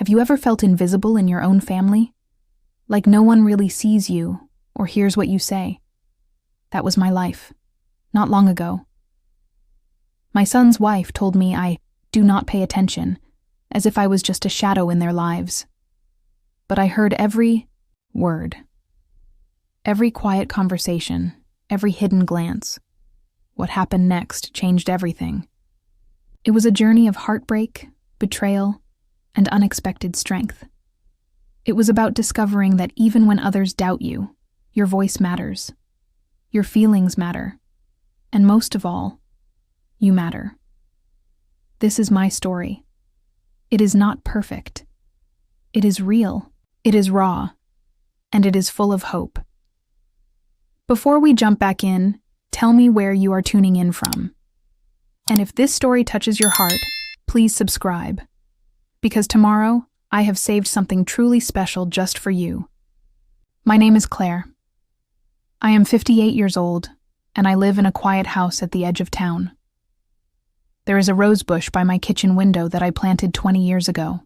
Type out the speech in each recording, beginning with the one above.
Have you ever felt invisible in your own family? Like no one really sees you or hears what you say? That was my life, not long ago. My son's wife told me I do not pay attention, as if I was just a shadow in their lives. But I heard every word, every quiet conversation, every hidden glance. What happened next changed everything. It was a journey of heartbreak, betrayal, and unexpected strength. It was about discovering that even when others doubt you, your voice matters, your feelings matter, and most of all, you matter. This is my story. It is not perfect. It is real, it is raw, and it is full of hope. Before we jump back in, tell me where you are tuning in from. And if this story touches your heart, please subscribe. Because tomorrow, I have saved something truly special just for you. My name is Claire. I am 58 years old, and I live in a quiet house at the edge of town. There is a rose bush by my kitchen window that I planted 20 years ago.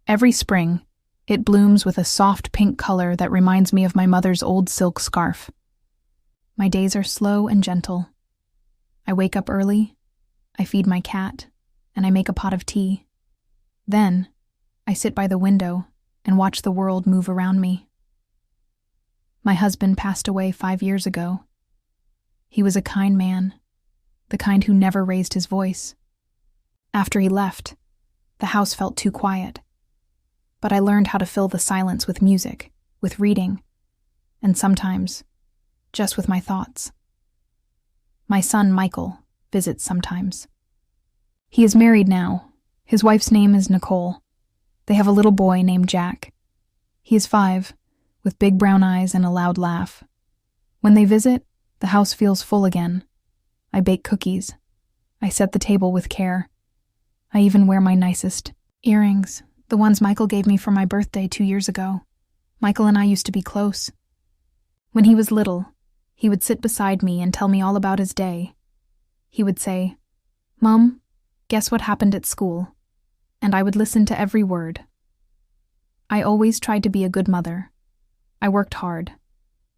Every spring, it blooms with a soft pink color that reminds me of my mother's old silk scarf. My days are slow and gentle. I wake up early, I feed my cat, and I make a pot of tea. Then, I sit by the window and watch the world move around me. My husband passed away 5 years ago. He was a kind man, the kind who never raised his voice. After he left, the house felt too quiet. But I learned how to fill the silence with music, with reading, and sometimes, just with my thoughts. My son, Michael, visits sometimes. He is married now. His wife's name is Nicole. They have a little boy named Jack. He is 5, with big brown eyes and a loud laugh. When they visit, the house feels full again. I bake cookies. I set the table with care. I even wear my nicest earrings, the ones Michael gave me for my birthday 2 years ago. Michael and I used to be close. When he was little, he would sit beside me and tell me all about his day. He would say, "Mom, guess what happened at school?" And I would listen to every word. I always tried to be a good mother. I worked hard.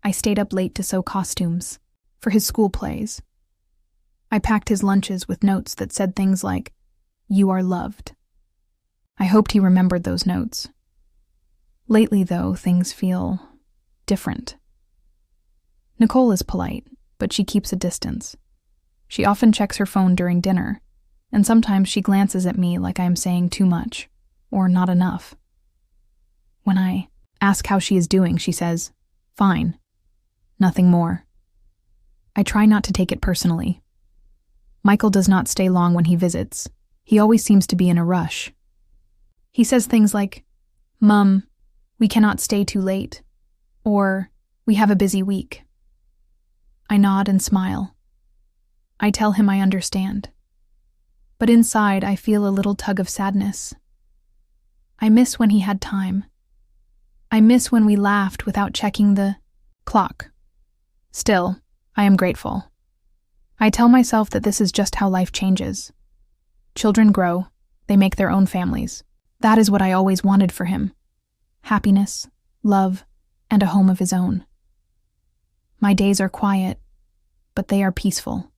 I stayed up late to sew costumes for his school plays. I packed his lunches with notes that said things like, "You are loved." I hoped he remembered those notes. Lately, though, things feel different. Nicole is polite, but she keeps a distance. She often checks her phone during dinner, and sometimes she glances at me like I am saying too much, or not enough. When I ask how she is doing, she says, "Fine. Nothing more." I try not to take it personally. Michael does not stay long when he visits. He always seems to be in a rush. He says things like, "Mom, we cannot stay too late," or "We have a busy week." I nod and smile. I tell him I understand. But inside, I feel a little tug of sadness. I miss when he had time. I miss when we laughed without checking the clock. Still, I am grateful. I tell myself that this is just how life changes. Children grow, they make their own families. That is what I always wanted for him. Happiness, love, and a home of his own. My days are quiet, but they are peaceful.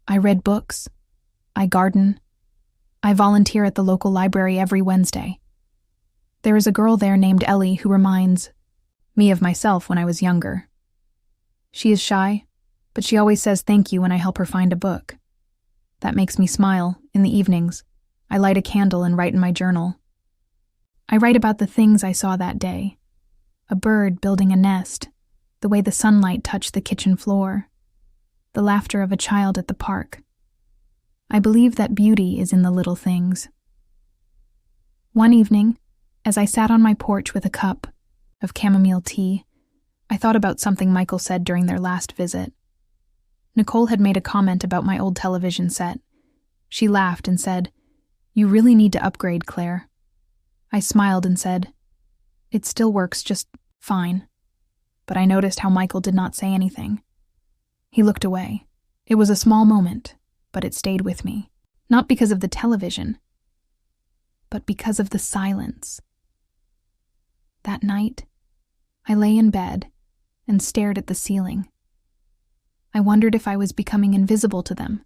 I read books. I garden. I volunteer at the local library every Wednesday. There is a girl there named Ellie who reminds me of myself when I was younger. She is shy, but she always says thank you when I help her find a book. That makes me smile. In the evenings, I light a candle and write in my journal. I write about the things I saw that day. A bird building a nest, the way the sunlight touched the kitchen floor, the laughter of a child at the park. I believe that beauty is in the little things. One evening, as I sat on my porch with a cup of chamomile tea, I thought about something Michael said during their last visit. Nicole had made a comment about my old television set. She laughed and said, "You really need to upgrade, Claire." I smiled and said, "It still works just fine." But I noticed how Michael did not say anything. He looked away. It was a small moment, but it stayed with me. Not because of the television, but because of the silence. That night, I lay in bed and stared at the ceiling. I wondered if I was becoming invisible to them.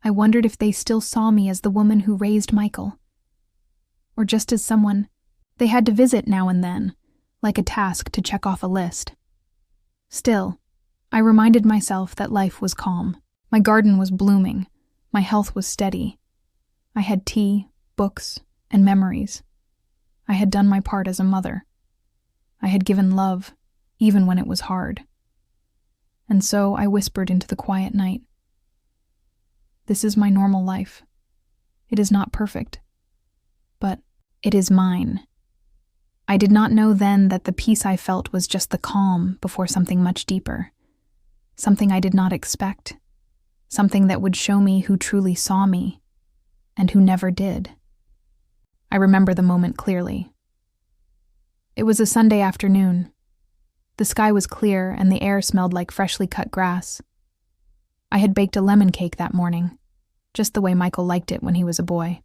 I wondered if they still saw me as the woman who raised Michael, or just as someone they had to visit now and then, like a task to check off a list. Still, I reminded myself that life was calm. My garden was blooming. My health was steady. I had tea, books, and memories. I had done my part as a mother. I had given love, even when it was hard. And so I whispered into the quiet night, "This is my normal life. It is not perfect, but it is mine." I did not know then that the peace I felt was just the calm before something much deeper, something I did not expect, something that would show me who truly saw me and who never did. I remember the moment clearly. It was a Sunday afternoon. The sky was clear and the air smelled like freshly cut grass. I had baked a lemon cake that morning, just the way Michael liked it when he was a boy.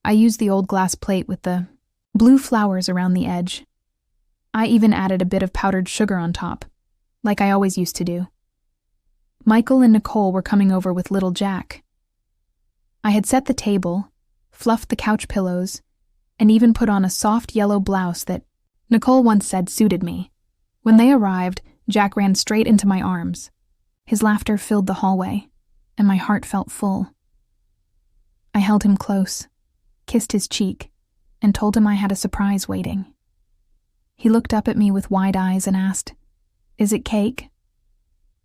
I used the old glass plate with the blue flowers around the edge. I even added a bit of powdered sugar on top, like I always used to do. Michael and Nicole were coming over with little Jack. I had set the table, fluffed the couch pillows, and even put on a soft yellow blouse that Nicole once said suited me. When they arrived, Jack ran straight into my arms. His laughter filled the hallway, and my heart felt full. I held him close, kissed his cheek, and told him I had a surprise waiting. He looked up at me with wide eyes and asked, "Is it cake?"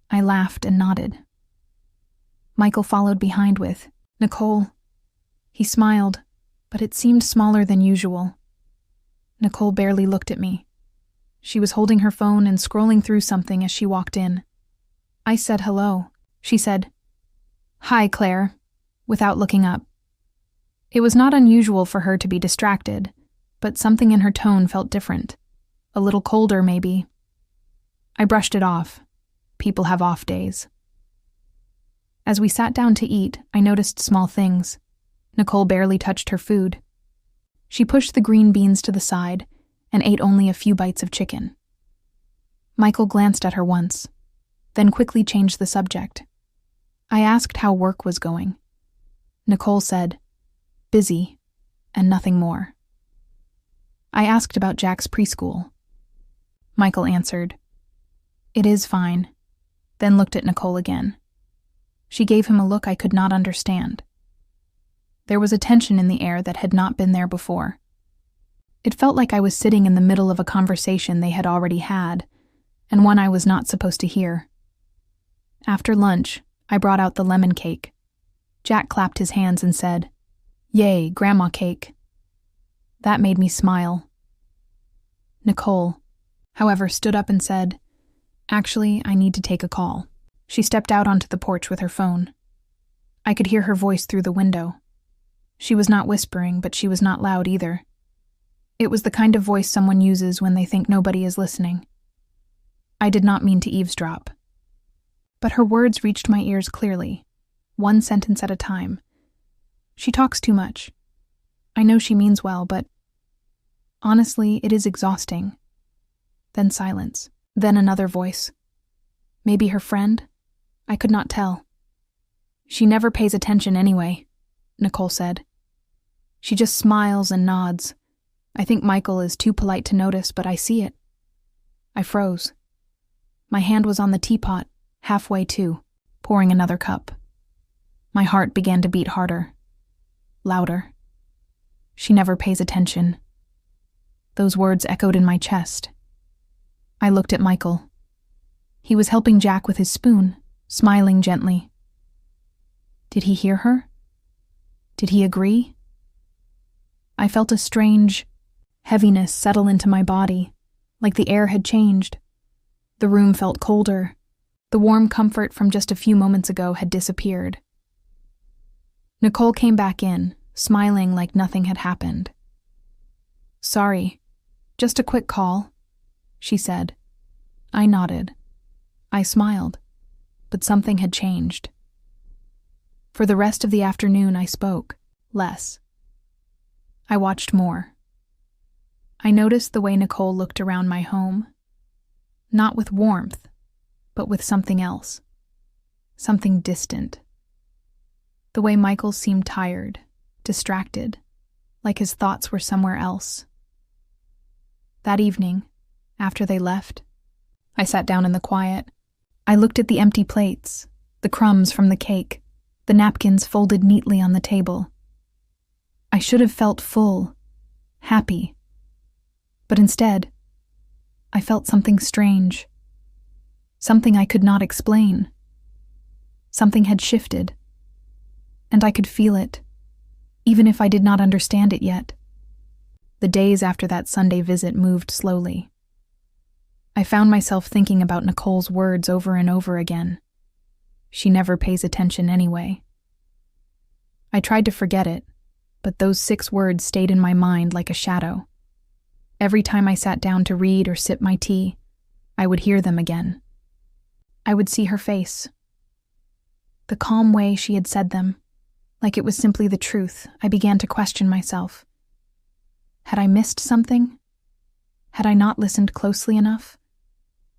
I laughed and nodded. Michael followed behind with, "Nicole." He smiled, but it seemed smaller than usual. Nicole barely looked at me. She was holding her phone and scrolling through something as she walked in. I said hello. She said, "Hi, Claire," without looking up. It was not unusual for her to be distracted, but something in her tone felt different. A little colder, maybe. I brushed it off. People have off days. As we sat down to eat, I noticed small things. Nicole barely touched her food. She pushed the green beans to the side and ate only a few bites of chicken. Michael glanced at her once, then quickly changed the subject. I asked how work was going. Nicole said, "Busy, and nothing more." I asked about Jack's preschool. Michael answered, "It is fine," then looked at Nicole again. She gave him a look I could not understand. There was a tension in the air that had not been there before. It felt like I was sitting in the middle of a conversation they had already had, and one I was not supposed to hear. After lunch, I brought out the lemon cake. Jack clapped his hands and said, "Yay, grandma cake." That made me smile. Nicole, however, stood up and said, "Actually, I need to take a call." She stepped out onto the porch with her phone. I could hear her voice through the window. She was not whispering, but she was not loud either. It was the kind of voice someone uses when they think nobody is listening. I did not mean to eavesdrop. But her words reached my ears clearly, one sentence at a time. She talks too much. I know she means well, but honestly, it is exhausting. Then silence. Then another voice. Maybe her friend? I could not tell. "She never pays attention anyway," Nicole said. "She just smiles and nods. I think Michael is too polite to notice, but I see it." I froze. My hand was on the teapot, halfway to, pouring another cup. My heart began to beat harder. Louder. "She never pays attention." Those words echoed in my chest. I looked at Michael. He was helping Jack with his spoon, smiling gently. Did he hear her? Did he agree? I felt a strange heaviness settle into my body, like the air had changed. The room felt colder. The warm comfort from just a few moments ago had disappeared. Nicole came back in, smiling like nothing had happened. "Sorry, just a quick call," she said. I nodded. I smiled, but something had changed. For the rest of the afternoon I spoke, less. I watched more. I noticed the way Nicole looked around my home, not with warmth, but with something else, something distant. The way Michael seemed tired, distracted, like his thoughts were somewhere else. That evening, after they left, I sat down in the quiet. I looked at the empty plates, the crumbs from the cake, the napkins folded neatly on the table. I should have felt full, happy. But instead, I felt something strange. Something I could not explain. Something had shifted. And I could feel it, even if I did not understand it yet. The days after that Sunday visit moved slowly. I found myself thinking about Nicole's words over and over again. She never pays attention anyway. I tried to forget it, but those 6 words stayed in my mind like a shadow. Every time I sat down to read or sip my tea, I would hear them again. I would see her face. The calm way she had said them, like it was simply the truth, I began to question myself. Had I missed something? Had I not listened closely enough?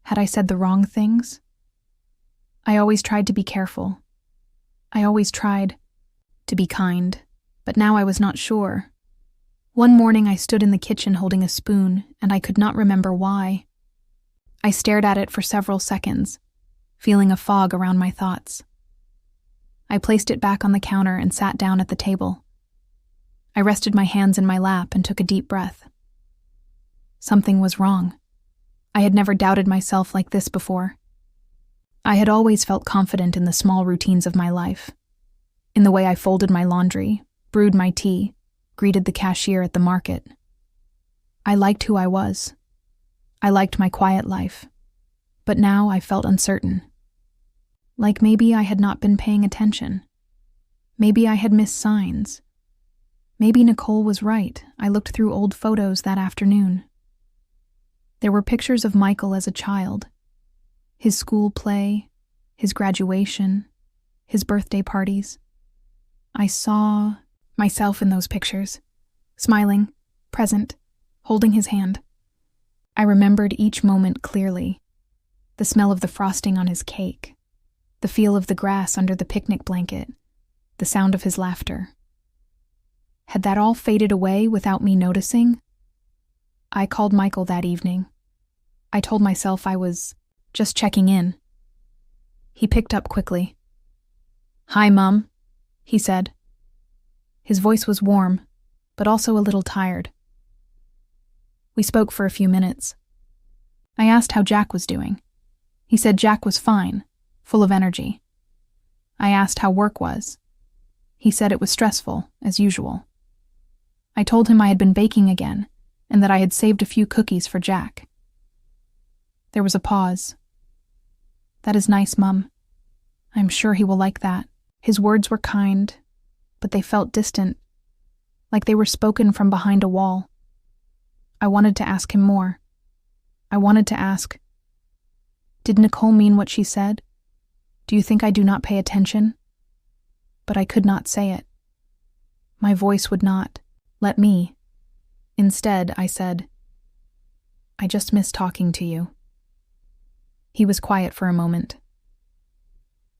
Had I said the wrong things? I always tried to be careful. I always tried to be kind, but now I was not sure. One morning I stood in the kitchen holding a spoon, and I could not remember why. I stared at it for several seconds, feeling a fog around my thoughts. I placed it back on the counter and sat down at the table. I rested my hands in my lap and took a deep breath. Something was wrong. I had never doubted myself like this before. I had always felt confident in the small routines of my life, in the way I folded my laundry, brewed my tea, greeted the cashier at the market. I liked who I was. I liked my quiet life. But now I felt uncertain. Like maybe I had not been paying attention. Maybe I had missed signs. Maybe Nicole was right. I looked through old photos that afternoon. There were pictures of Michael as a child. His school play, his graduation, his birthday parties. I saw myself in those pictures, smiling, present, holding his hand. I remembered each moment clearly. The smell of the frosting on his cake, the feel of the grass under the picnic blanket, the sound of his laughter. Had that all faded away without me noticing? I called Michael that evening. I told myself I was just checking in. He picked up quickly. "Hi, Mum," he said. His voice was warm, but also a little tired. We spoke for a few minutes. I asked how Jack was doing. He said Jack was fine, full of energy. I asked how work was. He said it was stressful, as usual. I told him I had been baking again, and that I had saved a few cookies for Jack. There was a pause. "That is nice, Mum. I'm sure he will like that." His words were kind, but they felt distant, like they were spoken from behind a wall. I wanted to ask him more. I wanted to ask, did Nicole mean what she said? Do you think I do not pay attention? But I could not say it. My voice would not let me. Instead, I said, "I just miss talking to you." He was quiet for a moment.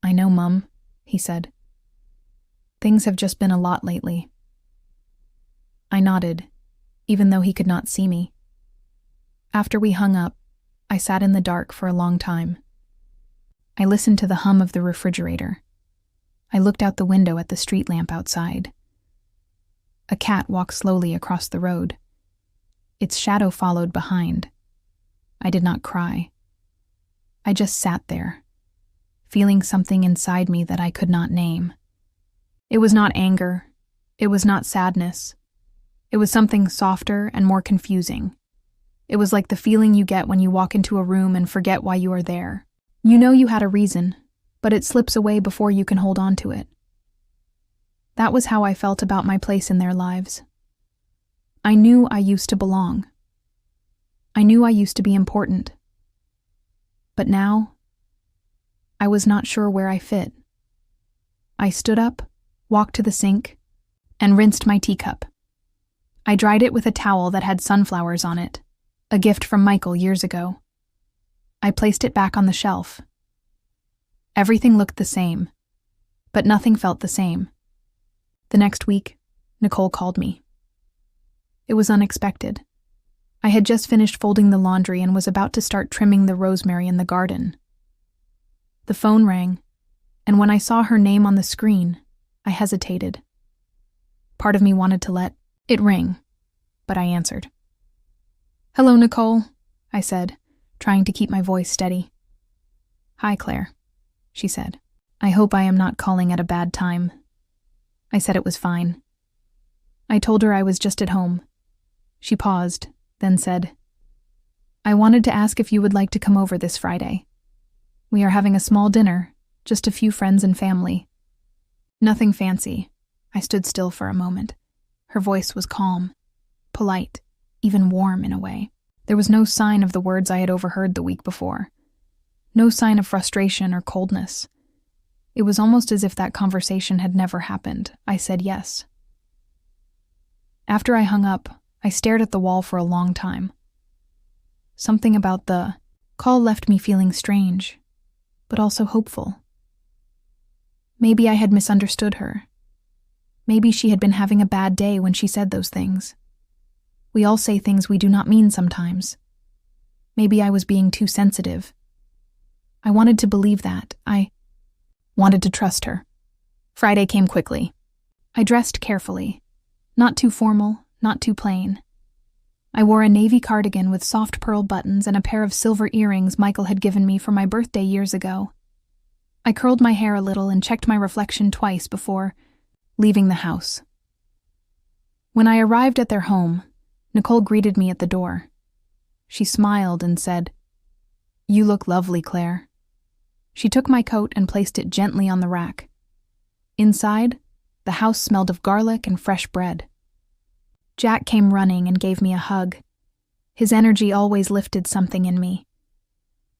"I know, Mum," he said. "Things have just been a lot lately." I nodded, even though he could not see me. After we hung up, I sat in the dark for a long time. I listened to the hum of the refrigerator. I looked out the window at the street lamp outside. A cat walked slowly across the road. Its shadow followed behind. I did not cry. I just sat there, feeling something inside me that I could not name. It was not anger. It was not sadness. It was something softer and more confusing. It was like the feeling you get when you walk into a room and forget why you are there. You know you had a reason, but it slips away before you can hold on to it. That was how I felt about my place in their lives. I knew I used to belong. I knew I used to be important. But now, I was not sure where I fit. I stood up, walked to the sink, and rinsed my teacup. I dried it with a towel that had sunflowers on it, a gift from Michael years ago. I placed it back on the shelf. Everything looked the same, but nothing felt the same. The next week, Nicole called me. It was unexpected. I had just finished folding the laundry and was about to start trimming the rosemary in the garden. The phone rang, and when I saw her name on the screen, I hesitated. Part of me wanted to let it ring, but I answered. "Hello, Nicole," I said, trying to keep my voice steady. "Hi, Claire," she said. "I hope I am not calling at a bad time." I said it was fine. I told her I was just at home. She paused, then said, "I wanted to ask if you would like to come over this Friday. We are having a small dinner, just a few friends and family. Nothing fancy." I stood still for a moment. Her voice was calm, polite, even warm in a way. There was no sign of the words I had overheard the week before. No sign of frustration or coldness. It was almost as if that conversation had never happened. I said yes. After I hung up, I stared at the wall for a long time. Something about the call left me feeling strange, but also hopeful. Maybe I had misunderstood her. Maybe she had been having a bad day when she said those things. We all say things we do not mean sometimes. Maybe I was being too sensitive. I wanted to believe that. I wanted to trust her. Friday came quickly. I dressed carefully. Not too formal, not too plain. I wore a navy cardigan with soft pearl buttons and a pair of silver earrings Michael had given me for my birthday years ago. I curled my hair a little and checked my reflection twice before leaving the house. When I arrived at their home, Nicole greeted me at the door. She smiled and said, "You look lovely, Claire." She took my coat and placed it gently on the rack. Inside, the house smelled of garlic and fresh bread. Jack came running and gave me a hug. His energy always lifted something in me.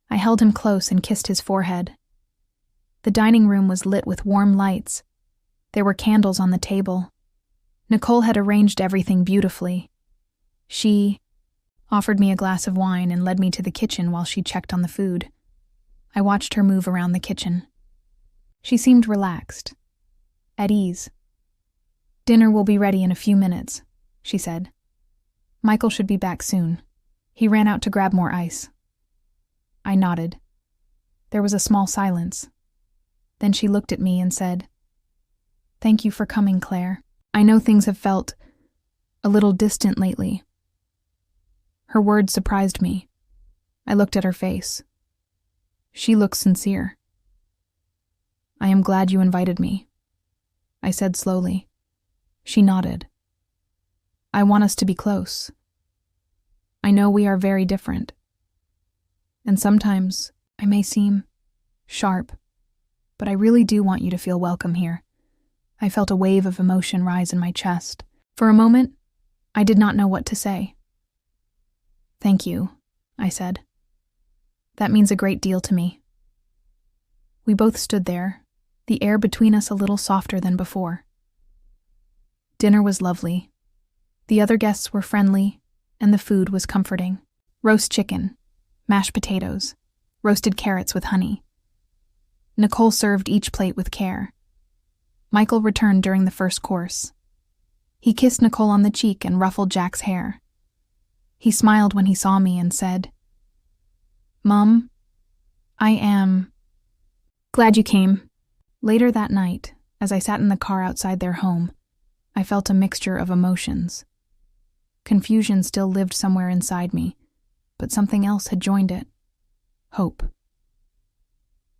I held him close and kissed his forehead. The dining room was lit with warm lights. There were candles on the table. Nicole had arranged everything beautifully. She offered me a glass of wine and led me to the kitchen while she checked on the food. I watched her move around the kitchen. She seemed relaxed, at ease. "Dinner will be ready in a few minutes," she said. "Michael should be back soon. He ran out to grab more ice." I nodded. There was a small silence. Then she looked at me and said, "Thank you for coming, Claire. I know things have felt a little distant lately." Her words surprised me. I looked at her face. She looked sincere. "I am glad you invited me," I said slowly. She nodded. "I want us to be close. I know we are very different. And sometimes I may seem sharp, but I really do want you to feel welcome here." I felt a wave of emotion rise in my chest. For a moment, I did not know what to say. "Thank you," I said. "That means a great deal to me." We both stood there, the air between us a little softer than before. Dinner was lovely. The other guests were friendly, and the food was comforting. Roast chicken, mashed potatoes, roasted carrots with honey. Nicole served each plate with care. Michael returned during the first course. He kissed Nicole on the cheek and ruffled Jack's hair. He smiled when he saw me and said, "Mom, I am glad you came." Later that night, as I sat in the car outside their home, I felt a mixture of emotions. Confusion still lived somewhere inside me, but something else had joined it. Hope.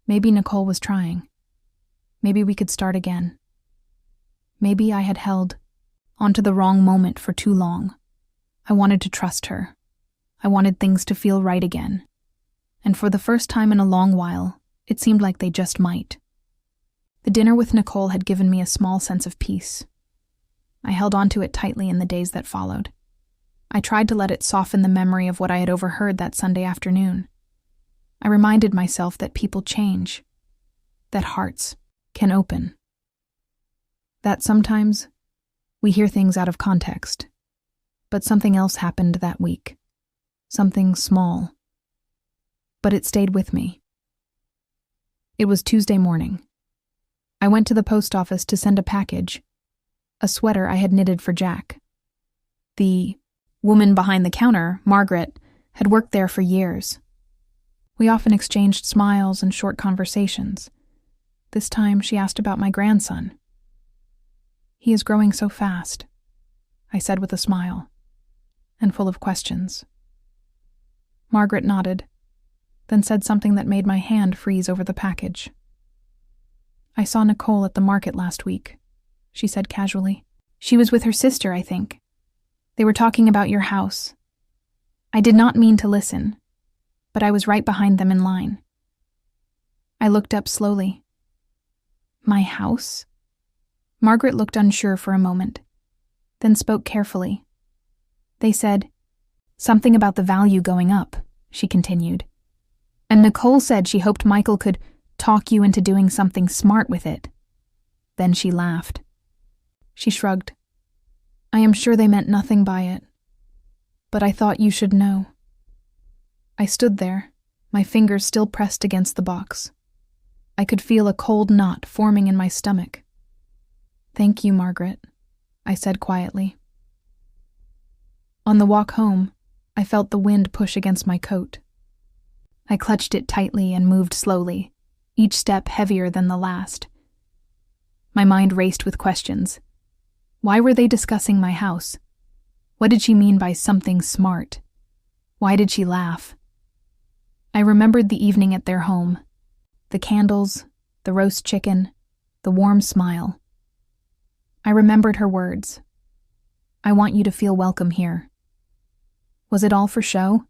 Maybe Nicole was trying. Maybe we could start again. Maybe I had held onto the wrong moment for too long. I wanted to trust her. I wanted things to feel right again. And for the first time in a long while, it seemed like they just might. The dinner with Nicole had given me a small sense of peace. I held onto it tightly in the days that followed. I tried to let it soften the memory of what I had overheard that Sunday afternoon. I reminded myself that people change, that hearts can open, that sometimes we hear things out of context, But something else happened that week. Something small. But it stayed with me. It was Tuesday morning. I went to the post office to send a package, a sweater I had knitted for Jack. The woman behind the counter, Margaret, had worked there for years. We often exchanged smiles and short conversations. This time she asked about my grandson. "He is growing so fast," I said with a smile, and full of questions. Margaret nodded, then said something that made my hand freeze over the package. "I saw Nicole at the market last week," she said casually. "She was with her sister, I think. They were talking about your house. I did not mean to listen, but I was right behind them in line." I looked up slowly. "My house?" Margaret looked unsure for a moment, then spoke carefully. "They said something about the value going up," she continued. "And Nicole said she hoped Michael could talk you into doing something smart with it." Then she laughed. She shrugged. "I am sure they meant nothing by it, but I thought you should know." I stood there, my fingers still pressed against the box. I could feel a cold knot forming in my stomach. "Thank you, Margaret," I said quietly. On the walk home, I felt the wind push against my coat. I clutched it tightly and moved slowly, each step heavier than the last. My mind raced with questions. Why were they discussing my house? What did she mean by something smart? Why did she laugh? I remembered the evening at their home, the candles, the roast chicken, the warm smile. I remembered her words. "I want you to feel welcome here." Was it all for show?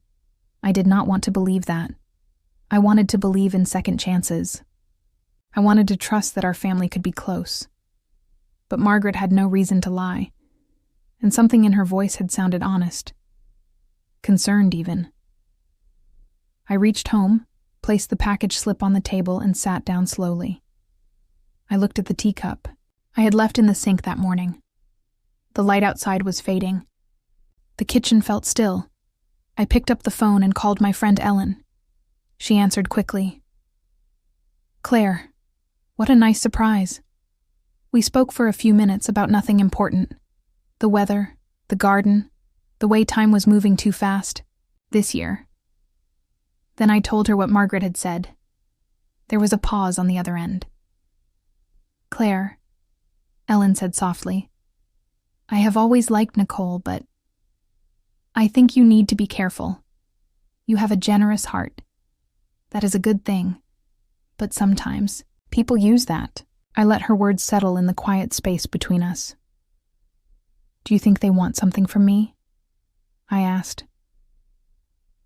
I did not want to believe that. I wanted to believe in second chances. I wanted to trust that our family could be close. But Margaret had no reason to lie, and something in her voice had sounded honest. Concerned, even. I reached home, placed the package slip on the table, and sat down slowly. I looked at the teacup I had left in the sink that morning. The light outside was fading. The kitchen felt still. I picked up the phone and called my friend Ellen. She answered quickly. "Claire, what a nice surprise." We spoke for a few minutes about nothing important. The weather, the garden, the way time was moving too fast. This year. Then I told her what Margaret had said. There was a pause on the other end. "Claire," Ellen said softly, "I have always liked Nicole, but I think you need to be careful. You have a generous heart. That is a good thing. But sometimes people use that." I let her words settle in the quiet space between us. "Do you think they want something from me?" I asked.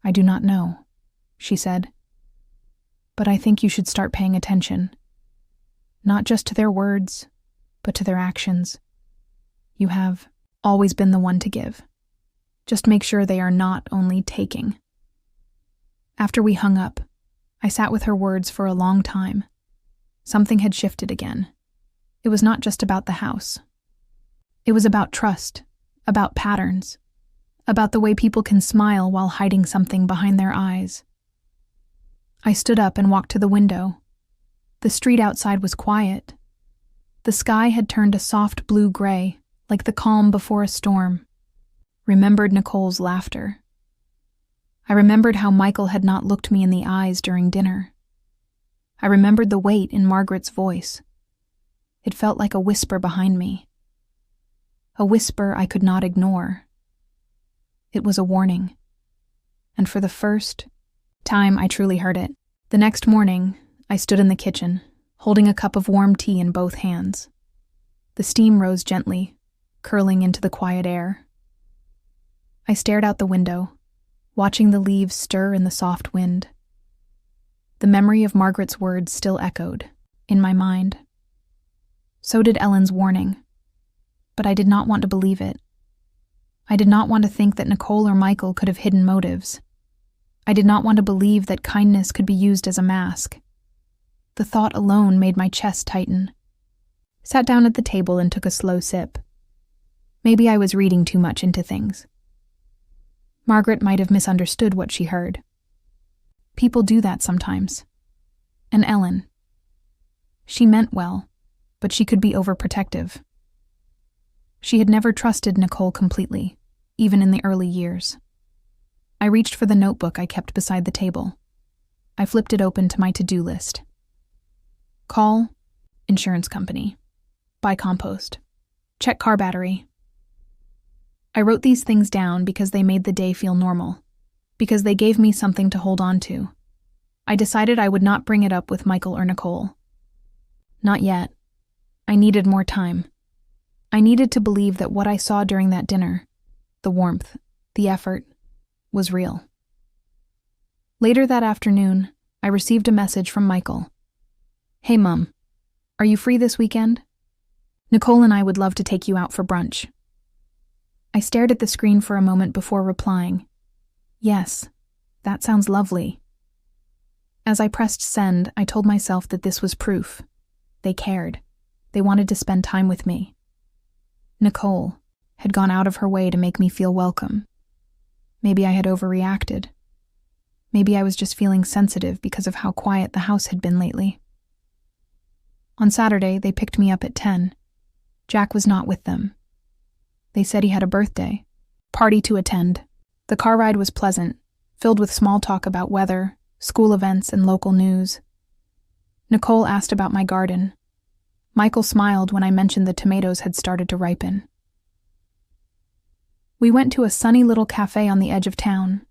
"I do not know," she said. "But I think you should start paying attention. Not just to their words, but to their actions. You have always been the one to give. Just make sure they are not only taking." After we hung up, I sat with her words for a long time. Something had shifted again. It was not just about the house. It was about trust, about patterns, about the way people can smile while hiding something behind their eyes. I stood up and walked to the window. The street outside was quiet. The sky had turned a soft blue-gray, like the calm before a storm. Remembered Nicole's laughter. I remembered how Michael had not looked me in the eyes during dinner. I remembered the weight in Margaret's voice. It felt like a whisper behind me. A whisper I could not ignore. It was a warning. And for the first time, I truly heard it. The next morning, I stood in the kitchen, holding a cup of warm tea in both hands. The steam rose gently, curling into the quiet air. I stared out the window, watching the leaves stir in the soft wind. The memory of Margaret's words still echoed in my mind. So did Ellen's warning, but I did not want to believe it. I did not want to think that Nicole or Michael could have hidden motives. I did not want to believe that kindness could be used as a mask. The thought alone made my chest tighten. Sat down at the table and took a slow sip. Maybe I was reading too much into things. Margaret might have misunderstood what she heard. People do that sometimes. And Ellen. She meant well, but she could be overprotective. She had never trusted Nicole completely, even in the early years. I reached for the notebook I kept beside the table. I flipped it open to my to-do list. Call, insurance company. Buy compost. Check car battery. I wrote these things down because they made the day feel normal, because they gave me something to hold on to. I decided I would not bring it up with Michael or Nicole. Not yet. I needed more time. I needed to believe that what I saw during that dinner, the warmth, the effort, was real. Later that afternoon, I received a message from Michael. Hey, Mum, are you free this weekend? Nicole and I would love to take you out for brunch. I stared at the screen for a moment before replying. Yes, that sounds lovely. As I pressed send, I told myself that this was proof. They cared. They wanted to spend time with me. Nicole had gone out of her way to make me feel welcome. Maybe I had overreacted. Maybe I was just feeling sensitive because of how quiet the house had been lately. On Saturday, they picked me up at 10. Jack was not with them. They said he had a birthday party to attend. The car ride was pleasant, filled with small talk about weather, school events, and local news. Nicole asked about my garden. Michael smiled when I mentioned the tomatoes had started to ripen. We went to a sunny little cafe on the edge of town.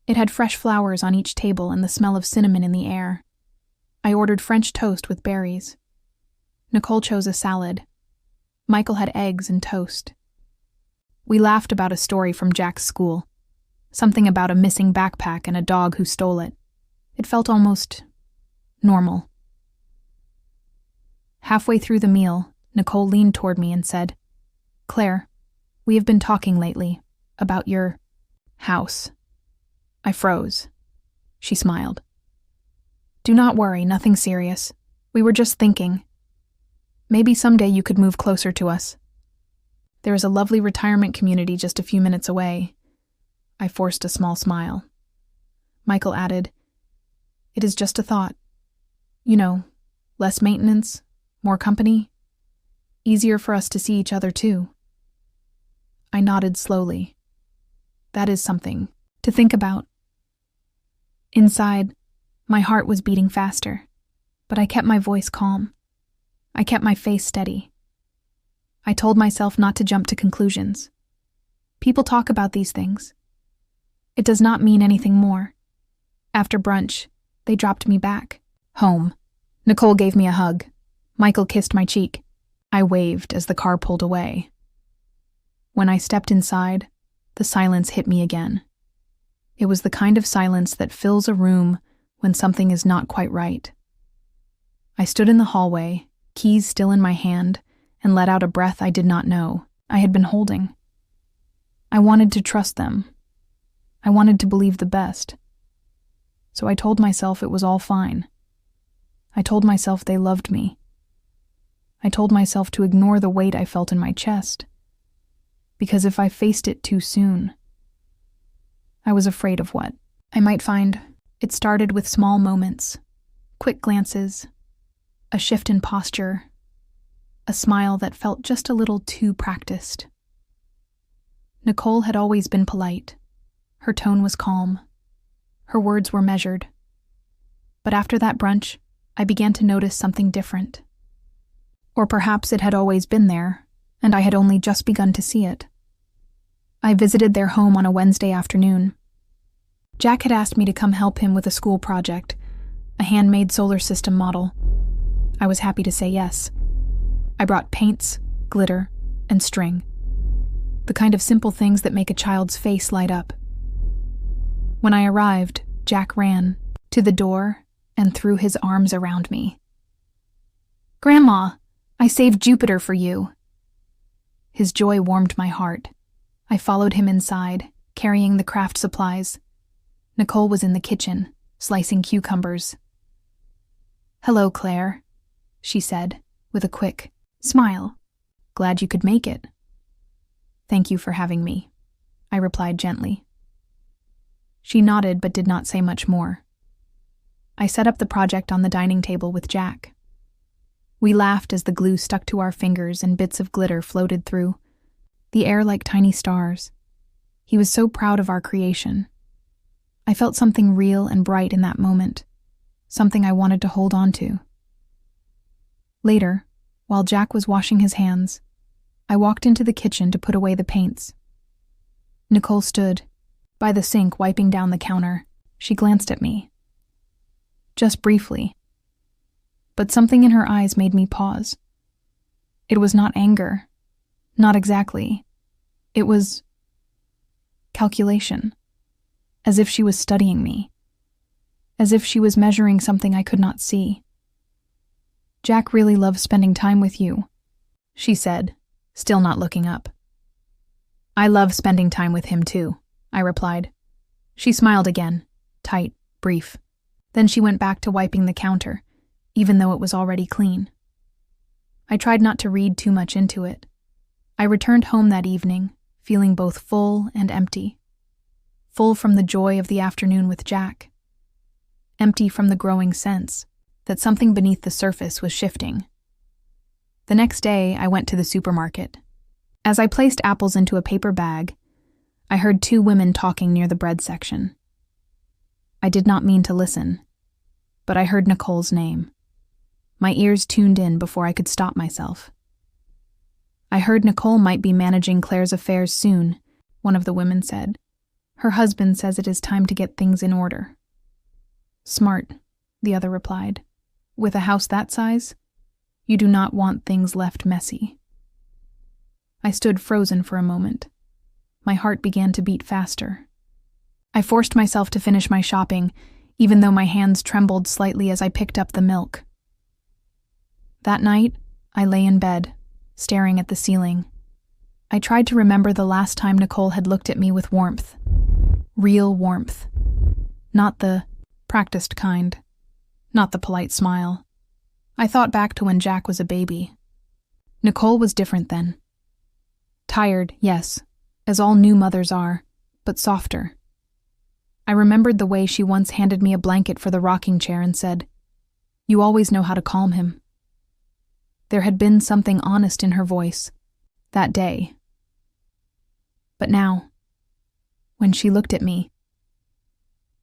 It had fresh flowers on each table and the smell of cinnamon in the air. I ordered French toast with berries. Nicole chose a salad. Michael had eggs and toast. We laughed about a story from Jack's school. Something about a missing backpack and a dog who stole it. It felt almost normal. Halfway through the meal, Nicole leaned toward me and said, Claire, we have been talking lately about your house. I froze. She smiled. Do not worry, nothing serious. We were just thinking. Maybe someday you could move closer to us. There is a lovely retirement community just a few minutes away. I forced a small smile. Michael added, It is just a thought. You know, less maintenance, more company. Easier for us to see each other too. I nodded slowly. That is something to think about. Inside, my heart was beating faster, but I kept my voice calm. I kept my face steady. I told myself not to jump to conclusions. People talk about these things. It does not mean anything more. After brunch, they dropped me back home. Nicole gave me a hug. Michael kissed my cheek. I waved as the car pulled away. When I stepped inside, the silence hit me again. It was the kind of silence that fills a room when something is not quite right. I stood in the hallway, keys still in my hand, and let out a breath I did not know I had been holding. I wanted to trust them. I wanted to believe the best. So I told myself it was all fine. I told myself they loved me. I told myself to ignore the weight I felt in my chest. Because if I faced it too soon, I was afraid of what I might find. It started with small moments, quick glances, a shift in posture, a smile that felt just a little too practiced. Nicole had always been polite. Her tone was calm. Her words were measured. But after that brunch, I began to notice something different. Or perhaps it had always been there, and I had only just begun to see it. I visited their home on a Wednesday afternoon. Jack had asked me to come help him with a school project, a handmade solar system model. I was happy to say yes. I brought paints, glitter, and string. The kind of simple things that make a child's face light up. When I arrived, Jack ran to the door and threw his arms around me. Grandma, I saved Jupiter for you. His joy warmed my heart. I followed him inside, carrying the craft supplies. Nicole was in the kitchen, slicing cucumbers. Hello, Claire, she said, with a quick smile. Glad you could make it. Thank you for having me, I replied gently. She nodded but did not say much more. I set up the project on the dining table with Jack. We laughed as the glue stuck to our fingers and bits of glitter floated through the air like tiny stars. He was so proud of our creation. I felt something real and bright in that moment, something I wanted to hold on to. Later, while Jack was washing his hands, I walked into the kitchen to put away the paints. Nicole stood by the sink wiping down the counter. She glanced at me. Just briefly. But something in her eyes made me pause. It was not anger. Not exactly. It was calculation. As if she was studying me. As if she was measuring something I could not see. "Jack really loves spending time with you," she said, still not looking up. "I love spending time with him too," I replied. She smiled again, tight, brief. Then she went back to wiping the counter, even though it was already clean. I tried not to read too much into it. I returned home that evening, feeling both full and empty. Full from the joy of the afternoon with Jack. Empty from the growing sense that something beneath the surface was shifting. The next day, I went to the supermarket. As I placed apples into a paper bag, I heard two women talking near the bread section. I did not mean to listen, but I heard Nicole's name. My ears tuned in before I could stop myself. "I heard Nicole might be managing Claire's affairs soon," one of the women said. "Her husband says it is time to get things in order." "Smart," the other replied. "With a house that size, you do not want things left messy." I stood frozen for a moment. My heart began to beat faster. I forced myself to finish my shopping, even though my hands trembled slightly as I picked up the milk. That night, I lay in bed, staring at the ceiling. I tried to remember the last time Nicole had looked at me with warmth. Real warmth. Not the practiced kind. Not the polite smile. I thought back to when Jack was a baby. Nicole was different then. Tired, yes, as all new mothers are, but softer. I remembered the way she once handed me a blanket for the rocking chair and said, "You always know how to calm him." There had been something honest in her voice, that day. But now, when she looked at me,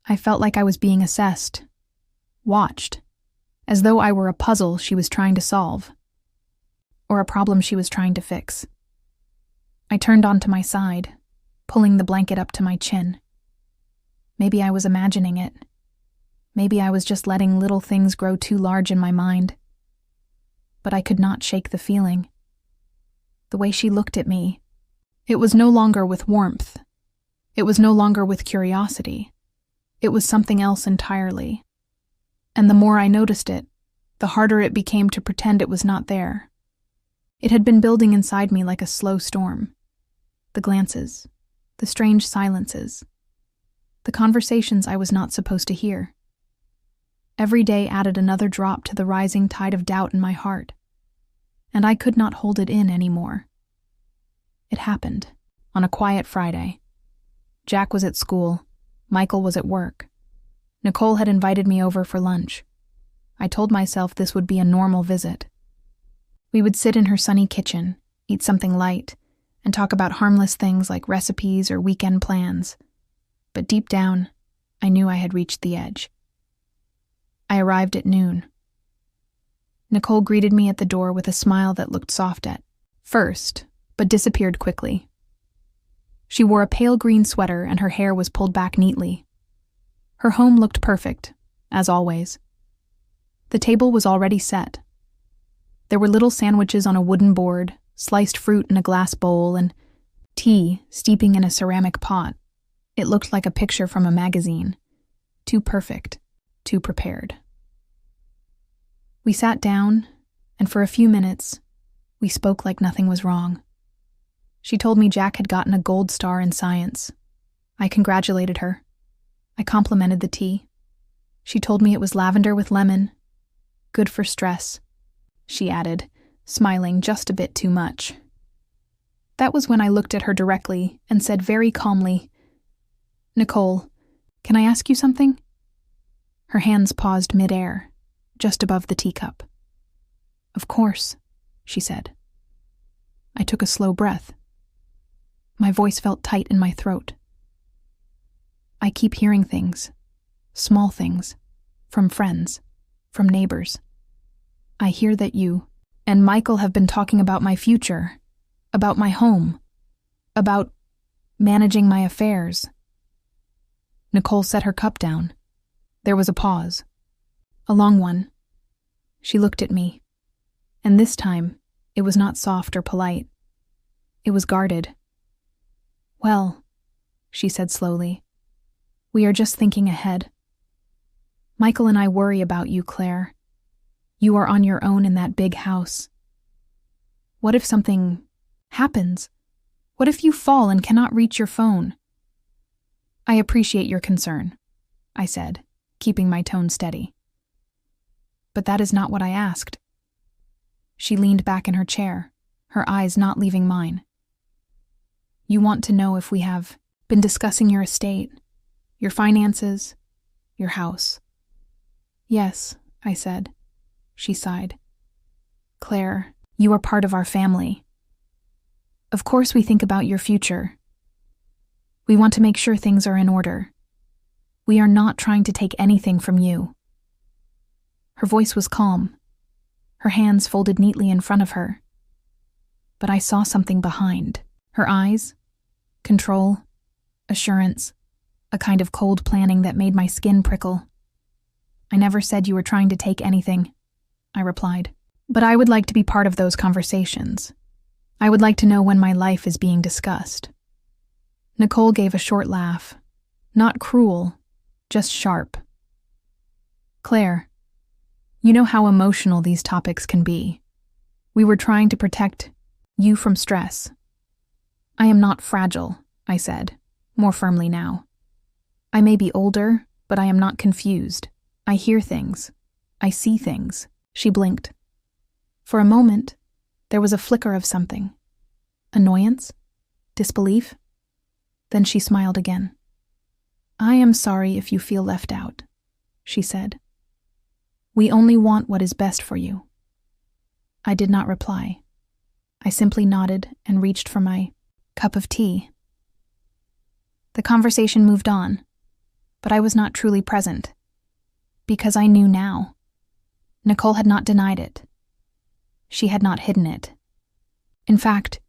I felt like I was being assessed, watched, as though I were a puzzle she was trying to solve, or a problem she was trying to fix. I turned onto my side, pulling the blanket up to my chin. Maybe I was imagining it. Maybe I was just letting little things grow too large in my mind. But I could not shake the feeling. The way she looked at me, it was no longer with warmth. It was no longer with curiosity. It was something else entirely. And the more I noticed it, the harder it became to pretend it was not there. It had been building inside me like a slow storm. The glances, the strange silences, the conversations I was not supposed to hear. Every day added another drop to the rising tide of doubt in my heart, and I could not hold it in anymore. It happened on a quiet Friday. Jack was at school. Michael was at work. Nicole had invited me over for lunch. I told myself this would be a normal visit. We would sit in her sunny kitchen, eat something light, and talk about harmless things like recipes or weekend plans. But deep down, I knew I had reached the edge. I arrived at noon. Nicole greeted me at the door with a smile that looked soft at first, but disappeared quickly. She wore a pale green sweater and her hair was pulled back neatly. Her home looked perfect, as always. The table was already set. There were little sandwiches on a wooden board, sliced fruit in a glass bowl, and tea steeping in a ceramic pot. It looked like a picture from a magazine. Too perfect, too prepared. We sat down, and for a few minutes, we spoke like nothing was wrong. She told me Jack had gotten a gold star in science. I congratulated her. I complimented the tea. She told me it was lavender with lemon. Good for stress, she added, smiling just a bit too much. That was when I looked at her directly and said very calmly, "Nicole, Can I ask you something? Her hands paused midair, just above the teacup. Of course, she said. I took a slow breath. My voice felt tight in my throat. I keep hearing things, small things, from friends, from neighbors. I hear that you and Michael have been talking about my future, about my home, about managing my affairs. Nicole set her cup down. There was a pause. A long one. She looked at me, and this time it was not soft or polite. It was guarded. Well, she said slowly, we are just thinking ahead. Michael and I worry about you, Claire. You are on your own in that big house. What if something happens? What if you fall and cannot reach your phone? I appreciate your concern, I said, keeping my tone steady. But that is not what I asked. She leaned back in her chair, her eyes not leaving mine. You want to know if we have been discussing your estate, your finances, your house. Yes, I said. She sighed. Claire, you are part of our family. Of course we think about your future. We want to make sure things are in order. We are not trying to take anything from you. Her voice was calm, her hands folded neatly in front of her. But I saw something behind. Her eyes, control, assurance, a kind of cold planning that made my skin prickle. I never said you were trying to take anything, I replied. But I would like to be part of those conversations. I would like to know when my life is being discussed. Nicole gave a short laugh. Not cruel, just sharp. Claire, you know how emotional these topics can be. We were trying to protect you from stress. I am not fragile, I said, more firmly now. I may be older, but I am not confused. I hear things. I see things. She blinked. For a moment, there was a flicker of something. Annoyance? Disbelief? Then she smiled again. I am sorry if you feel left out, she said. We only want what is best for you. I did not reply. I simply nodded and reached for my cup of tea. The conversation moved on, but I was not truly present, because I knew now. Nicole had not denied it. She had not hidden it. In fact,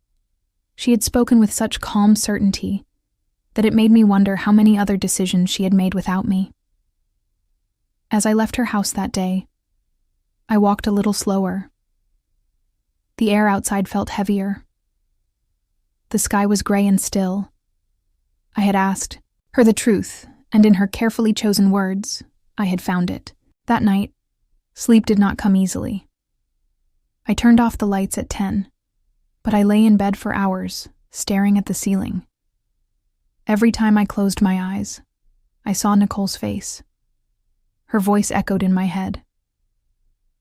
she had spoken with such calm certainty that it made me wonder how many other decisions she had made without me. As I left her house that day, I walked a little slower. The air outside felt heavier. The sky was gray and still. I had asked her the truth, and in her carefully chosen words, I had found it. That night, sleep did not come easily. I turned off the lights at 10, but I lay in bed for hours, staring at the ceiling. Every time I closed my eyes, I saw Nicole's face. Her voice echoed in my head.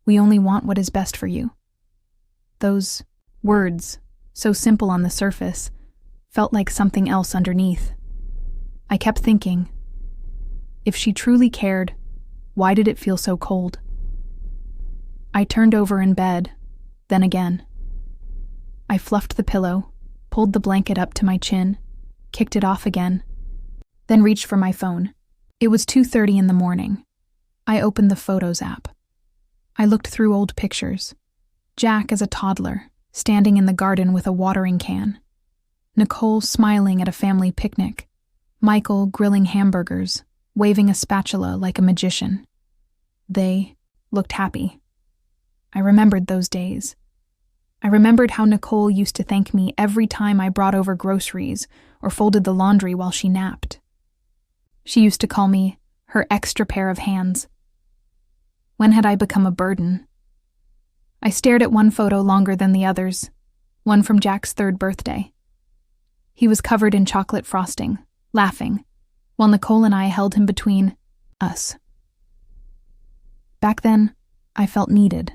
We only want what is best for you. Those words, so simple on the surface, felt like something else underneath. I kept thinking, if she truly cared, why did it feel so cold? I turned over in bed, then again. I fluffed the pillow, pulled the blanket up to my chin, kicked it off again, then reached for my phone. It was 2:30 in the morning. I opened the Photos app. I looked through old pictures. Jack as a toddler, standing in the garden with a watering can. Nicole smiling at a family picnic. Michael grilling hamburgers, waving a spatula like a magician. They looked happy. I remembered those days. I remembered how Nicole used to thank me every time I brought over groceries or folded the laundry while she napped. She used to call me her extra pair of hands. When had I become a burden? I stared at one photo longer than the others, one from Jack's 3rd birthday. He was covered in chocolate frosting, laughing, while Nicole and I held him between us. Back then, I felt needed.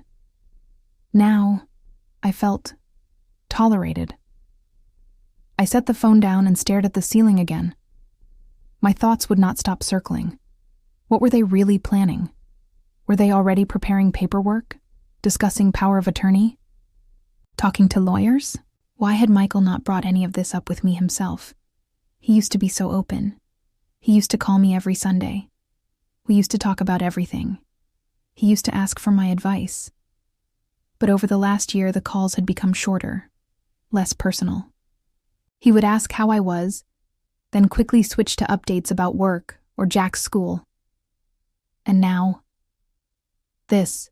Now, I felt tolerated. I set the phone down and stared at the ceiling again. My thoughts would not stop circling. What were they really planning? Were they already preparing paperwork? Discussing power of attorney? Talking to lawyers? Why had Michael not brought any of this up with me himself? He used to be so open. He used to call me every Sunday. We used to talk about everything. He used to ask for my advice. But over the last year, the calls had become shorter, less personal. He would ask how I was, then quickly switch to updates about work or Jack's school. And now, this.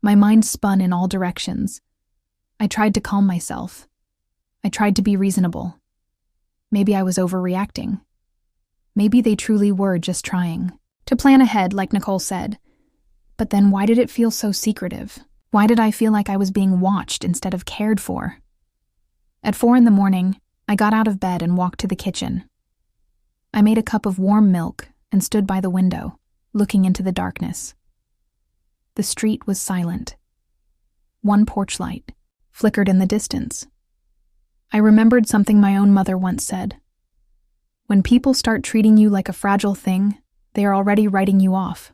My mind spun in all directions. I tried to calm myself. I tried to be reasonable. Maybe I was overreacting. Maybe they truly were just trying to plan ahead, like Nicole said. But then why did it feel so secretive? Why did I feel like I was being watched instead of cared for? At 4 a.m, I got out of bed and walked to the kitchen. I made a cup of warm milk and stood by the window, looking into the darkness. The street was silent. One porch light flickered in the distance. I remembered something my own mother once said. When people start treating you like a fragile thing, they are already writing you off.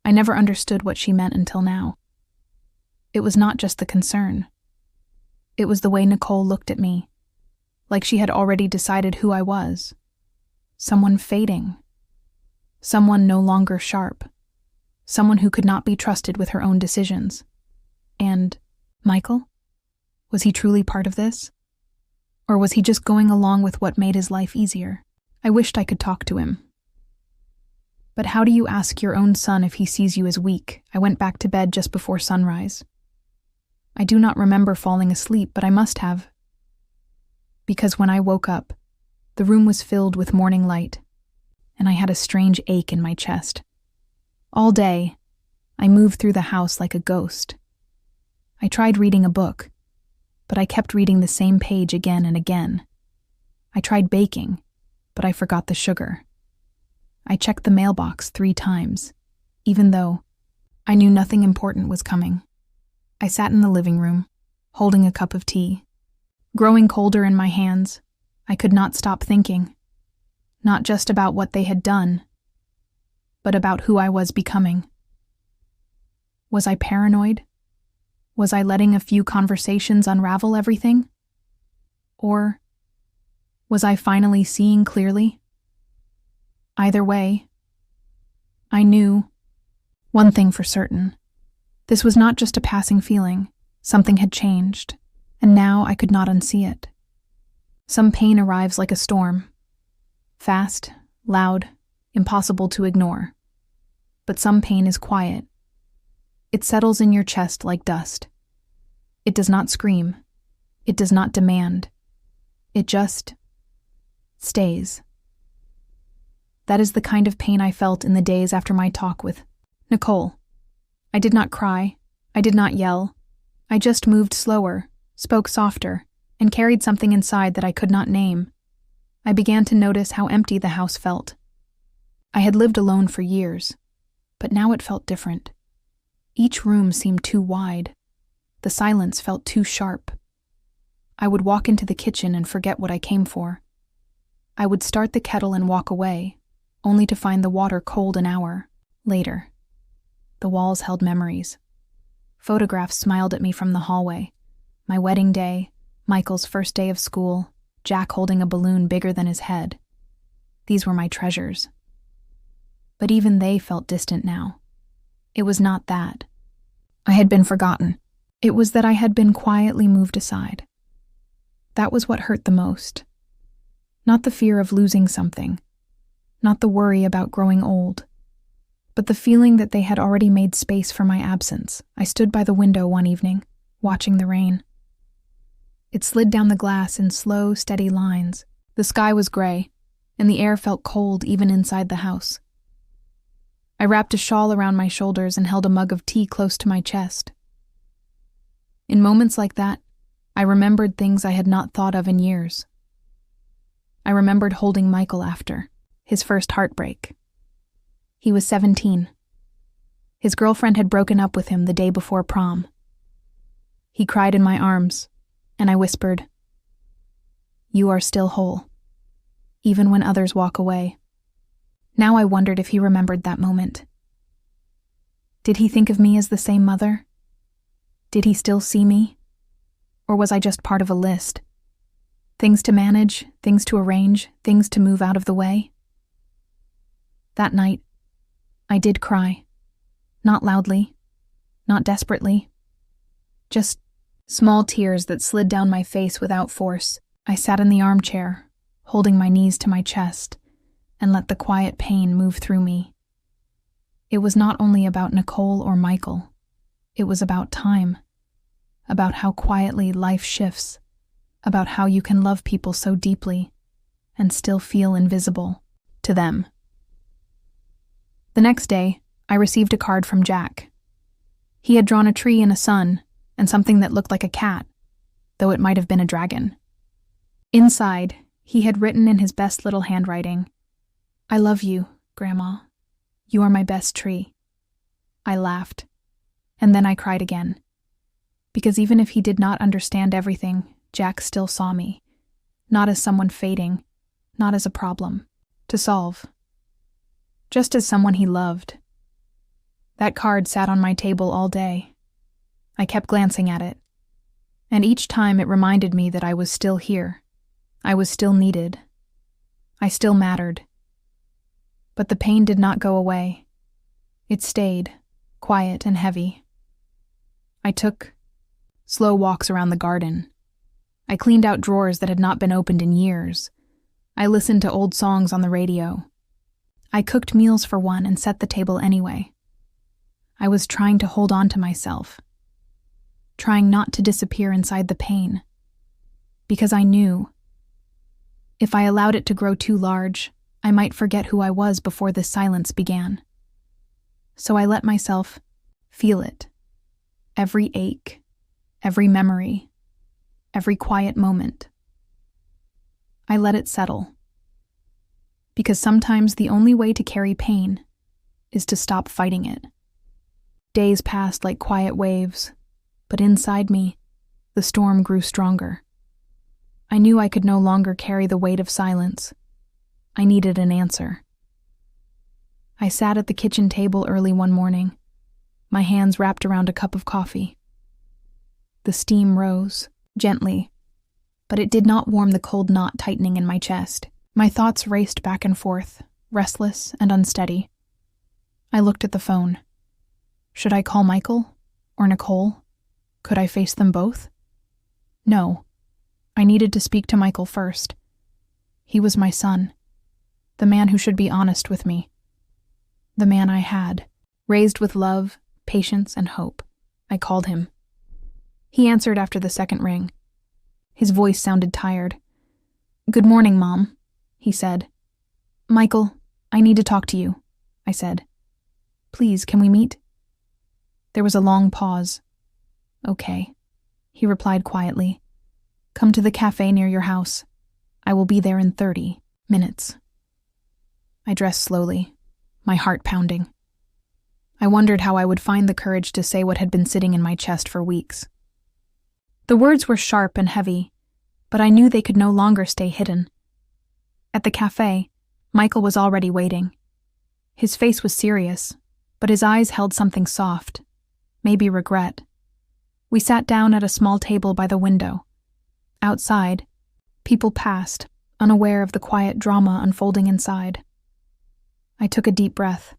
I never understood what she meant until now. It was not just the concern. It was the way Nicole looked at me, like she had already decided who I was. Someone fading. Someone no longer sharp. Someone who could not be trusted with her own decisions. And Michael? Was he truly part of this? Or was he just going along with what made his life easier? I wished I could talk to him. But how do you ask your own son if he sees you as weak? I went back to bed just before sunrise. I do not remember falling asleep, but I must have. Because when I woke up, the room was filled with morning light, and I had a strange ache in my chest. All day, I moved through the house like a ghost. I tried reading a book, but I kept reading the same page again and again. I tried baking, but I forgot the sugar. I checked the mailbox 3 times, even though I knew nothing important was coming. I sat in the living room, holding a cup of tea. Growing colder in my hands, I could not stop thinking, not just about what they had done, but about who I was becoming. Was I paranoid? Was I letting a few conversations unravel everything? Or was I finally seeing clearly? Either way, I knew one thing for certain. This was not just a passing feeling. Something had changed, and now I could not unsee it. Some pain arrives like a storm. Fast, loud, impossible to ignore. But some pain is quiet. It settles in your chest like dust. It does not scream. It does not demand. It just stays. That is the kind of pain I felt in the days after my talk with Nicole. I did not cry. I did not yell. I just moved slower, spoke softer, and carried something inside that I could not name. I began to notice how empty the house felt. I had lived alone for years, but now it felt different. Each room seemed too wide. The silence felt too sharp. I would walk into the kitchen and forget what I came for. I would start the kettle and walk away, only to find the water cold an hour later. The walls held memories. Photographs smiled at me from the hallway. My wedding day, Michael's first day of school, Jack holding a balloon bigger than his head. These were my treasures. But even they felt distant now. It was not that I had been forgotten. It was that I had been quietly moved aside. That was what hurt the most. Not the fear of losing something, not the worry about growing old, but the feeling that they had already made space for my absence. I stood by the window one evening, watching the rain. It slid down the glass in slow, steady lines. The sky was gray, and the air felt cold even inside the house. I wrapped a shawl around my shoulders and held a mug of tea close to my chest. In moments like that, I remembered things I had not thought of in years. I remembered holding Michael after his first heartbreak. He was 17. His girlfriend had broken up with him the day before prom. He cried in my arms, and I whispered, "You are still whole." even when others walk away. Now I wondered if he remembered that moment. Did he think of me as the same mother? Did he still see me? Or was I just part of a list? Things to manage, things to arrange, things to move out of the way? That night, I did cry. Not loudly, not desperately. Just small tears that slid down my face without force. I sat in the armchair, holding my knees to my chest, and let the quiet pain move through me. It was not only about Nicole or Michael. It was about time, about how quietly life shifts, about how you can love people so deeply and still feel invisible to them. The next day, I received a card from Jack. He had drawn a tree and a sun, and something that looked like a cat, though it might have been a dragon. Inside, he had written in his best little handwriting, "I love you, Grandma. You are my best tree." I laughed, and then I cried again. Because even if he did not understand everything, Jack still saw me, not as someone fading, not as a problem to solve, just as someone he loved. That card sat on my table all day. I kept glancing at it, and each time it reminded me that I was still here. I was still needed. I still mattered. But the pain did not go away. It stayed, quiet and heavy. I took slow walks around the garden. I cleaned out drawers that had not been opened in years. I listened to old songs on the radio. I cooked meals for one and set the table anyway. I was trying to hold on to myself, trying not to disappear inside the pain, because I knew if I allowed it to grow too large, I might forget who I was before this silence began. So I let myself feel it, every ache, every memory, every quiet moment. I let it settle. Because sometimes the only way to carry pain is to stop fighting it. Days passed like quiet waves, but inside me, the storm grew stronger. I knew I could no longer carry the weight of silence. I needed an answer. I sat at the kitchen table early one morning, my hands wrapped around a cup of coffee. The steam rose, gently, but it did not warm the cold knot tightening in my chest. My thoughts raced back and forth, restless and unsteady. I looked at the phone. Should I call Michael or Nicole? Could I face them both? No. I needed to speak to Michael first. He was my son, the man who should be honest with me, the man I had, raised with love, patience, and hope. I called him. He answered after the second ring. His voice sounded tired. "Good morning, Mom," he said. "Michael, I need to talk to you," I said. "Please, can we meet?" There was a long pause. "Okay," he replied quietly. "Come to the cafe near your house. I will be there in 30 minutes." I dressed slowly, my heart pounding. I wondered how I would find the courage to say what had been sitting in my chest for weeks. The words were sharp and heavy, but I knew they could no longer stay hidden. At the cafe, Michael was already waiting. His face was serious, but his eyes held something soft, maybe regret. We sat down at a small table by the window. Outside, people passed, unaware of the quiet drama unfolding inside. I took a deep breath.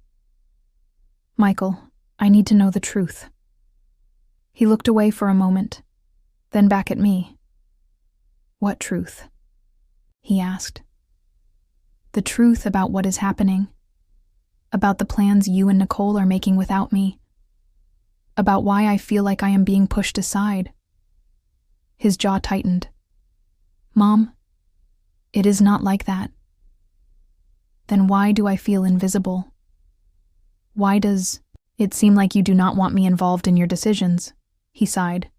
"Michael, I need to know the truth." He looked away for a moment, then back at me. "What truth?" he asked. "The truth about what is happening, about the plans you and Nicole are making without me, about why I feel like I am being pushed aside." His jaw tightened. "Mom, it is not like that." "Then why do I feel invisible? Why does it seem like you do not want me involved in your decisions?" He sighed.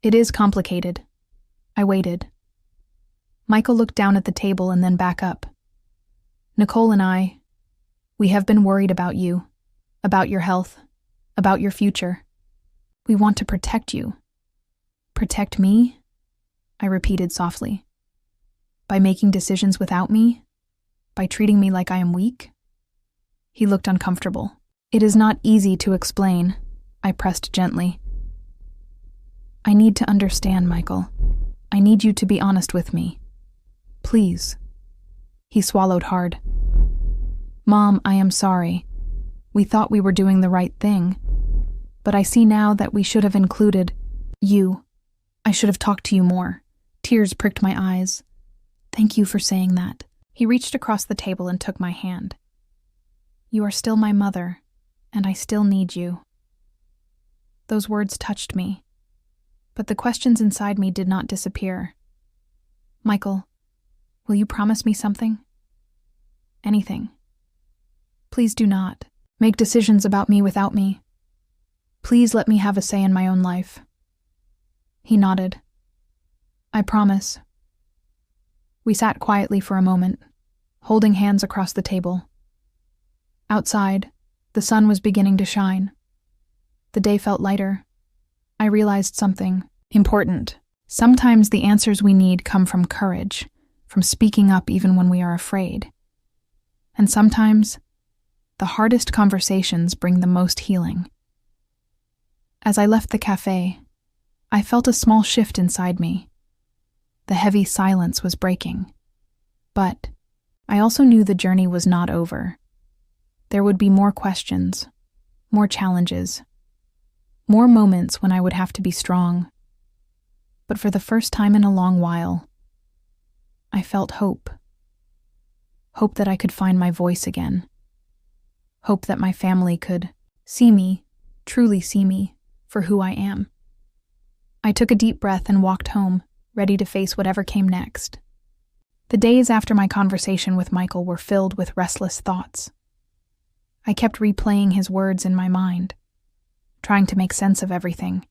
"It is complicated." I waited. Michael looked down at the table and then back up. "Nicole and we have been worried about you, about your health, about your future. We want to protect you." "Protect me?" I repeated softly. By making decisions without me? By treating me like I am weak? He looked uncomfortable. It is not easy to explain, I pressed gently. I need to understand, Michael. I need you to be honest with me. Please. He swallowed hard. Mom, I am sorry. We thought we were doing the right thing, but I see now that we should have included you. I should have talked to you more. Tears pricked my eyes. Thank you for saying that. He reached across the table and took my hand. You are still my mother, and I still need you. Those words touched me, but the questions inside me did not disappear. Michael, will you promise me something? Anything. Please do not make decisions about me without me. Please let me have a say in my own life. He nodded. I promise. We sat quietly for a moment, holding hands across the table. Outside, the sun was beginning to shine. The day felt lighter. I realized something important. Sometimes the answers we need come from courage, from speaking up even when we are afraid. And sometimes, the hardest conversations bring the most healing. As I left the cafe, I felt a small shift inside me. The heavy silence was breaking. But I also knew the journey was not over. There would be more questions, more challenges, more moments when I would have to be strong. But for the first time in a long while, I felt hope. Hope that I could find my voice again. Hope that my family could see me, truly see me, for who I am. I took a deep breath and walked home, ready to face whatever came next. The days after my conversation with Michael were filled with restless thoughts. I kept replaying his words in my mind, trying to make sense of everything.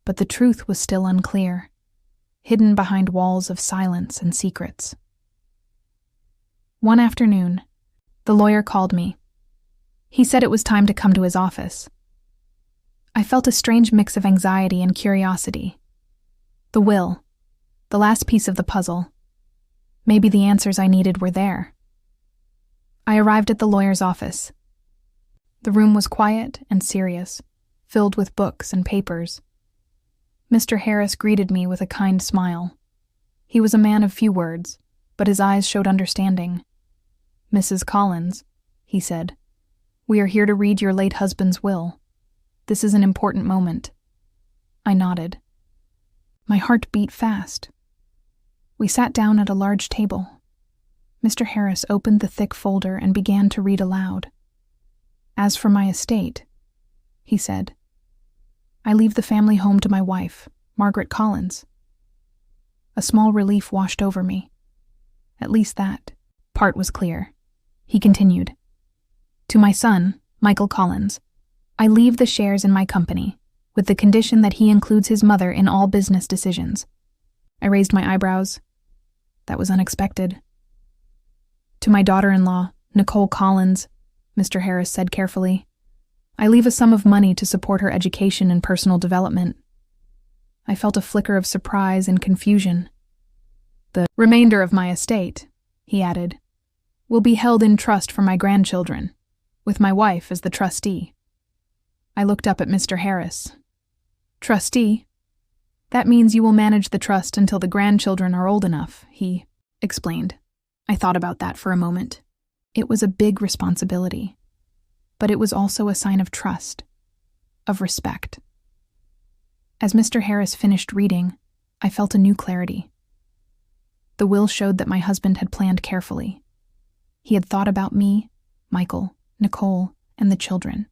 But the truth was still unclear, hidden behind walls of silence and secrets. One afternoon, the lawyer called me. He said it was time to come to his office. I felt a strange mix of anxiety and curiosity. The will, the last piece of the puzzle. Maybe the answers I needed were there. I arrived at the lawyer's office. The room was quiet and serious, filled with books and papers. Mr. Harris greeted me with a kind smile. He was a man of few words, but his eyes showed understanding. Mrs. Collins, he said, we are here to read your late husband's will. This is an important moment. I nodded. My heart beat fast. We sat down at a large table. Mr. Harris opened the thick folder and began to read aloud. As for my estate, he said, I leave the family home to my wife, Margaret Collins. A small relief washed over me. At least that part was clear. He continued, to my son, Michael Collins, I leave the shares in my company, with the condition that he includes his mother in all business decisions. I raised my eyebrows. That was unexpected. To my daughter-in-law, Nicole Collins, Mr. Harris said carefully, I leave a sum of money to support her education and personal development. I felt a flicker of surprise and confusion. The remainder of my estate, he added, will be held in trust for my grandchildren, with my wife as the trustee. I looked up at Mr. Harris. Trustee? That means you will manage the trust until the grandchildren are old enough, he explained. I thought about that for a moment. It was a big responsibility, but it was also a sign of trust, of respect. As Mr. Harris finished reading, I felt a new clarity. The will showed that my husband had planned carefully. He had thought about me, Michael, Nicole, and the children.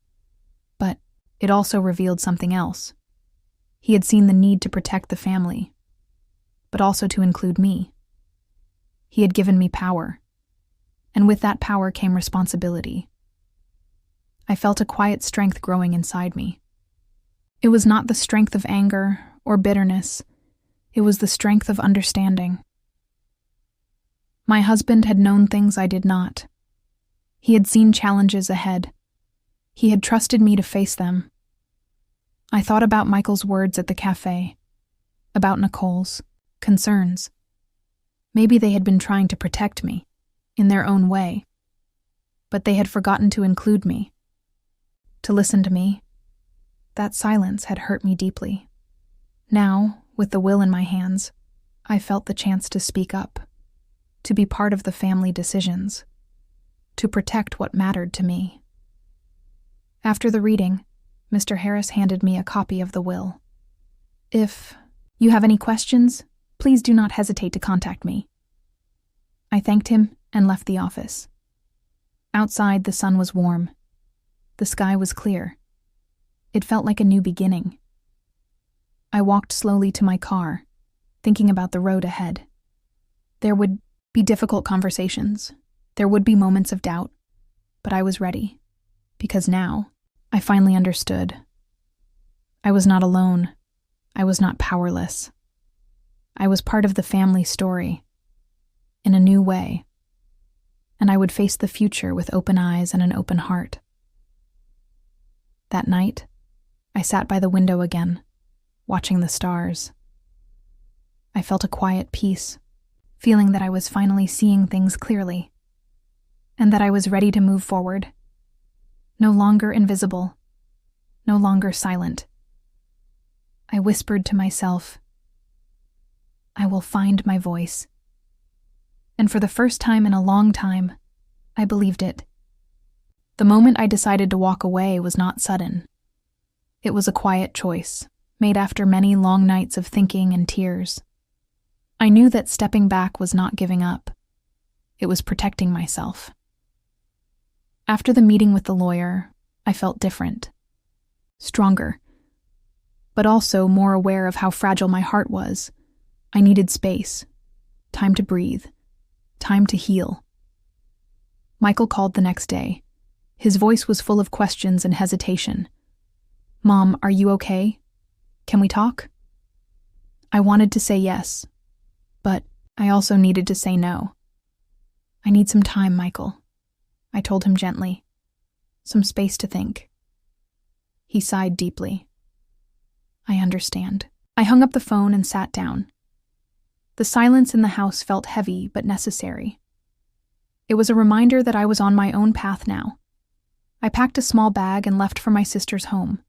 But it also revealed something else. He had seen the need to protect the family, but also to include me. He had given me power, and with that power came responsibility. I felt a quiet strength growing inside me. It was not the strength of anger or bitterness. It was the strength of understanding. My husband had known things I did not. He had seen challenges ahead. He had trusted me to face them. I thought about Michael's words at the cafe, about Nicole's concerns. Maybe they had been trying to protect me, in their own way, but they had forgotten to include me, to listen to me. That silence had hurt me deeply. Now, with the will in my hands, I felt the chance to speak up, to be part of the family decisions, to protect what mattered to me. After the reading, Mr. Harris handed me a copy of the will. "If you have any questions, please do not hesitate to contact me." I thanked him and left the office. Outside, the sun was warm. The sky was clear. It felt like a new beginning. I walked slowly to my car, thinking about the road ahead. There would be difficult conversations. There would be moments of doubt, but I was ready, because now I finally understood. I was not alone. I was not powerless. I was part of the family story, in a new way, and I would face the future with open eyes and an open heart. That night, I sat by the window again, watching the stars. I felt a quiet peace, feeling that I was finally seeing things clearly, and that I was ready to move forward. No longer invisible, no longer silent. I whispered to myself, "I will find my voice." And for the first time in a long time, I believed it. The moment I decided to walk away was not sudden. It was a quiet choice, made after many long nights of thinking and tears. I knew that stepping back was not giving up. It was protecting myself. After the meeting with the lawyer, I felt different. Stronger, but also more aware of how fragile my heart was. I needed space, time to breathe, time to heal. Michael called the next day. His voice was full of questions and hesitation. "Mom, are you okay? Can we talk?" I wanted to say yes, but I also needed to say no. "I need some time, Michael," I told him gently. "Some space to think." He sighed deeply. "I understand." I hung up the phone and sat down. The silence in the house felt heavy but necessary. It was a reminder that I was on my own path now. I packed a small bag and left for my sister's home.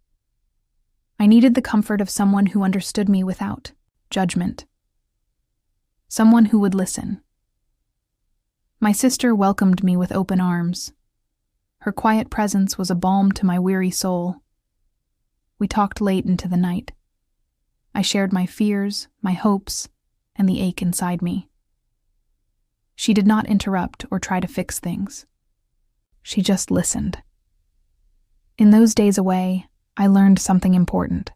I needed the comfort of someone who understood me without judgment. Someone who would listen. My sister welcomed me with open arms. Her quiet presence was a balm to my weary soul. We talked late into the night. I shared my fears, my hopes, and the ache inside me. She did not interrupt or try to fix things. She just listened. In those days away, I learned something important.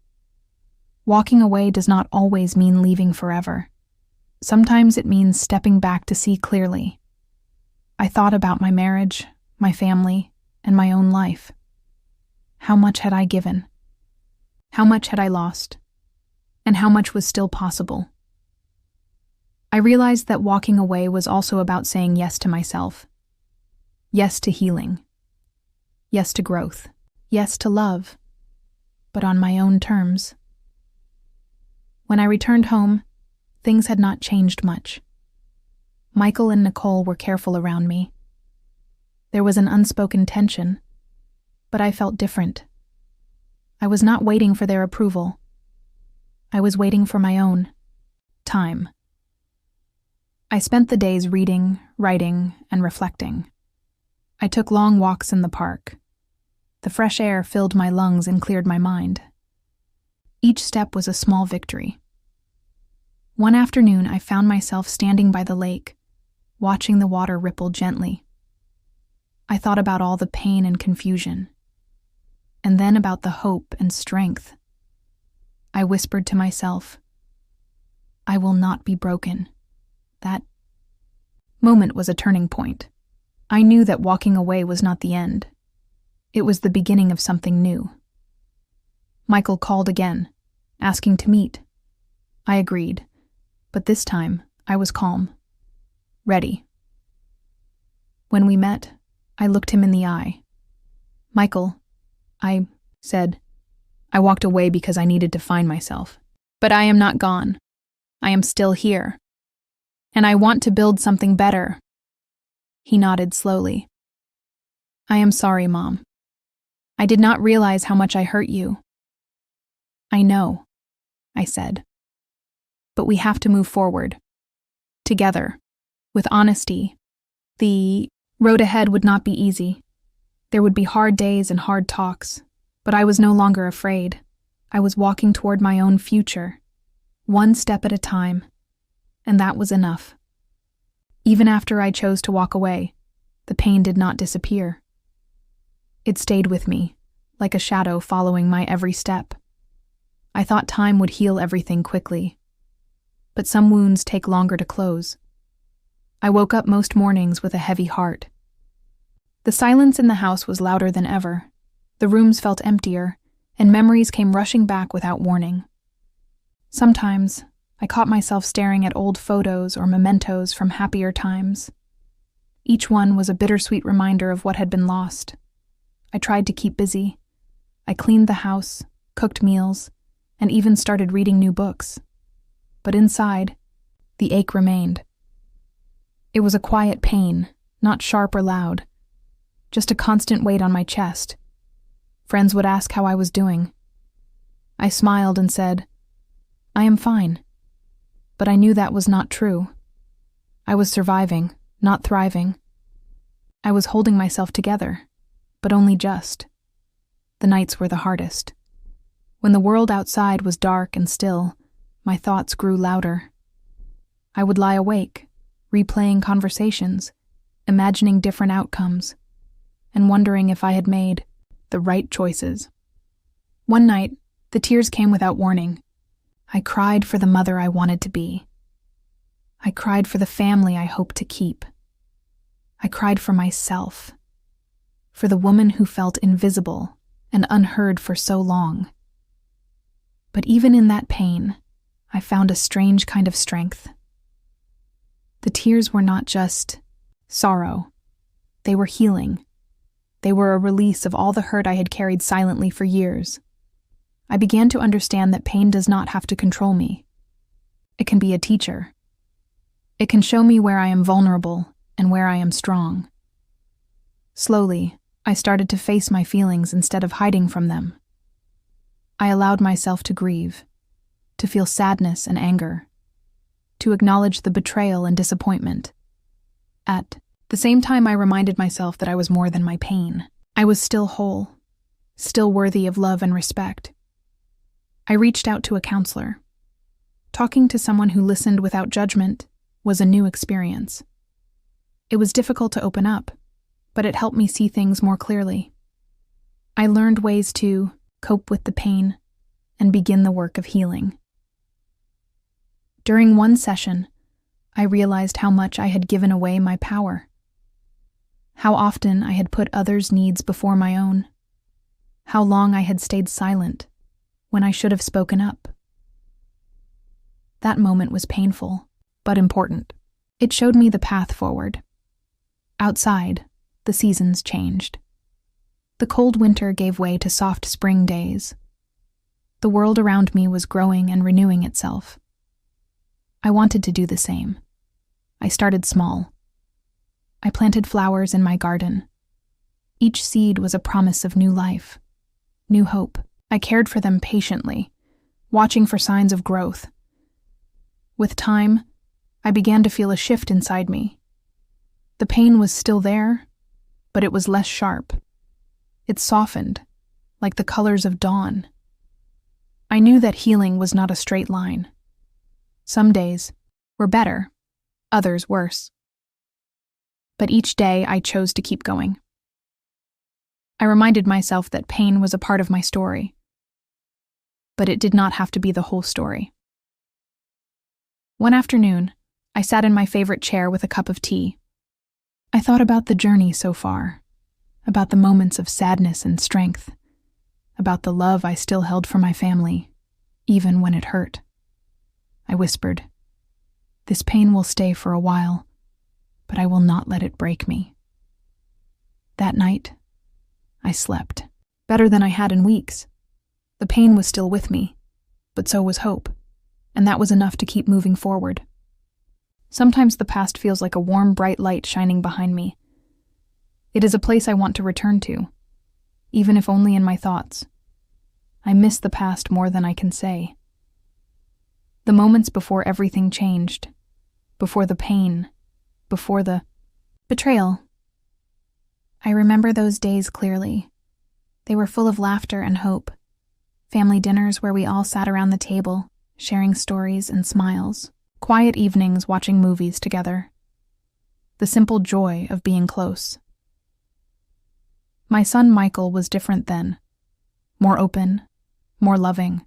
Walking away does not always mean leaving forever. Sometimes it means stepping back to see clearly. I thought about my marriage, my family, and my own life. How much had I given? How much had I lost? And how much was still possible? I realized that walking away was also about saying yes to myself. Yes to healing. Yes to growth. Yes to love. But on my own terms. When I returned home, things had not changed much. Michael and Nicole were careful around me. There was an unspoken tension, but I felt different. I was not waiting for their approval. I was waiting for my own time. I spent the days reading, writing, and reflecting. I took long walks in the park. The fresh air filled my lungs and cleared my mind. Each step was a small victory. One afternoon, I found myself standing by the lake, watching the water ripple gently. I thought about all the pain and confusion, and then about the hope and strength. I whispered to myself, "I will not be broken." That moment was a turning point. I knew that walking away was not the end. It was the beginning of something new. Michael called again, asking to meet. I agreed, but this time I was calm, ready. When we met, I looked him in the eye. "Michael," I said, "I walked away because I needed to find myself. But I am not gone. I am still here. And I want to build something better. He nodded slowly. I am sorry, Mom. I did not realize how much I hurt you. I know, I said. But we have to move forward. Together. With honesty. The road ahead would not be easy. There would be hard days and hard talks, but I was no longer afraid. I was walking toward my own future, one step at a time, and that was enough. Even after I chose to walk away, the pain did not disappear. It stayed with me, like a shadow following my every step. I thought time would heal everything quickly, but some wounds take longer to close. I woke up most mornings with a heavy heart. The silence in the house was louder than ever. The rooms felt emptier, and memories came rushing back without warning. Sometimes, I caught myself staring at old photos or mementos from happier times. Each one was a bittersweet reminder of what had been lost. I tried to keep busy. I cleaned the house, cooked meals, and even started reading new books. But inside, the ache remained. It was a quiet pain, not sharp or loud, just a constant weight on my chest. Friends would ask how I was doing. I smiled and said, I am fine. But I knew that was not true. I was surviving, not thriving. I was holding myself together, but only just. The nights were the hardest. When the world outside was dark and still, my thoughts grew louder. I would lie awake, replaying conversations, imagining different outcomes, and wondering if I had made the right choices. One night, the tears came without warning. I cried for the mother I wanted to be. I cried for the family I hoped to keep. I cried for myself, for the woman who felt invisible and unheard for so long. But even in that pain, I found a strange kind of strength. The tears were not just sorrow. They were healing. They were a release of all the hurt I had carried silently for years. I began to understand that pain does not have to control me. It can be a teacher. It can show me where I am vulnerable and where I am strong. Slowly, I started to face my feelings instead of hiding from them. I allowed myself to grieve, to feel sadness and anger, to acknowledge the betrayal and disappointment. At the same time, I reminded myself that I was more than my pain. I was still whole, still worthy of love and respect. I reached out to a counselor. Talking to someone who listened without judgment was a new experience. It was difficult to open up, but it helped me see things more clearly. I learned ways to cope with the pain and begin the work of healing. During one session, I realized how much I had given away my power. How often I had put others' needs before my own. How long I had stayed silent when I should have spoken up. That moment was painful, but important. It showed me the path forward. Outside, the seasons changed. The cold winter gave way to soft spring days. The world around me was growing and renewing itself. I wanted to do the same. I started small. I planted flowers in my garden. Each seed was a promise of new life, new hope. I cared for them patiently, watching for signs of growth. With time, I began to feel a shift inside me. The pain was still there, but it was less sharp. It softened, like the colors of dawn. I knew that healing was not a straight line. Some days were better, others worse. But each day I chose to keep going. I reminded myself that pain was a part of my story, but it did not have to be the whole story. One afternoon, I sat in my favorite chair with a cup of tea. I thought about the journey so far, about the moments of sadness and strength, about the love I still held for my family, even when it hurt. I whispered, "This pain will stay for a while, but I will not let it break me." That night, I slept, better than I had in weeks. The pain was still with me, but so was hope, and that was enough to keep moving forward. Sometimes the past feels like a warm, bright light shining behind me. It is a place I want to return to, even if only in my thoughts. I miss the past more than I can say. The moments before everything changed, before the pain, before the betrayal. I remember those days clearly. They were full of laughter and hope. Family dinners where we all sat around the table, sharing stories and smiles. Quiet evenings watching movies together. The simple joy of being close. My son Michael was different then. More open, more loving.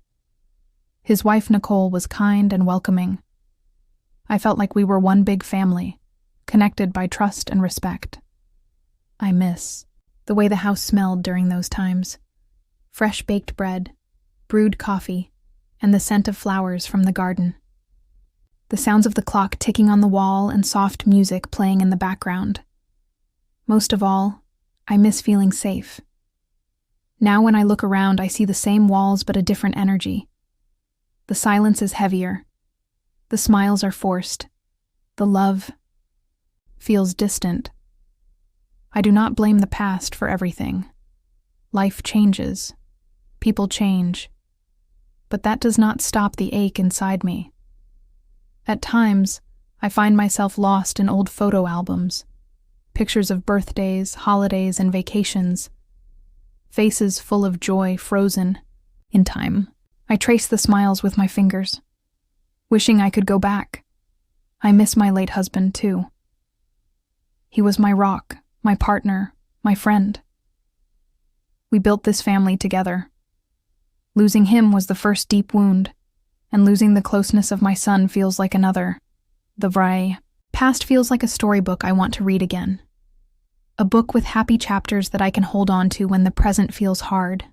His wife Nicole was kind and welcoming. I felt like we were one big family, connected by trust and respect. I miss the way the house smelled during those times. Fresh baked bread, brewed coffee, and the scent of flowers from the garden. The sounds of the clock ticking on the wall and soft music playing in the background. Most of all, I miss feeling safe. Now when I look around, I see the same walls but a different energy. The silence is heavier. The smiles are forced. The love feels distant. I do not blame the past for everything. Life changes. People change. But that does not stop the ache inside me. At times, I find myself lost in old photo albums, pictures of birthdays, holidays, and vacations, faces full of joy frozen in time. I trace the smiles with my fingers, wishing I could go back. I miss my late husband, too. He was my rock, my partner, my friend. We built this family together. Losing him was the first deep wound, and losing the closeness of my son feels like another. The past feels like a storybook I want to read again. A book with happy chapters that I can hold on to when the present feels hard.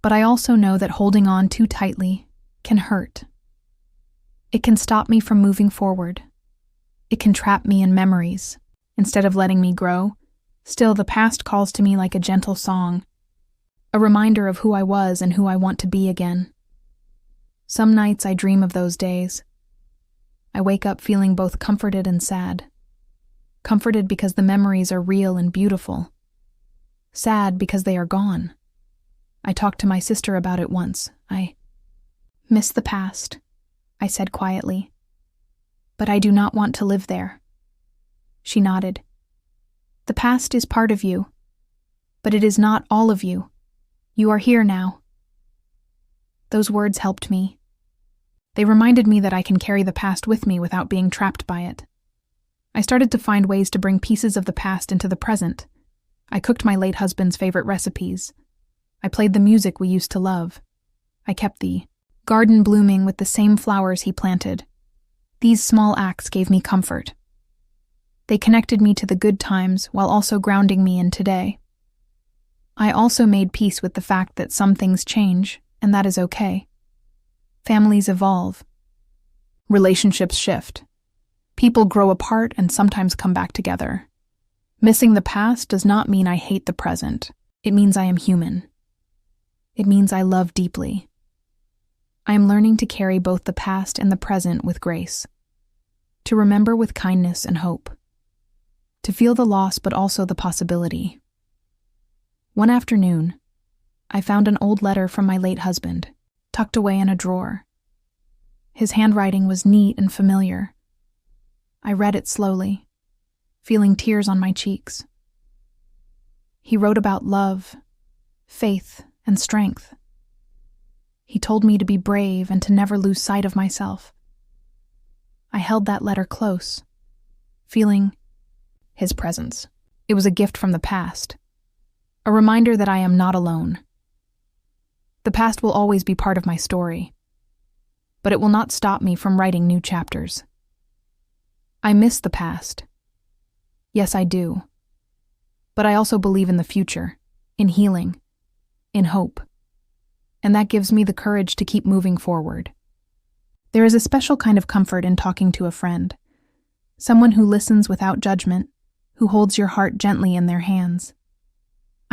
But I also know that holding on too tightly can hurt. It can stop me from moving forward. It can trap me in memories, instead of letting me grow. Still, the past calls to me like a gentle song, a reminder of who I was and who I want to be again. Some nights I dream of those days. I wake up feeling both comforted and sad. Comforted because the memories are real and beautiful. Sad because they are gone. I talked to my sister about it once. I miss the past, I said quietly. But I do not want to live there. She nodded. The past is part of you, but it is not all of you. You are here now. Those words helped me. They reminded me that I can carry the past with me without being trapped by it. I started to find ways to bring pieces of the past into the present. I cooked my late husband's favorite recipes. I played the music we used to love. I kept the garden blooming with the same flowers he planted. These small acts gave me comfort. They connected me to the good times while also grounding me in today. I also made peace with the fact that some things change, and that is okay. Families evolve. Relationships shift. People grow apart and sometimes come back together. Missing the past does not mean I hate the present. It means I am human. It means I love deeply. I am learning to carry both the past and the present with grace. To remember with kindness and hope. To feel the loss but also the possibility. One afternoon, I found an old letter from my late husband, tucked away in a drawer. His handwriting was neat and familiar. I read it slowly, feeling tears on my cheeks. He wrote about love, faith, and strength. He told me to be brave and to never lose sight of myself. I held that letter close, feeling his presence. It was a gift from the past, a reminder that I am not alone. The past will always be part of my story, but it will not stop me from writing new chapters. I miss the past. Yes, I do. But I also believe in the future, in healing, in hope. And that gives me the courage to keep moving forward. There is a special kind of comfort in talking to a friend, someone who listens without judgment, who holds your heart gently in their hands.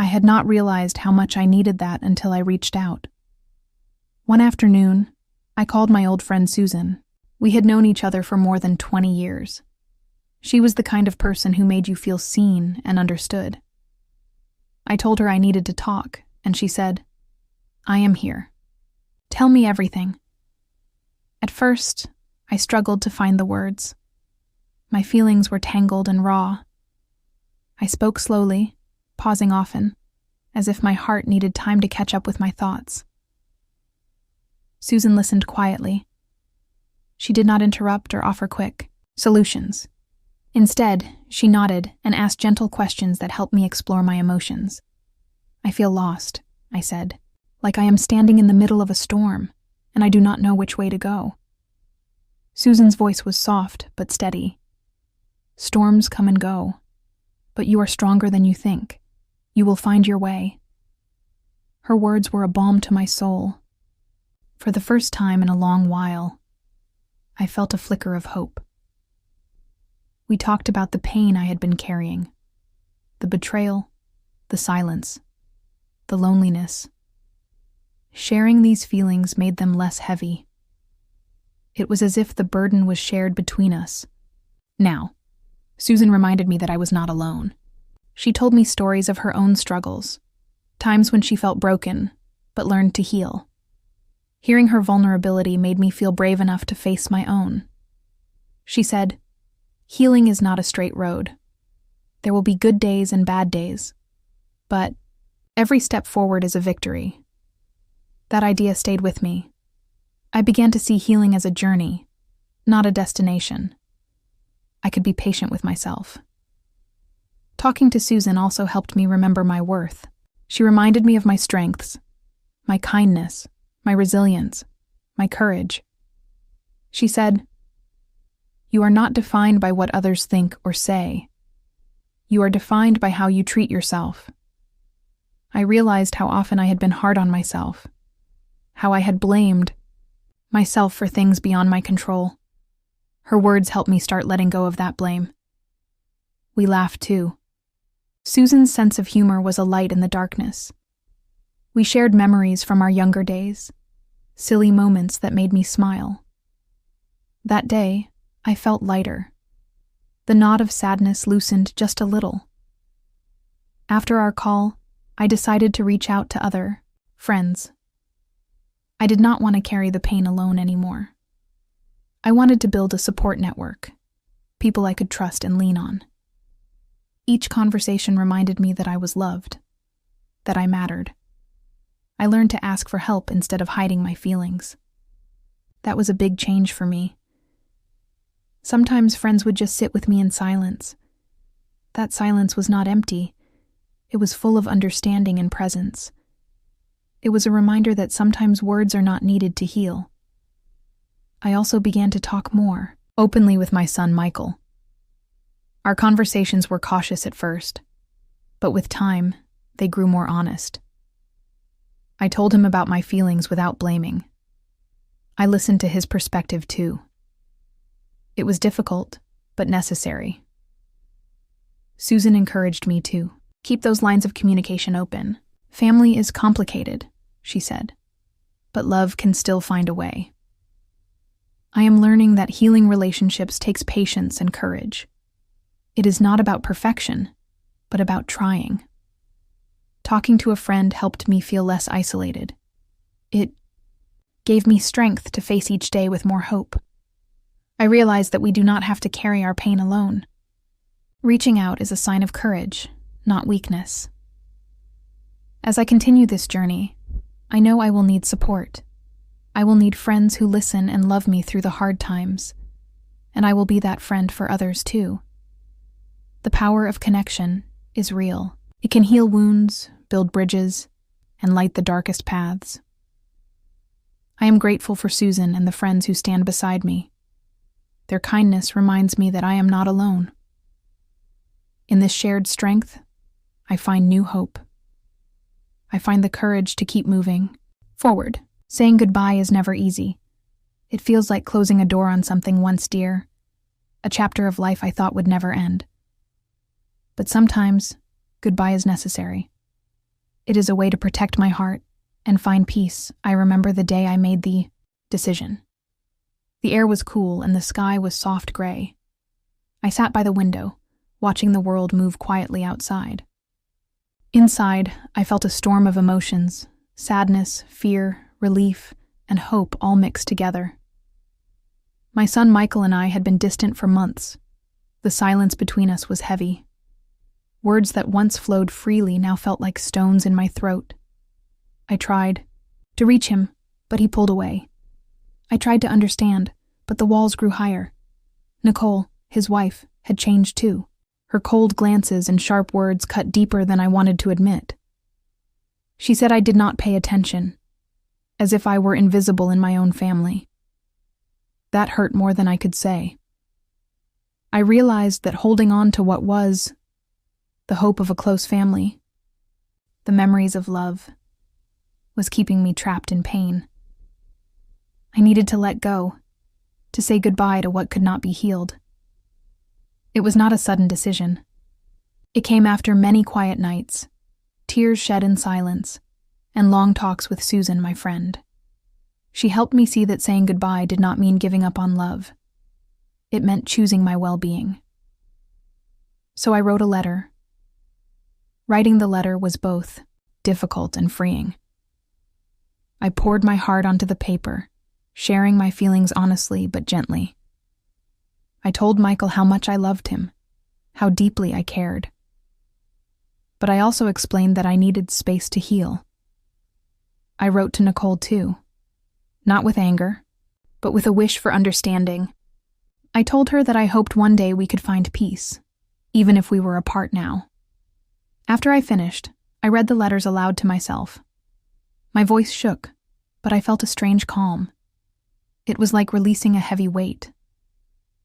I had not realized how much I needed that until I reached out. One afternoon, I called my old friend Susan. We had known each other for more than 20 years. She was the kind of person who made you feel seen and understood. I told her I needed to talk, and she said, "I am here. Tell me everything." At first, I struggled to find the words. My feelings were tangled and raw. I spoke slowly, pausing often, as if my heart needed time to catch up with my thoughts. Susan listened quietly. She did not interrupt or offer quick solutions. Instead, she nodded and asked gentle questions that helped me explore my emotions. "I feel lost," I said, "like I am standing in the middle of a storm, and I do not know which way to go." Susan's voice was soft but steady. "Storms come and go, but you are stronger than you think. You will find your way." Her words were a balm to my soul. For the first time in a long while, I felt a flicker of hope. We talked about the pain I had been carrying, the betrayal, the silence, the loneliness. Sharing these feelings made them less heavy. It was as if the burden was shared between us. Now, Susan reminded me that I was not alone. She told me stories of her own struggles, times when she felt broken, but learned to heal. Hearing her vulnerability made me feel brave enough to face my own. She said, "Healing is not a straight road. There will be good days and bad days, but every step forward is a victory." That idea stayed with me. I began to see healing as a journey, not a destination. I could be patient with myself. Talking to Susan also helped me remember my worth. She reminded me of my strengths, my kindness, my resilience, my courage. She said, "You are not defined by what others think or say. You are defined by how you treat yourself." I realized how often I had been hard on myself, how I had blamed myself for things beyond my control. Her words helped me start letting go of that blame. We laughed too. Susan's sense of humor was a light in the darkness. We shared memories from our younger days, silly moments that made me smile. That day, I felt lighter. The knot of sadness loosened just a little. After our call, I decided to reach out to other friends. I did not want to carry the pain alone anymore. I wanted to build a support network, people I could trust and lean on. Each conversation reminded me that I was loved, that I mattered. I learned to ask for help instead of hiding my feelings. That was a big change for me. Sometimes friends would just sit with me in silence. That silence was not empty. It was full of understanding and presence. It was a reminder that sometimes words are not needed to heal. I also began to talk more openly with my son, Michael. Our conversations were cautious at first, but with time, they grew more honest. I told him about my feelings without blaming. I listened to his perspective too. It was difficult, but necessary. Susan encouraged me to keep those lines of communication open. "Family is complicated," she said, "but love can still find a way." I am learning that healing relationships takes patience and courage. It is not about perfection, but about trying. Talking to a friend helped me feel less isolated. It gave me strength to face each day with more hope. I realized that we do not have to carry our pain alone. Reaching out is a sign of courage, not weakness. As I continue this journey, I know I will need support. I will need friends who listen and love me through the hard times, and I will be that friend for others too. The power of connection is real. It can heal wounds, build bridges, and light the darkest paths. I am grateful for Susan and the friends who stand beside me. Their kindness reminds me that I am not alone. In this shared strength, I find new hope. I find the courage to keep moving forward. Saying goodbye is never easy. It feels like closing a door on something once dear, a chapter of life I thought would never end. But sometimes, goodbye is necessary. It is a way to protect my heart and find peace. I remember the day I made the decision. The air was cool and the sky was soft gray. I sat by the window, watching the world move quietly outside. Inside, I felt a storm of emotions: sadness, fear, relief, and hope all mixed together. My son Michael and I had been distant for months. The silence between us was heavy. Words that once flowed freely now felt like stones in my throat. I tried to reach him, but he pulled away. I tried to understand, but the walls grew higher. Nicole, his wife, had changed too. Her cold glances and sharp words cut deeper than I wanted to admit. She said I did not pay attention, as if I were invisible in my own family. That hurt more than I could say. I realized that holding on to what was, the hope of a close family, the memories of love, was keeping me trapped in pain. I needed to let go, to say goodbye to what could not be healed. It was not a sudden decision. It came after many quiet nights, tears shed in silence, and long talks with Susan, my friend. She helped me see that saying goodbye did not mean giving up on love. It meant choosing my well-being. So I wrote a letter. Writing the letter was both difficult and freeing. I poured my heart onto the paper, sharing my feelings honestly but gently. I told Michael how much I loved him, how deeply I cared. But I also explained that I needed space to heal. I wrote to Nicole too, not with anger, but with a wish for understanding. I told her that I hoped one day we could find peace, even if we were apart now. After I finished, I read the letters aloud to myself. My voice shook, but I felt a strange calm. It was like releasing a heavy weight.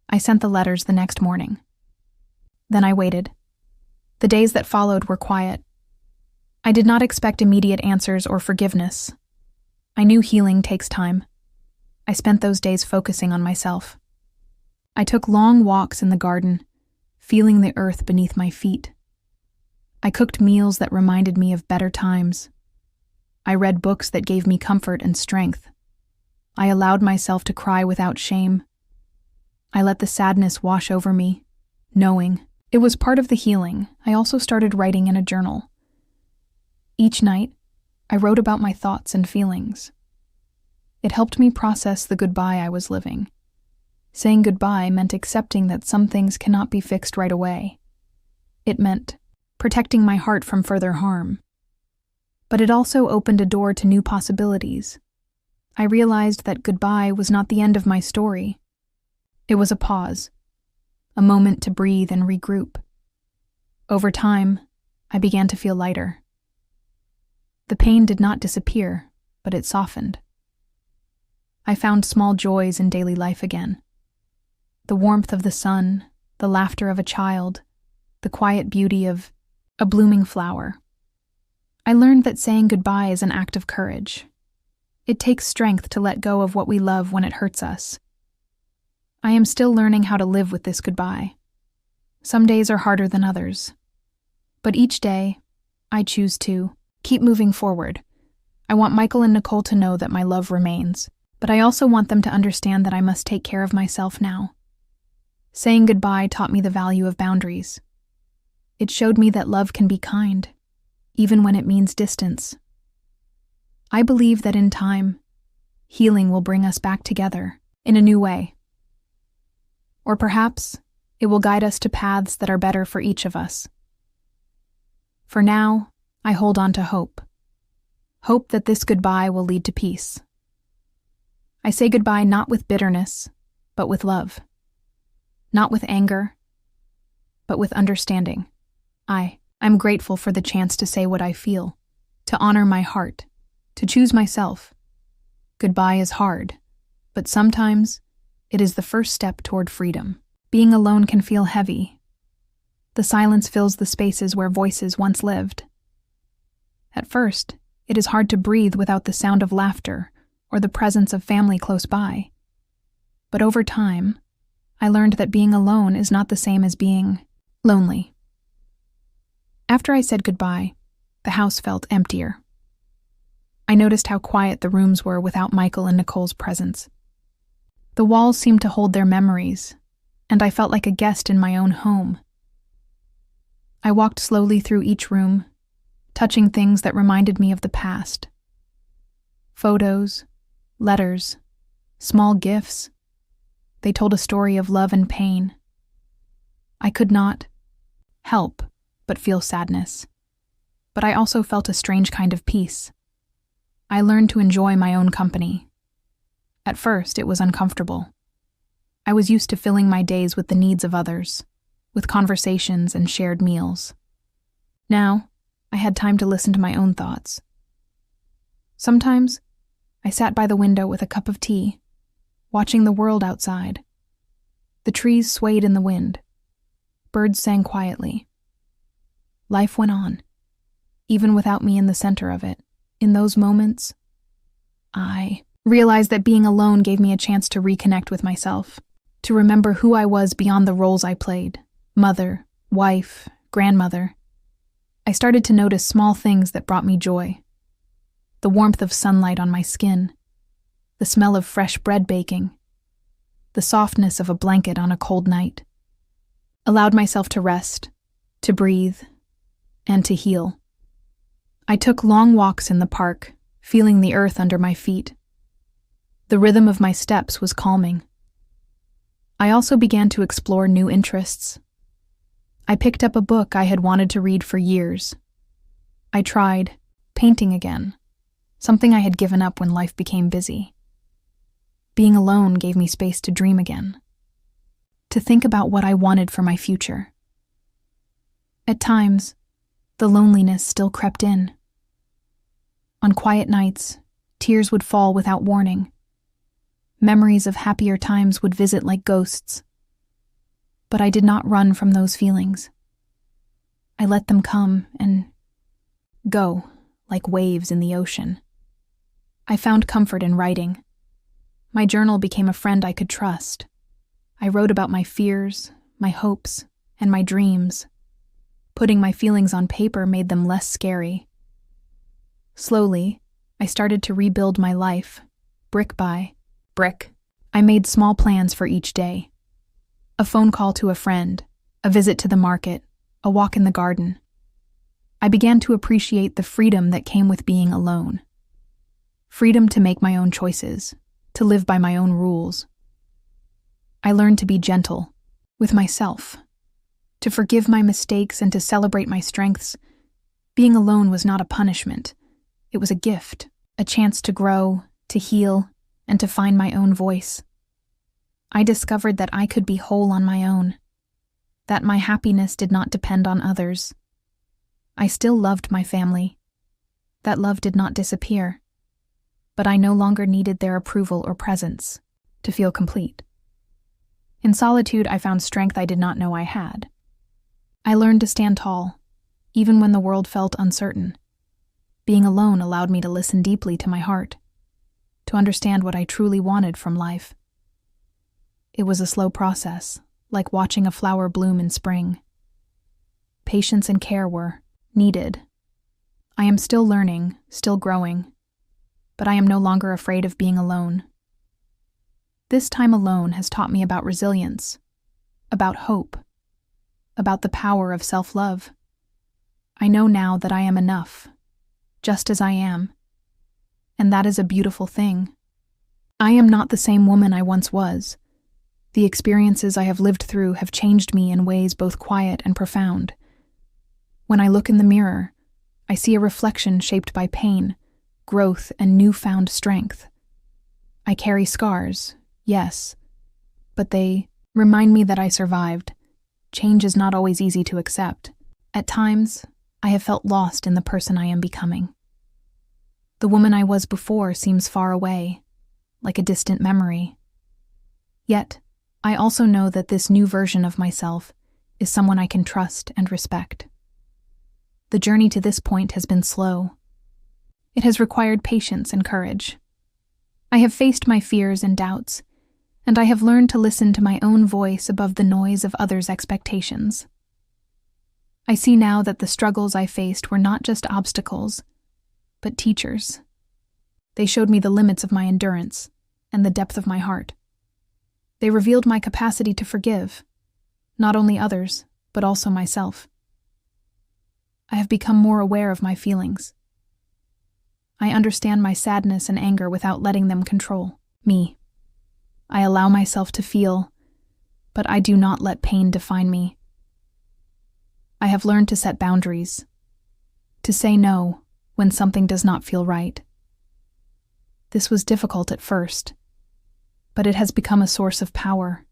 I sent the letters the next morning. Then I waited. The days that followed were quiet. I did not expect immediate answers or forgiveness. I knew healing takes time. I spent those days focusing on myself. I took long walks in the garden, feeling the earth beneath my feet. I cooked meals that reminded me of better times. I read books that gave me comfort and strength. I allowed myself to cry without shame. I let the sadness wash over me, knowing it was part of the healing. I also started writing in a journal. Each night, I wrote about my thoughts and feelings. It helped me process the goodbye I was living. Saying goodbye meant accepting that some things cannot be fixed right away. It meant protecting my heart from further harm. But it also opened a door to new possibilities. I realized that goodbye was not the end of my story. It was a pause, a moment to breathe and regroup. Over time, I began to feel lighter. The pain did not disappear, but it softened. I found small joys in daily life again. The warmth of the sun, the laughter of a child, the quiet beauty of a blooming flower. I learned that saying goodbye is an act of courage. It takes strength to let go of what we love when it hurts us. I am still learning how to live with this goodbye. Some days are harder than others. But each day, I choose to keep moving forward. I want Michael and Nicole to know that my love remains, but I also want them to understand that I must take care of myself now. Saying goodbye taught me the value of boundaries. It showed me that love can be kind, even when it means distance. I believe that in time, healing will bring us back together in a new way. Or perhaps it will guide us to paths that are better for each of us. For now, I hold on to hope. Hope that this goodbye will lead to peace. I say goodbye not with bitterness, but with love. Not with anger, but with understanding. I'm grateful for the chance to say what I feel, to honor my heart, to choose myself. Goodbye is hard, but sometimes it is the first step toward freedom. Being alone can feel heavy. The silence fills the spaces where voices once lived. At first, it is hard to breathe without the sound of laughter or the presence of family close by. But over time, I learned that being alone is not the same as being lonely. After I said goodbye, the house felt emptier. I noticed how quiet the rooms were without Michael and Nicole's presence. The walls seemed to hold their memories, and I felt like a guest in my own home. I walked slowly through each room, touching things that reminded me of the past. Photos, letters, small gifts. They told a story of love and pain. I could not help but feel sadness, but I also felt a strange kind of peace. I learned to enjoy my own company. At first, it was uncomfortable. I was used to filling my days with the needs of others, with conversations and shared meals. Now, I had time to listen to my own thoughts. Sometimes, I sat by the window with a cup of tea, watching the world outside. The trees swayed in the wind. Birds sang quietly. Life went on, even without me in the center of it. In those moments, I realized that being alone gave me a chance to reconnect with myself, to remember who I was beyond the roles I played: mother, wife, grandmother. I started to notice small things that brought me joy. The warmth of sunlight on my skin, the smell of fresh bread baking, the softness of a blanket on a cold night. Allowed myself to rest, to breathe, and to heal. I took long walks in the park, feeling the earth under my feet. The rhythm of my steps was calming. I also began to explore new interests. I picked up a book I had wanted to read for years. I tried painting again, something I had given up when life became busy. Being alone gave me space to dream again, to think about what I wanted for my future. At times, the loneliness still crept in. On quiet nights, tears would fall without warning. Memories of happier times would visit like ghosts. But I did not run from those feelings. I let them come and go like waves in the ocean. I found comfort in writing. My journal became a friend I could trust. I wrote about my fears, my hopes, and my dreams. Putting my feelings on paper made them less scary. Slowly, I started to rebuild my life, brick by brick. I made small plans for each day. A phone call to a friend, a visit to the market, a walk in the garden. I began to appreciate the freedom that came with being alone. Freedom to make my own choices, to live by my own rules. I learned to be gentle with myself, to forgive my mistakes and to celebrate my strengths. Being alone was not a punishment. It was a gift, a chance to grow, to heal, and to find my own voice. I discovered that I could be whole on my own, that my happiness did not depend on others. I still loved my family. That love did not disappear, but I no longer needed their approval or presence to feel complete. In solitude, I found strength I did not know I had. I learned to stand tall, even when the world felt uncertain. Being alone allowed me to listen deeply to my heart, to understand what I truly wanted from life. It was a slow process, like watching a flower bloom in spring. Patience and care were needed. I am still learning, still growing, but I am no longer afraid of being alone. This time alone has taught me about resilience, about hope, about the power of self-love. I know now that I am enough, just as I am, and that is a beautiful thing. I am not the same woman I once was. The experiences I have lived through have changed me in ways both quiet and profound. When I look in the mirror, I see a reflection shaped by pain, growth, and newfound strength. I carry scars, yes, but they remind me that I survived. Change is not always easy to accept. At times, I have felt lost in the person I am becoming. The woman I was before seems far away, like a distant memory. Yet, I also know that this new version of myself is someone I can trust and respect. The journey to this point has been slow. It has required patience and courage. I have faced my fears and doubts, and I have learned to listen to my own voice above the noise of others' expectations. I see now that the struggles I faced were not just obstacles, but teachers. They showed me the limits of my endurance and the depth of my heart. They revealed my capacity to forgive, not only others, but also myself. I have become more aware of my feelings. I understand my sadness and anger without letting them control me. I allow myself to feel, but I do not let pain define me. I have learned to set boundaries, to say no when something does not feel right. This was difficult at first, but it has become a source of power.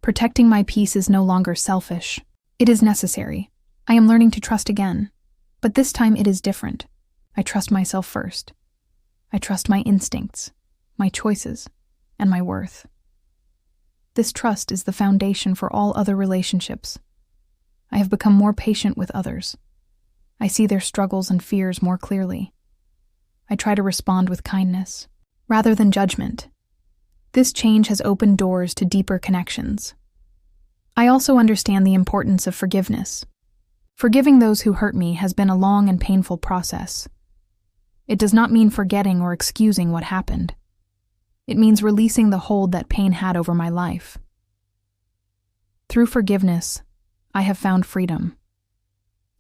Protecting my peace is no longer selfish. It is necessary. I am learning to trust again, but this time it is different. I trust myself first. I trust my instincts, my choices, and my worth. This trust is the foundation for all other relationships. I have become more patient with others. I see their struggles and fears more clearly. I try to respond with kindness, rather than judgment. This change has opened doors to deeper connections. I also understand the importance of forgiveness. Forgiving those who hurt me has been a long and painful process. It does not mean forgetting or excusing what happened. It means releasing the hold that pain had over my life. Through forgiveness, I have found freedom.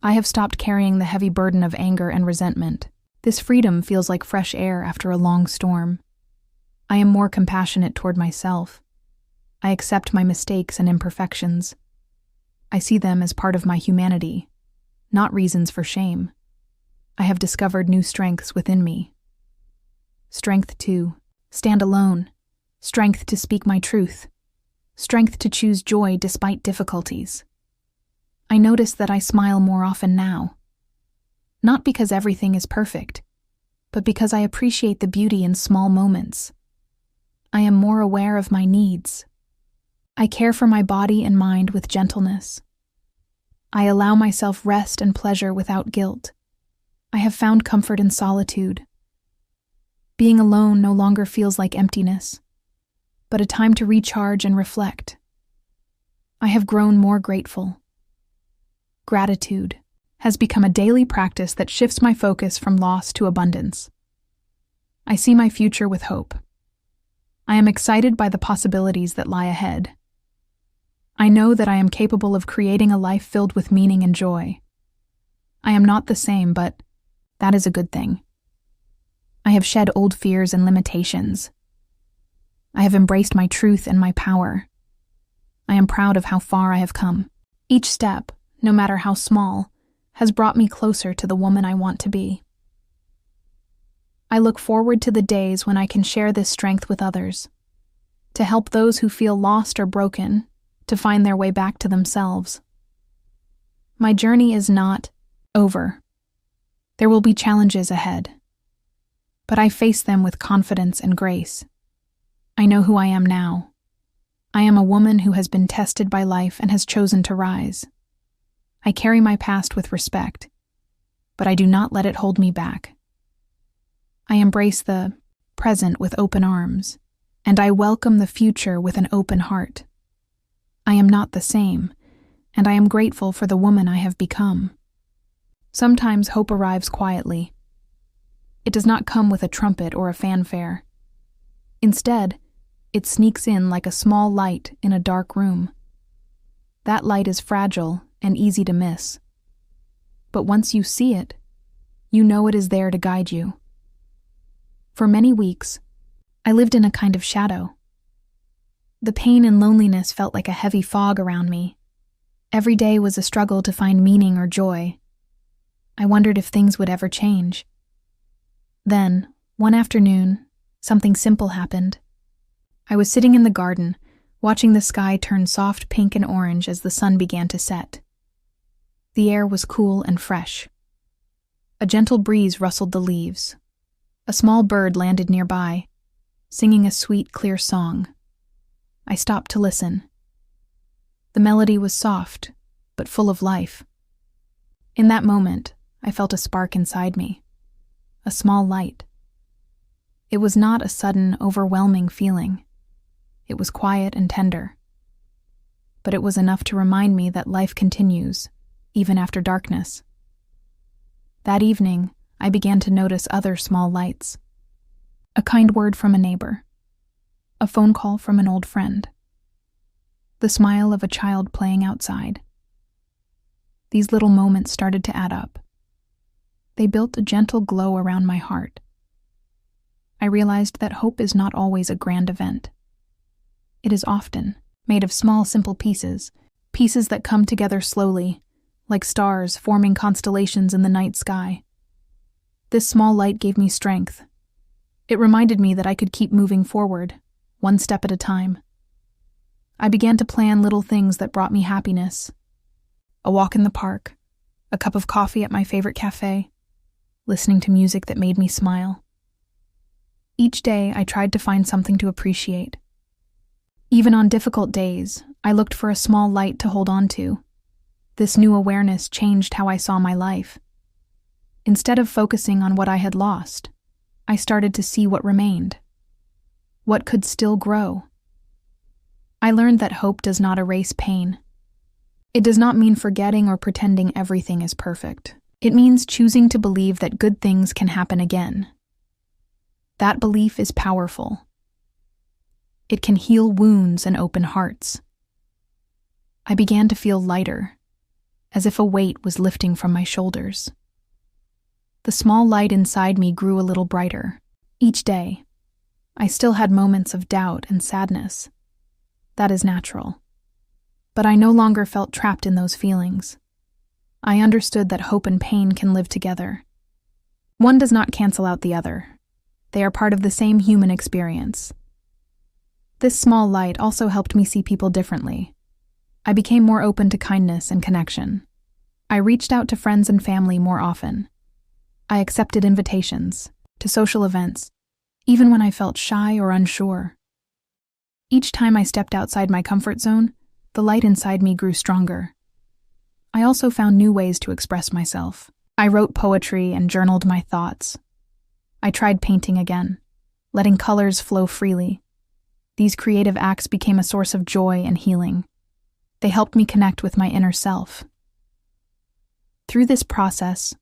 I have stopped carrying the heavy burden of anger and resentment. This freedom feels like fresh air after a long storm. I am more compassionate toward myself. I accept my mistakes and imperfections. I see them as part of my humanity, not reasons for shame. I have discovered new strengths within me. Strength to stand alone, strength to speak my truth, strength to choose joy despite difficulties. I notice that I smile more often now. Not because everything is perfect, but because I appreciate the beauty in small moments. I am more aware of my needs. I care for my body and mind with gentleness. I allow myself rest and pleasure without guilt. I have found comfort in solitude. Being alone no longer feels like emptiness, but a time to recharge and reflect. I have grown more grateful. Gratitude has become a daily practice that shifts my focus from loss to abundance. I see my future with hope. I am excited by the possibilities that lie ahead. I know that I am capable of creating a life filled with meaning and joy. I am not the same, but that is a good thing. I have shed old fears and limitations. I have embraced my truth and my power. I am proud of how far I have come. Each step, no matter how small, has brought me closer to the woman I want to be. I look forward to the days when I can share this strength with others, to help those who feel lost or broken to find their way back to themselves. My journey is not over. There will be challenges ahead, but I face them with confidence and grace. I know who I am now. I am a woman who has been tested by life and has chosen to rise. I carry my past with respect, but I do not let it hold me back. I embrace the present with open arms, and I welcome the future with an open heart. I am not the same, and I am grateful for the woman I have become. Sometimes hope arrives quietly. It does not come with a trumpet or a fanfare. Instead, it sneaks in like a small light in a dark room. That light is fragile and easy to miss. But once you see it, you know it is there to guide you. For many weeks, I lived in a kind of shadow. The pain and loneliness felt like a heavy fog around me. Every day was a struggle to find meaning or joy. I wondered if things would ever change. Then, one afternoon, something simple happened. I was sitting in the garden, watching the sky turn soft pink and orange as the sun began to set. The air was cool and fresh. A gentle breeze rustled the leaves. A small bird landed nearby, singing a sweet, clear song. I stopped to listen. The melody was soft, but full of life. In that moment, I felt a spark inside me, a small light. It was not a sudden, overwhelming feeling. It was quiet and tender. But it was enough to remind me that life continues, even after darkness. That evening, I began to notice other small lights. A kind word from a neighbor. a phone call from an old friend, the smile of a child playing outside. These little moments started to add up. They built a gentle glow around my heart. I realized that hope is not always a grand event. It is often made of small, simple pieces that come together slowly, like stars forming constellations in the night sky. This small light gave me strength. It reminded me that I could keep moving forward, one step at a time. I began to plan little things that brought me happiness. A walk in the park, a cup of coffee at my favorite cafe, listening to music that made me smile. Each day, I tried to find something to appreciate. Even on difficult days, I looked for a small light to hold on to. This new awareness changed how I saw my life. Instead of focusing on what I had lost, I started to see what remained, what could still grow. I learned that hope does not erase pain. It does not mean forgetting or pretending everything is perfect. It means choosing to believe that good things can happen again. That belief is powerful. It can heal wounds and open hearts. I began to feel lighter, as if a weight was lifting from my shoulders. The small light inside me grew a little brighter. Each day, I still had moments of doubt and sadness. That is natural. But I no longer felt trapped in those feelings. I understood that hope and pain can live together. One does not cancel out the other. They are part of the same human experience. This small light also helped me see people differently. I became more open to kindness and connection. I reached out to friends and family more often. I accepted invitations to social events, even when I felt shy or unsure. Each time I stepped outside my comfort zone, the light inside me grew stronger. I also found new ways to express myself. I wrote poetry and journaled my thoughts. I tried painting again, letting colors flow freely. These creative acts became a source of joy and healing. They helped me connect with my inner self. Through this process,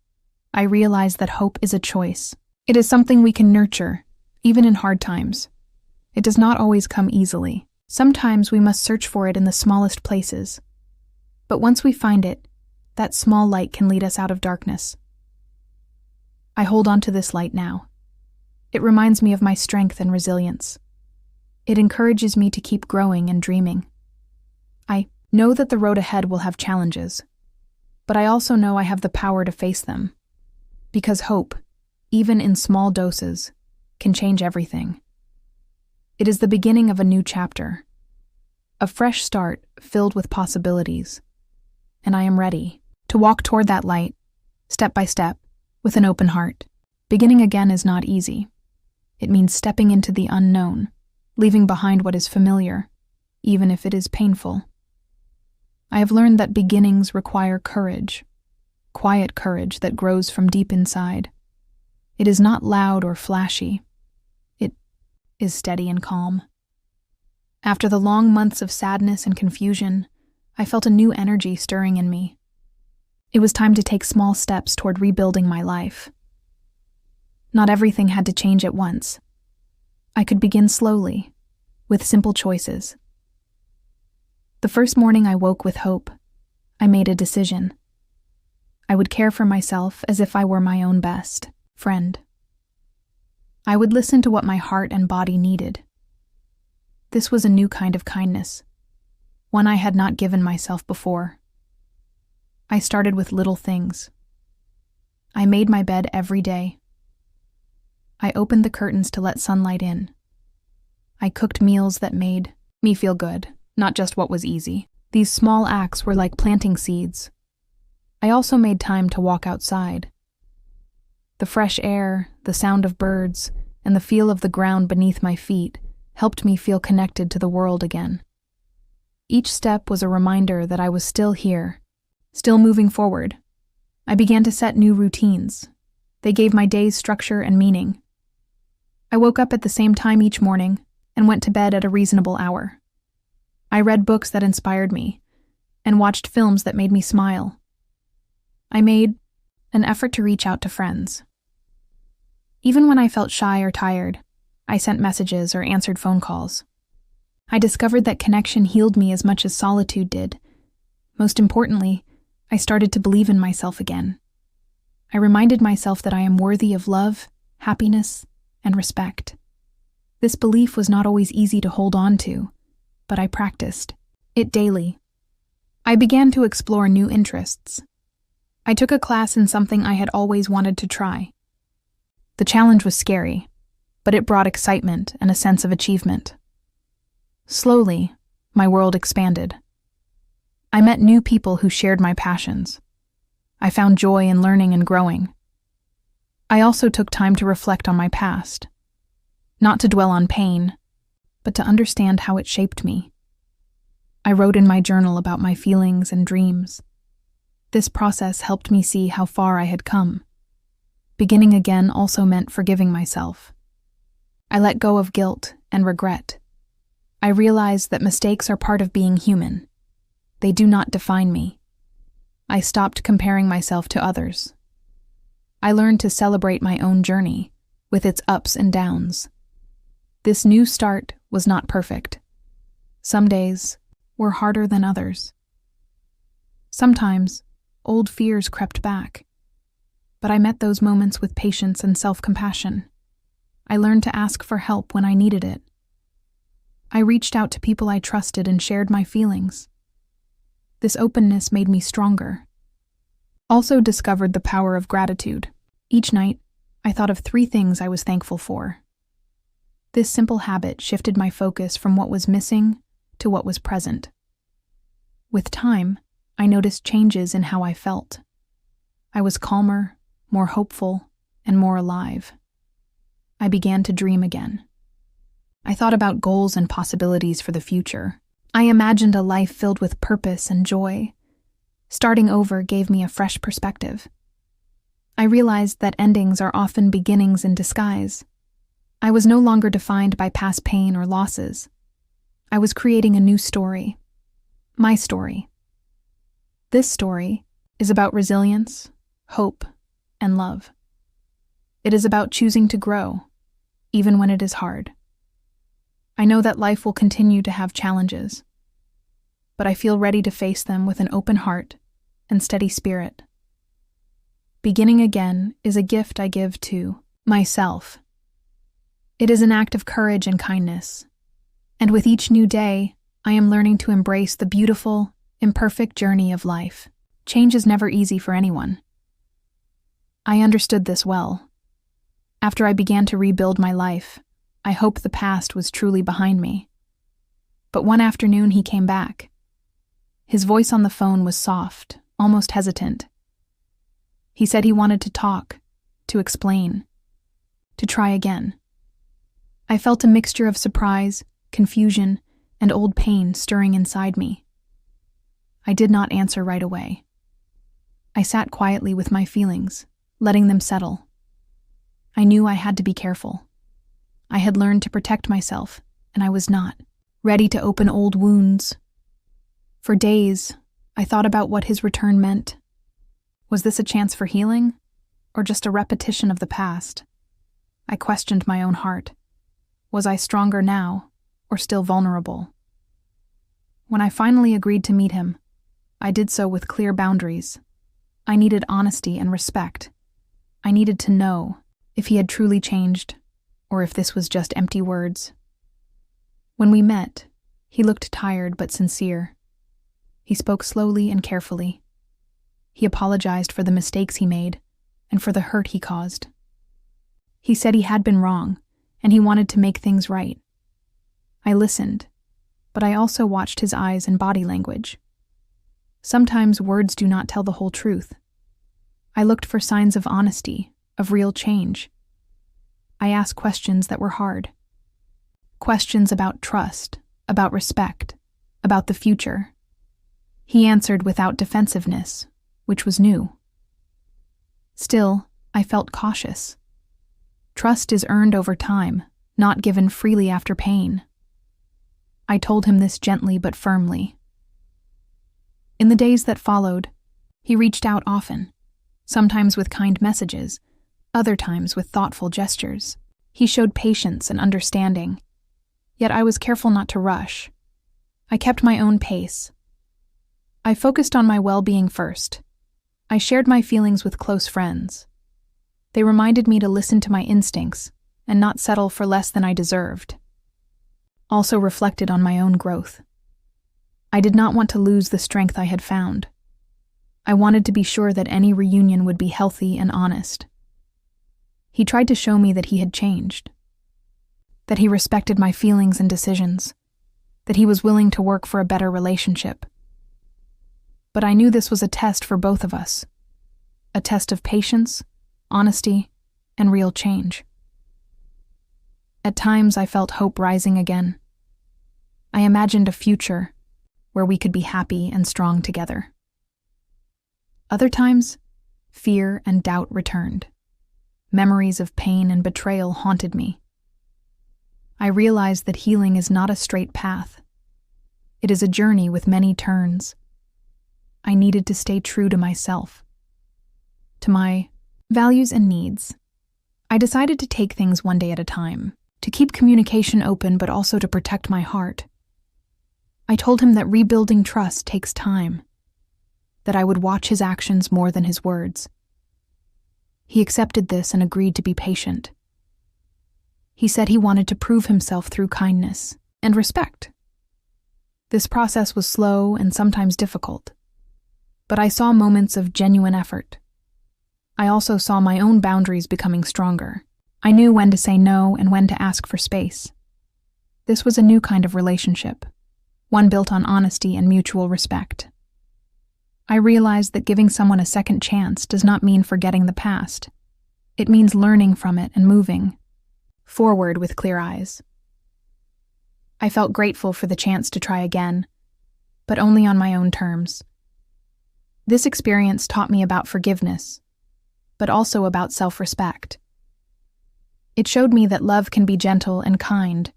I realized that hope is a choice. It is something we can nurture, even in hard times. It does not always come easily. Sometimes we must search for it in the smallest places. But once we find it, that small light can lead us out of darkness. I hold on to this light now. It reminds me of my strength and resilience. It encourages me to keep growing and dreaming. I know that the road ahead will have challenges, but I also know I have the power to face them. Because hope, even in small doses, can change everything. It is the beginning of a new chapter, a fresh start filled with possibilities, and I am ready to walk toward that light, step by step, with an open heart. Beginning again is not easy. It means stepping into the unknown, leaving behind what is familiar, even if it is painful. I have learned that beginnings require courage, quiet courage that grows from deep inside. It is not loud or flashy. It is steady and calm. After the long months of sadness and confusion, I felt a new energy stirring in me. It was time to take small steps toward rebuilding my life. Not everything had to change at once. I could begin slowly, with simple choices. The first morning I woke with hope, I made a decision. I would care for myself as if I were my own best friend. I would listen to what my heart and body needed. This was a new kind of kindness, one I had not given myself before. I started with little things. I made my bed every day. I opened the curtains to let sunlight in. I cooked meals that made me feel good, not just what was easy. These small acts were like planting seeds. I also made time to walk outside. The fresh air, the sound of birds, and the feel of the ground beneath my feet helped me feel connected to the world again. Each step was a reminder that I was still here, still moving forward. I began to set new routines. They gave my days structure and meaning. I woke up at the same time each morning and went to bed at a reasonable hour. I read books that inspired me and watched films that made me smile. I made an effort to reach out to friends. Even when I felt shy or tired, I sent messages or answered phone calls. I discovered that connection healed me as much as solitude did. Most importantly, I started to believe in myself again. I reminded myself that I am worthy of love, happiness, and respect. This belief was not always easy to hold on to, but I practiced it daily. I began to explore new interests. I took a class in something I had always wanted to try. The challenge was scary, but it brought excitement and a sense of achievement. Slowly, my world expanded. I met new people who shared my passions. I found joy in learning and growing. I also took time to reflect on my past, not to dwell on pain, but to understand how it shaped me. I wrote in my journal about my feelings and dreams. This process helped me see how far I had come. Beginning again also meant forgiving myself. I let go of guilt and regret. I realized that mistakes are part of being human. They do not define me. I stopped comparing myself to others. I learned to celebrate my own journey, with its ups and downs. This new start was not perfect. Some days were harder than others. Sometimes, old fears crept back, but I met those moments with patience and self-compassion. I learned to ask for help when I needed it. I reached out to people I trusted and shared my feelings. This openness made me stronger. Also discovered the power of gratitude. Each night, I thought of 3 things I was thankful for. This simple habit shifted my focus from what was missing to what was present. With time, I noticed changes in how I felt. I was calmer, more hopeful, and more alive. I began to dream again. I thought about goals and possibilities for the future. I imagined a life filled with purpose and joy. Starting over gave me a fresh perspective. I realized that endings are often beginnings in disguise. I was no longer defined by past pain or losses. I was creating a new story. My story. This story is about resilience, hope, and love. It is about choosing to grow, even when it is hard. I know that life will continue to have challenges, but I feel ready to face them with an open heart and steady spirit. Beginning again is a gift I give to myself. It is an act of courage and kindness, and with each new day, I am learning to embrace the beautiful, imperfect journey of life. Change is never easy for anyone. I understood this well. After I began to rebuild my life, I hoped the past was truly behind me. But one afternoon he came back. His voice on the phone was soft, almost hesitant. He said he wanted to talk, to explain, to try again. I felt a mixture of surprise, confusion, and old pain stirring inside me. I did not answer right away. I sat quietly with my feelings, letting them settle. I knew I had to be careful. I had learned to protect myself, and I was not ready to open old wounds. For days, I thought about what his return meant. Was this a chance for healing, or just a repetition of the past? I questioned my own heart. Was I stronger now, or still vulnerable? When I finally agreed to meet him, I did so with clear boundaries. I needed honesty and respect. I needed to know if he had truly changed, or if this was just empty words. When we met, he looked tired but sincere. He spoke slowly and carefully. He apologized for the mistakes he made and for the hurt he caused. He said he had been wrong, and he wanted to make things right. I listened, but I also watched his eyes and body language. Sometimes words do not tell the whole truth. I looked for signs of honesty, of real change. I asked questions that were hard. Questions about trust, about respect, about the future. He answered without defensiveness, which was new. Still, I felt cautious. Trust is earned over time, not given freely after pain. I told him this gently but firmly. In the days that followed, he reached out often, sometimes with kind messages, other times with thoughtful gestures. He showed patience and understanding, yet I was careful not to rush. I kept my own pace. I focused on my well-being first. I shared my feelings with close friends. They reminded me to listen to my instincts and not settle for less than I deserved. Also reflected on my own growth. I did not want to lose the strength I had found. I wanted to be sure that any reunion would be healthy and honest. He tried to show me that he had changed, that he respected my feelings and decisions, that he was willing to work for a better relationship. But I knew this was a test for both of us, a test of patience, honesty, and real change. At times I felt hope rising again. I imagined a future where we could be happy and strong together. Other times, fear and doubt returned. Memories of pain and betrayal haunted me. I realized that healing is not a straight path. It is a journey with many turns. I needed to stay true to myself, to my values and needs. I decided to take things one day at a time, to keep communication open but also to protect my heart. I told him that rebuilding trust takes time, that I would watch his actions more than his words. He accepted this and agreed to be patient. He said he wanted to prove himself through kindness and respect. This process was slow and sometimes difficult, but I saw moments of genuine effort. I also saw my own boundaries becoming stronger. I knew when to say no and when to ask for space. This was a new kind of relationship, one built on honesty and mutual respect. I realized that giving someone a second chance does not mean forgetting the past. It means learning from it and moving forward with clear eyes. I felt grateful for the chance to try again, but only on my own terms. This experience taught me about forgiveness, but also about self-respect. It showed me that love can be gentle and kind,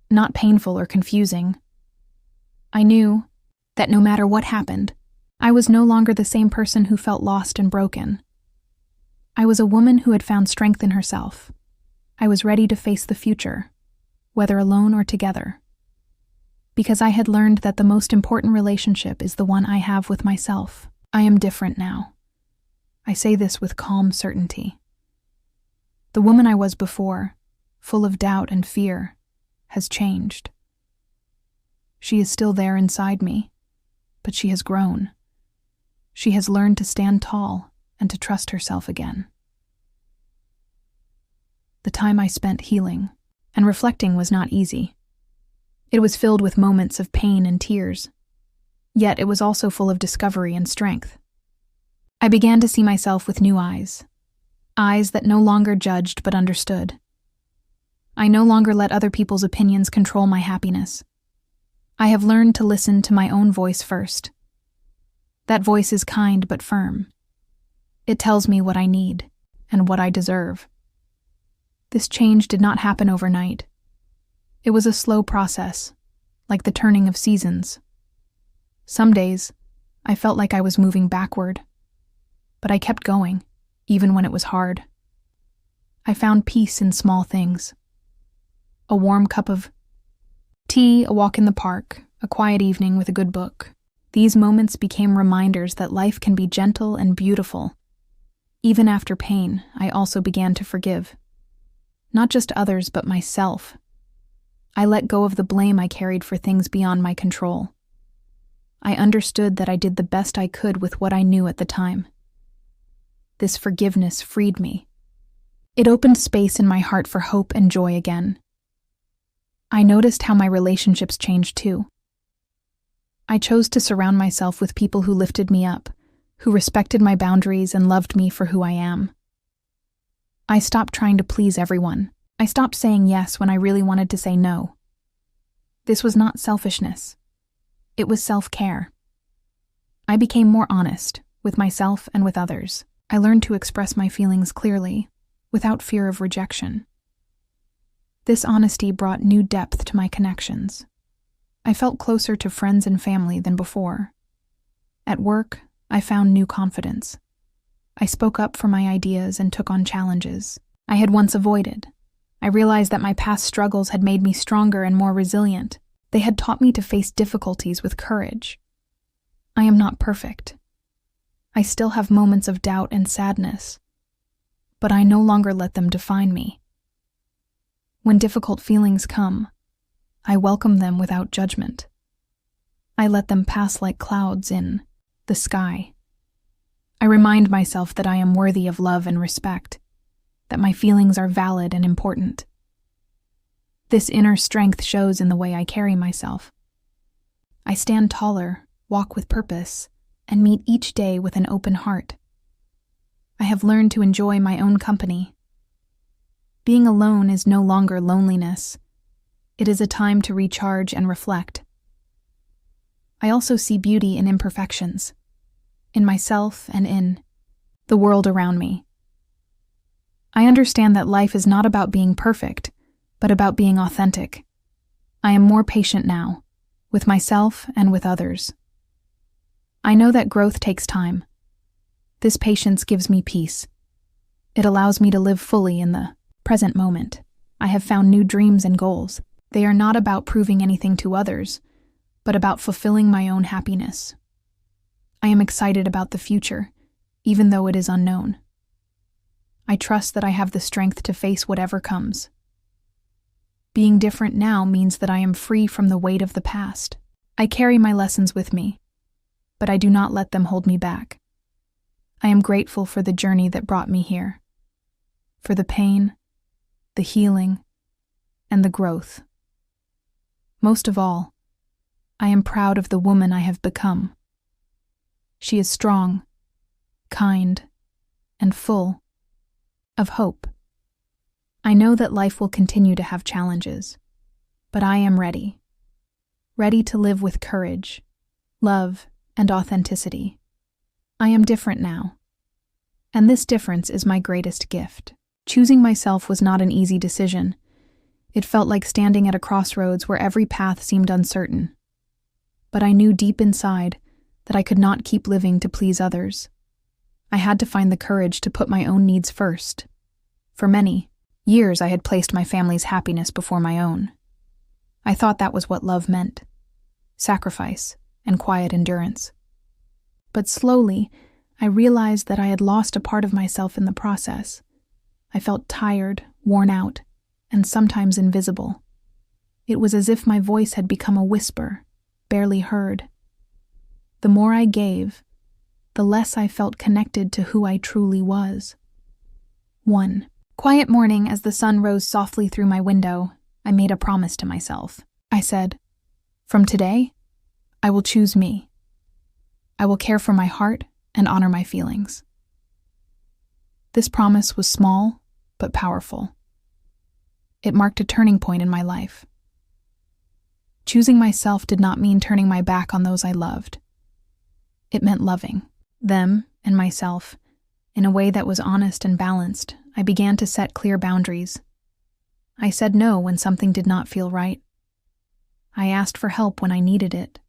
not painful or confusing. I knew that no matter what happened, I was no longer the same person who felt lost and broken. I was a woman who had found strength in herself. I was ready to face the future, whether alone or together. Because I had learned that the most important relationship is the one I have with myself. I am different now. I say this with calm certainty. The woman I was before, full of doubt and fear, has changed. She is still there inside me, but she has grown. She has learned to stand tall and to trust herself again. The time I spent healing and reflecting was not easy. It was filled with moments of pain and tears, yet it was also full of discovery and strength. I began to see myself with new eyes that no longer judged but understood. I no longer let other people's opinions control my happiness. I have learned to listen to my own voice first. That voice is kind but firm. It tells me what I need and what I deserve. This change did not happen overnight. It was a slow process, like the turning of seasons. Some days, I felt like I was moving backward, but I kept going, even when it was hard. I found peace in small things. A warm cup of tea, a walk in the park, a quiet evening with a good book. These moments became reminders that life can be gentle and beautiful. Even after pain, I also began to forgive. Not just others, but myself. I let go of the blame I carried for things beyond my control. I understood that I did the best I could with what I knew at the time. This forgiveness freed me. It opened space in my heart for hope and joy again. I noticed how my relationships changed too. I chose to surround myself with people who lifted me up, who respected my boundaries and loved me for who I am. I stopped trying to please everyone. I stopped saying yes when I really wanted to say no. This was not selfishness. It was self-care. I became more honest with myself and with others. I learned to express my feelings clearly, without fear of rejection. This honesty brought new depth to my connections. I felt closer to friends and family than before. At work, I found new confidence. I spoke up for my ideas and took on challenges I had once avoided. I realized that my past struggles had made me stronger and more resilient. They had taught me to face difficulties with courage. I am not perfect. I still have moments of doubt and sadness, but I no longer let them define me. When difficult feelings come, I welcome them without judgment. I let them pass like clouds in the sky. I remind myself that I am worthy of love and respect, that my feelings are valid and important. This inner strength shows in the way I carry myself. I stand taller, walk with purpose, and meet each day with an open heart. I have learned to enjoy my own company. Being alone is no longer loneliness. It is a time to recharge and reflect. I also see beauty in imperfections, in myself and in the world around me. I understand that life is not about being perfect, but about being authentic. I am more patient now, with myself and with others. I know that growth takes time. This patience gives me peace. It allows me to live fully in the present moment. I have found new dreams and goals. They are not about proving anything to others, but about fulfilling my own happiness. I am excited about the future, even though it is unknown. I trust that I have the strength to face whatever comes. Being different now means that I am free from the weight of the past. I carry my lessons with me, but I do not let them hold me back. I am grateful for the journey that brought me here, for the pain, the healing, and the growth. Most of all, I am proud of the woman I have become. She is strong, kind, and full of hope. I know that life will continue to have challenges, but I am ready to live with courage, love, and authenticity. I am different now, and this difference is my greatest gift. Choosing myself was not an easy decision. It felt like standing at a crossroads where every path seemed uncertain. But I knew deep inside that I could not keep living to please others. I had to find the courage to put my own needs first. For many years, I had placed my family's happiness before my own. I thought that was what love meant: sacrifice and quiet endurance. But slowly, I realized that I had lost a part of myself in the process. I felt tired, worn out, and sometimes invisible. It was as if my voice had become a whisper, barely heard. The more I gave, the less I felt connected to who I truly was. One quiet morning, as the sun rose softly through my window, I made a promise to myself. I said, "From today, I will choose me. I will care for my heart and honor my feelings." This promise was small, but powerful. It marked a turning point in my life. Choosing myself did not mean turning my back on those I loved. It meant loving them and myself in a way that was honest and balanced. I began to set clear boundaries. I said no when something did not feel right. I asked for help when I needed it.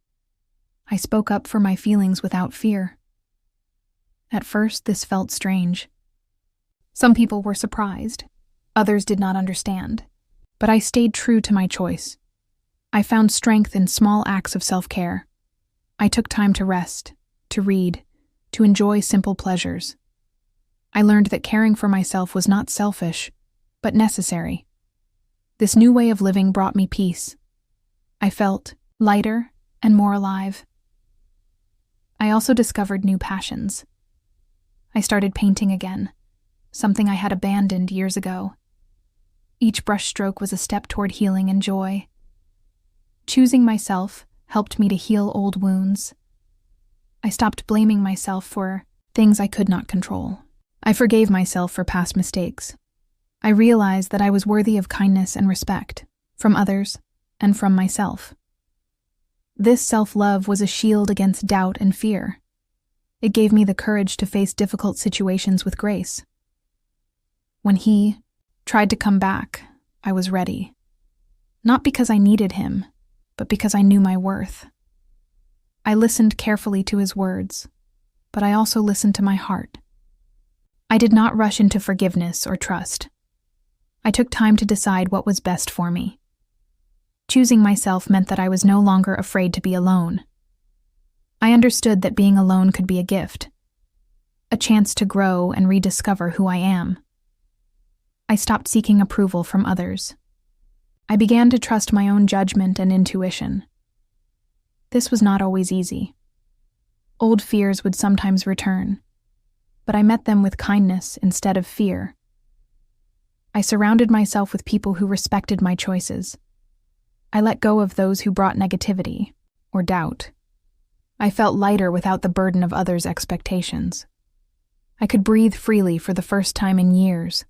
I spoke up for my feelings without fear. At first, this felt strange. Some people were surprised. Others did not understand. But I stayed true to my choice. I found strength in small acts of self-care. I took time to rest, to read, to enjoy simple pleasures. I learned that caring for myself was not selfish, but necessary. This new way of living brought me peace. I felt lighter and more alive. I also discovered new passions. I started painting again, something I had abandoned years ago. Each brushstroke was a step toward healing and joy. Choosing myself helped me to heal old wounds. I stopped blaming myself for things I could not control. I forgave myself for past mistakes. I realized that I was worthy of kindness and respect, from others and from myself. This self-love was a shield against doubt and fear. It gave me the courage to face difficult situations with grace. When he tried to come back, I was ready. Not because I needed him, but because I knew my worth. I listened carefully to his words, but I also listened to my heart. I did not rush into forgiveness or trust. I took time to decide what was best for me. Choosing myself meant that I was no longer afraid to be alone. I understood that being alone could be a gift, a chance to grow and rediscover who I am. I stopped seeking approval from others. I began to trust my own judgment and intuition. This was not always easy. Old fears would sometimes return, but I met them with kindness instead of fear. I surrounded myself with people who respected my choices. I let go of those who brought negativity or doubt. I felt lighter without the burden of others' expectations. I could breathe freely for the first time in years.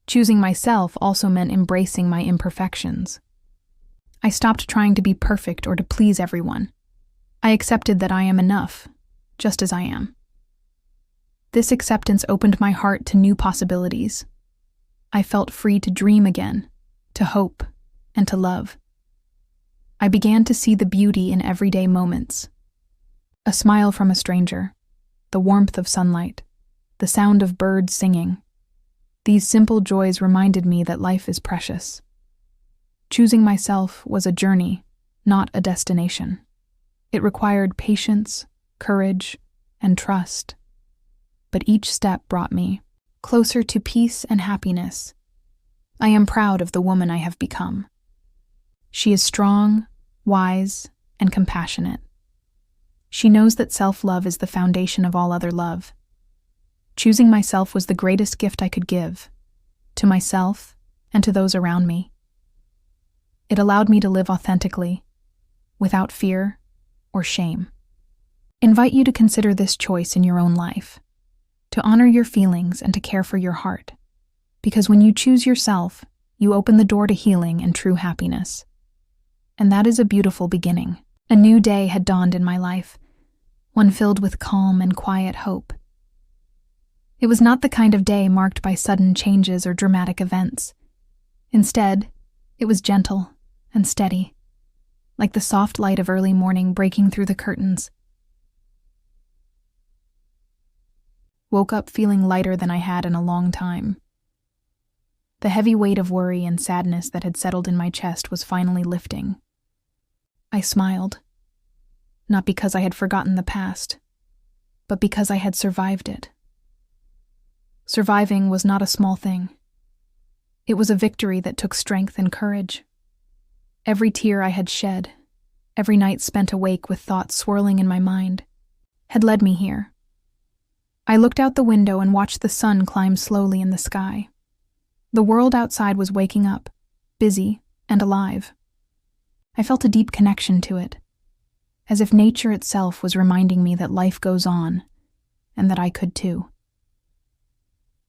Choosing myself also meant embracing my imperfections. I stopped trying to be perfect or to please everyone. I accepted that I am enough, just as I am. This acceptance opened my heart to new possibilities. I felt free to dream again, to hope, and to love. I began to see the beauty in everyday moments. A smile from a stranger, the warmth of sunlight, the sound of birds singing. These simple joys reminded me that life is precious. Choosing myself was a journey, not a destination. It required patience, courage, and trust. But each step brought me closer to peace and happiness. I am proud of the woman I have become. She is strong, wise, and compassionate. She knows that self-love is the foundation of all other love. Choosing myself was the greatest gift I could give, to myself and to those around me. It allowed me to live authentically, without fear or shame. Invite you to consider this choice in your own life, to honor your feelings and to care for your heart. Because when you choose yourself, you open the door to healing and true happiness. And that is a beautiful beginning. A new day had dawned in my life, one filled with calm and quiet hope. It was not the kind of day marked by sudden changes or dramatic events. Instead, it was gentle and steady, like the soft light of early morning breaking through the curtains. Woke up feeling lighter than I had in a long time. The heavy weight of worry and sadness that had settled in my chest was finally lifting. I smiled, not because I had forgotten the past, but because I had survived it. Surviving was not a small thing. It was a victory that took strength and courage. Every tear I had shed, every night spent awake with thoughts swirling in my mind, had led me here. I looked out the window and watched the sun climb slowly in the sky. The world outside was waking up, busy and alive. I felt a deep connection to it, as if nature itself was reminding me that life goes on, and that I could too.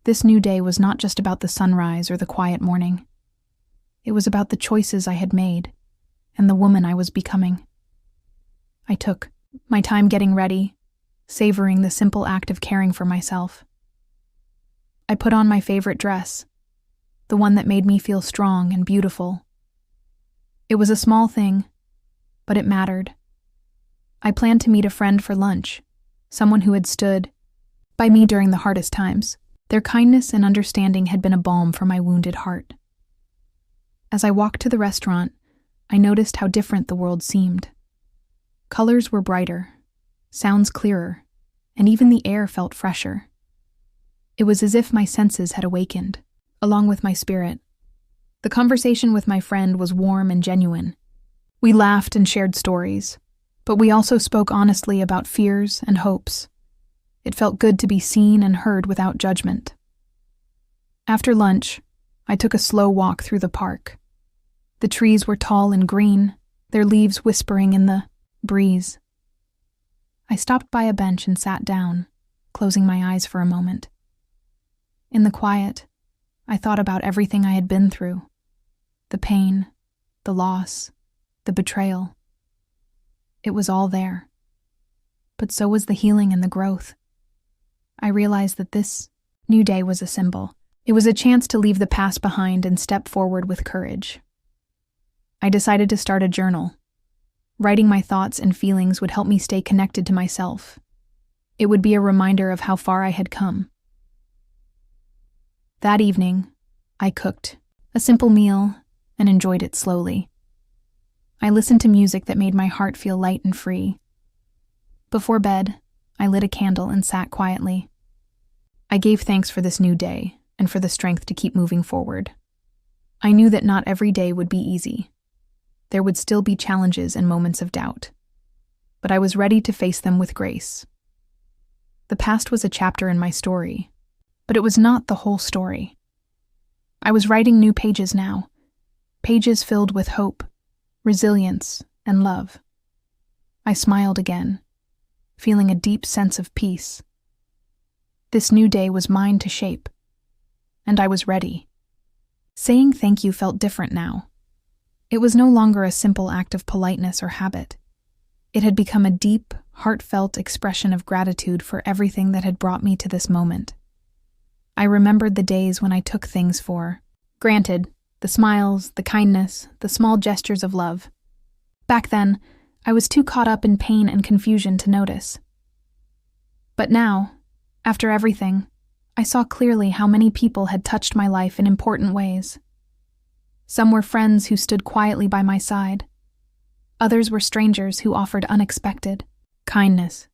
This new day was not just about the sunrise or the quiet morning. It was about the choices I had made and the woman I was becoming. I took my time getting ready, savoring the simple act of caring for myself. I put on my favorite dress, the one that made me feel strong and beautiful. It was a small thing, but it mattered. I planned to meet a friend for lunch, someone who had stood by me during the hardest times. Their kindness and understanding had been a balm for my wounded heart. As I walked to the restaurant, I noticed how different the world seemed. Colors were brighter, sounds clearer, and even the air felt fresher. It was as if my senses had awakened, along with my spirit. The conversation with my friend was warm and genuine. We laughed and shared stories, but we also spoke honestly about fears and hopes. It felt good to be seen and heard without judgment. After lunch, I took a slow walk through the park. The trees were tall and green, their leaves whispering in the breeze. I stopped by a bench and sat down, closing my eyes for a moment. In the quiet, I thought about everything I had been through. The pain, the loss, the betrayal. It was all there. But so was the healing and the growth. I realized that this new day was a symbol. It was a chance to leave the past behind and step forward with courage. I decided to start a journal. Writing my thoughts and feelings would help me stay connected to myself. It would be a reminder of how far I had come. That evening, I cooked a simple meal, and enjoyed it slowly. I listened to music that made my heart feel light and free. Before bed, I lit a candle and sat quietly. I gave thanks for this new day and for the strength to keep moving forward. I knew that not every day would be easy. There would still be challenges and moments of doubt, but I was ready to face them with grace. The past was a chapter in my story, but it was not the whole story. I was writing new pages now, pages filled with hope, resilience, and love. I smiled again, feeling a deep sense of peace. This new day was mine to shape, and I was ready. Saying thank you felt different now. It was no longer a simple act of politeness or habit. It had become a deep, heartfelt expression of gratitude for everything that had brought me to this moment. I remembered the days when I took things for granted, the smiles, the kindness, the small gestures of love. Back then, I was too caught up in pain and confusion to notice. But now, after everything, I saw clearly how many people had touched my life in important ways. Some were friends who stood quietly by my side. Others were strangers who offered unexpected kindness.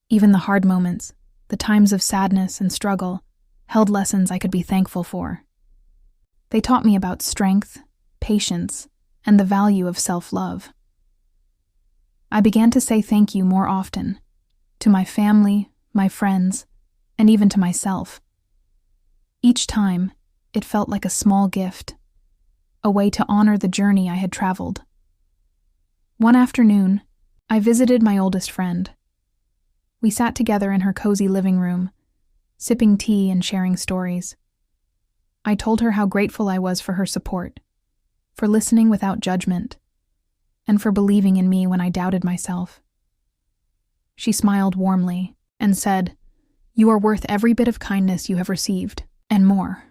Even the hard moments, the times of sadness and struggle, held lessons I could be thankful for. They taught me about strength, patience, and the value of self-love. I began to say thank you more often, to my family, my friends, and even to myself. Each time, it felt like a small gift, a way to honor the journey I had traveled. One afternoon, I visited my oldest friend. We sat together in her cozy living room, sipping tea and sharing stories. I told her how grateful I was for her support, for listening without judgment, and for believing in me when I doubted myself. She smiled warmly and said, "You are worth every bit of kindness you have received, and more."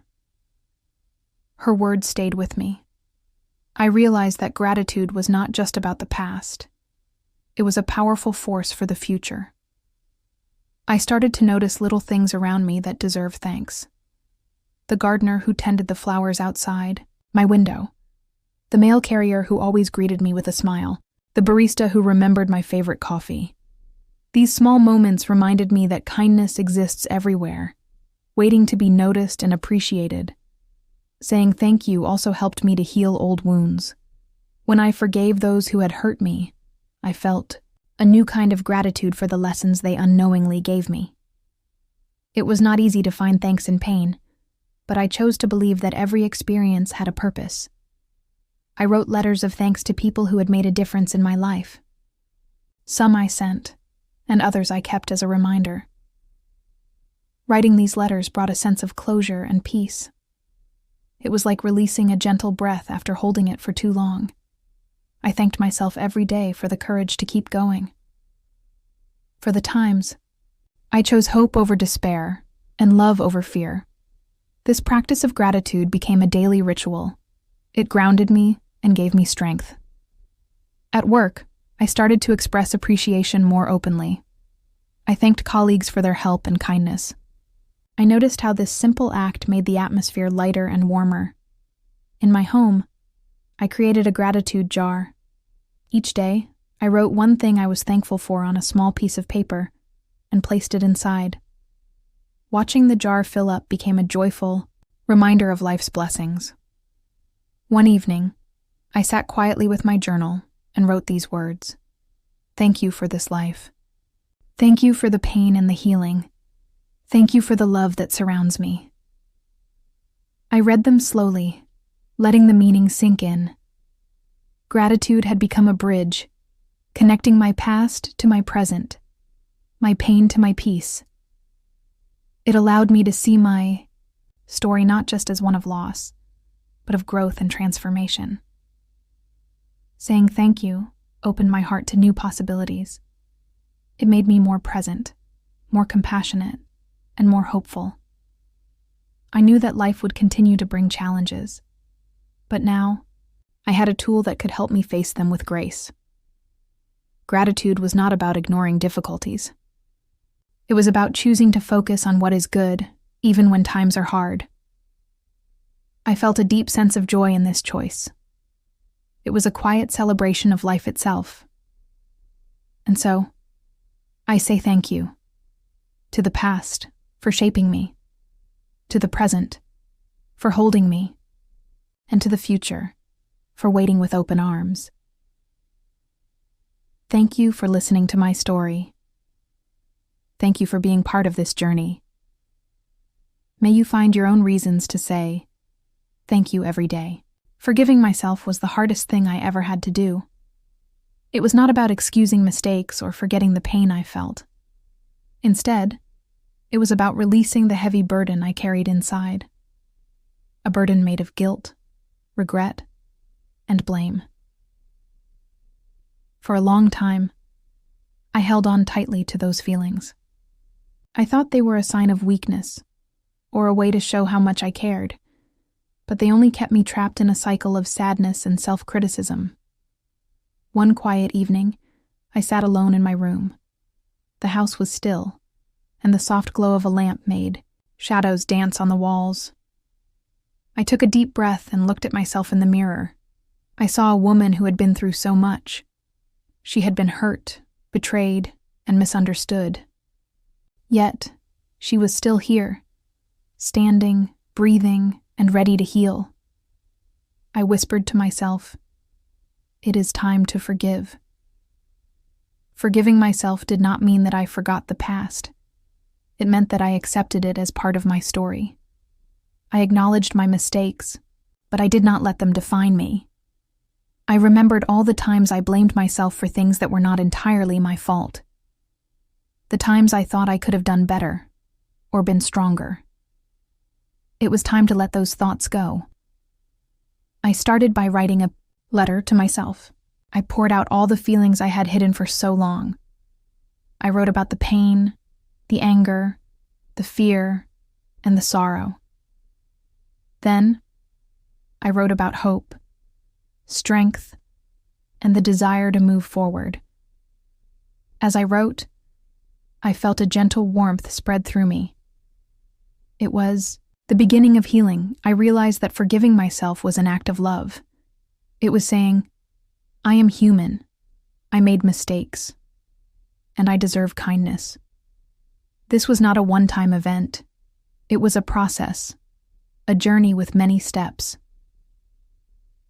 Her words stayed with me. I realized that gratitude was not just about the past. It was a powerful force for the future. I started to notice little things around me that deserve thanks. The gardener who tended the flowers outside, my window. The mail carrier who always greeted me with a smile. The barista who remembered my favorite coffee. These small moments reminded me that kindness exists everywhere, waiting to be noticed and appreciated. Saying thank you also helped me to heal old wounds. When I forgave those who had hurt me, I felt a new kind of gratitude for the lessons they unknowingly gave me. It was not easy to find thanks in pain, but I chose to believe that every experience had a purpose. I wrote letters of thanks to people who had made a difference in my life. Some I sent, and others I kept as a reminder. Writing these letters brought a sense of closure and peace. It was like releasing a gentle breath after holding it for too long. I thanked myself every day for the courage to keep going. For the times, I chose hope over despair and love over fear. This practice of gratitude became a daily ritual. It grounded me and gave me strength. At work, I started to express appreciation more openly. I thanked colleagues for their help and kindness. I noticed how this simple act made the atmosphere lighter and warmer. In my home, I created a gratitude jar. Each day, I wrote one thing I was thankful for on a small piece of paper and placed it inside. Watching the jar fill up became a joyful reminder of life's blessings. One evening, I sat quietly with my journal and wrote these words. Thank you for this life. Thank you for the pain and the healing. Thank you for the love that surrounds me. I read them slowly, letting the meaning sink in. Gratitude had become a bridge, connecting my past to my present, my pain to my peace. It allowed me to see my story not just as one of loss, but of growth and transformation. Saying thank you opened my heart to new possibilities. It made me more present, more compassionate, and more hopeful. I knew that life would continue to bring challenges, but now I had a tool that could help me face them with grace. Gratitude was not about ignoring difficulties. It was about choosing to focus on what is good, even when times are hard. I felt a deep sense of joy in this choice. It was a quiet celebration of life itself. And so, I say thank you. To the past, for shaping me. To the present, for holding me. And to the future, for waiting with open arms. Thank you for listening to my story. Thank you for being part of this journey. May you find your own reasons to say thank you every day. Forgiving myself was the hardest thing I ever had to do. It was not about excusing mistakes or forgetting the pain I felt. Instead, it was about releasing the heavy burden I carried inside. A burden made of guilt, regret, and blame. For a long time, I held on tightly to those feelings. I thought they were a sign of weakness, or a way to show how much I cared, but they only kept me trapped in a cycle of sadness and self-criticism. One quiet evening, I sat alone in my room. The house was still, and the soft glow of a lamp made shadows dance on the walls. I took a deep breath and looked at myself in the mirror. I saw a woman who had been through so much. She had been hurt, betrayed, and misunderstood. Yet, she was still here, standing, breathing, and ready to heal. I whispered to myself, "It is time to forgive." Forgiving myself did not mean that I forgot the past. It meant that I accepted it as part of my story. I acknowledged my mistakes, but I did not let them define me. I remembered all the times I blamed myself for things that were not entirely my fault. The times I thought I could have done better, or been stronger. It was time to let those thoughts go. I started by writing a letter to myself. I poured out all the feelings I had hidden for so long. I wrote about the pain, the anger, the fear, and the sorrow. Then, I wrote about hope, strength, and the desire to move forward. As I wrote, I felt a gentle warmth spread through me. It was the beginning of healing. I realized that forgiving myself was an act of love. It was saying, I am human, I made mistakes, and I deserve kindness. This was not a one-time event. It was a process, a journey with many steps.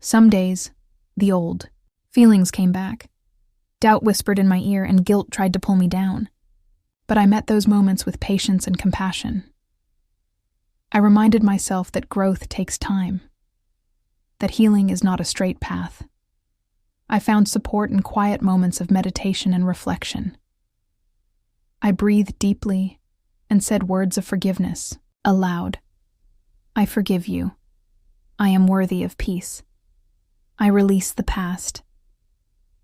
Some days, the old feelings came back. Doubt whispered in my ear and guilt tried to pull me down. But I met those moments with patience and compassion. I reminded myself that growth takes time, that healing is not a straight path. I found support in quiet moments of meditation and reflection. I breathed deeply and said words of forgiveness, aloud. I forgive you. I am worthy of peace. I release the past.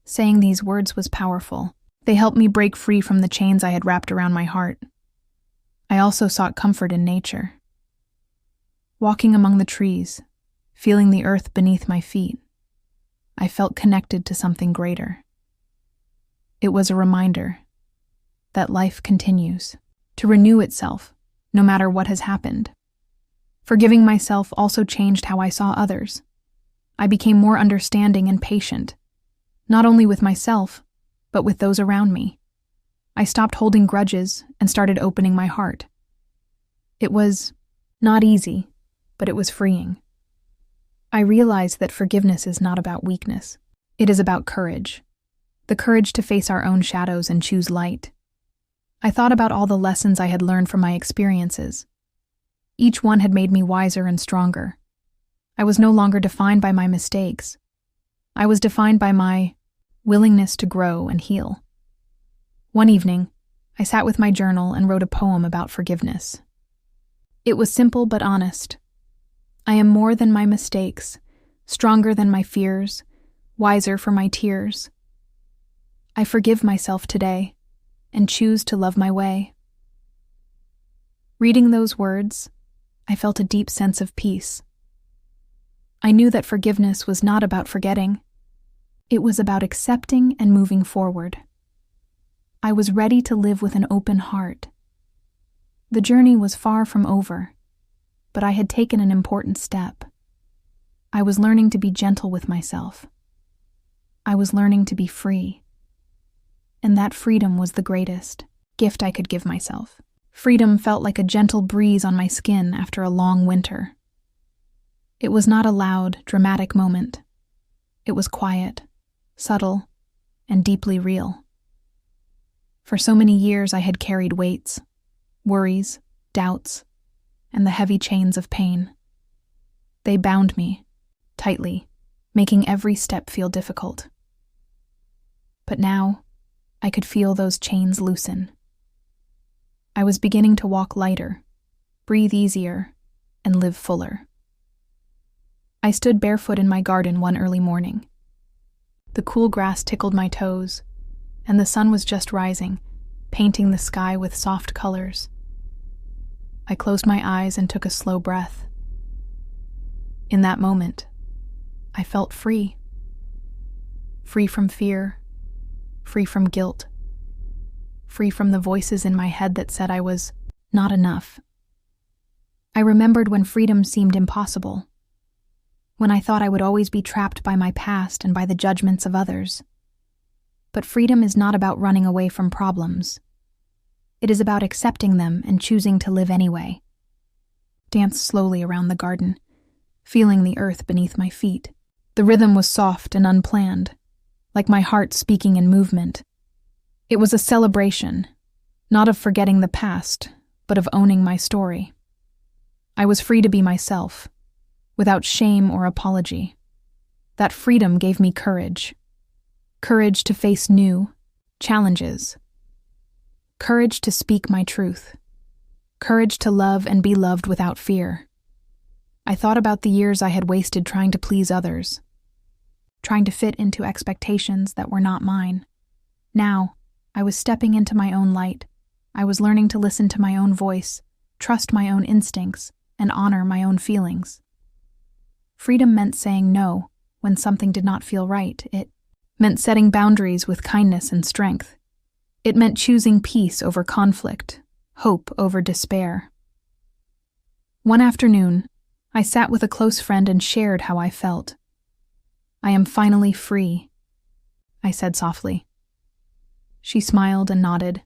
Saying these words was powerful. They helped me break free from the chains I had wrapped around my heart. I also sought comfort in nature. Walking among the trees, feeling the earth beneath my feet, I felt connected to something greater. It was a reminder that life continues, to renew itself, no matter what has happened. Forgiving myself also changed how I saw others. I became more understanding and patient, not only with myself, but with those around me. I stopped holding grudges and started opening my heart. It was not easy, but it was freeing. I realized that forgiveness is not about weakness. It is about courage. The courage to face our own shadows and choose light. I thought about all the lessons I had learned from my experiences. Each one had made me wiser and stronger. I was no longer defined by my mistakes. I was defined by my willingness to grow and heal. One evening, I sat with my journal and wrote a poem about forgiveness. It was simple but honest. I am more than my mistakes, stronger than my fears, wiser for my tears. I forgive myself today and choose to love my way. Reading those words, I felt a deep sense of peace. I knew that forgiveness was not about forgetting. It was about accepting and moving forward. I was ready to live with an open heart. The journey was far from over, but I had taken an important step. I was learning to be gentle with myself. I was learning to be free. And that freedom was the greatest gift I could give myself. Freedom felt like a gentle breeze on my skin after a long winter. It was not a loud, dramatic moment. It was quiet, subtle, and deeply real. For so many years I had carried weights, worries, doubts, and the heavy chains of pain. They bound me tightly, making every step feel difficult. But now, I could feel those chains loosen. I was beginning to walk lighter, breathe easier, and live fuller. I stood barefoot in my garden one early morning. The cool grass tickled my toes, and the sun was just rising, painting the sky with soft colors. I closed my eyes and took a slow breath. In that moment, I felt free. Free from fear, free from guilt, free from the voices in my head that said I was not enough. I remembered when freedom seemed impossible, when I thought I would always be trapped by my past and by the judgments of others. But freedom is not about running away from problems. It is about accepting them and choosing to live anyway. Danced slowly around the garden, feeling the earth beneath my feet. The rhythm was soft and unplanned, like my heart speaking in movement. It was a celebration, not of forgetting the past, but of owning my story. I was free to be myself, without shame or apology. That freedom gave me courage. Courage to face new challenges. Courage to speak my truth. Courage to love and be loved without fear. I thought about the years I had wasted trying to please others, trying to fit into expectations that were not mine. Now, I was stepping into my own light. I was learning to listen to my own voice, trust my own instincts, and honor my own feelings. Freedom meant saying no when something did not feel right. It meant setting boundaries with kindness and strength. It meant choosing peace over conflict, hope over despair. One afternoon, I sat with a close friend and shared how I felt. "I am finally free," I said softly. She smiled and nodded.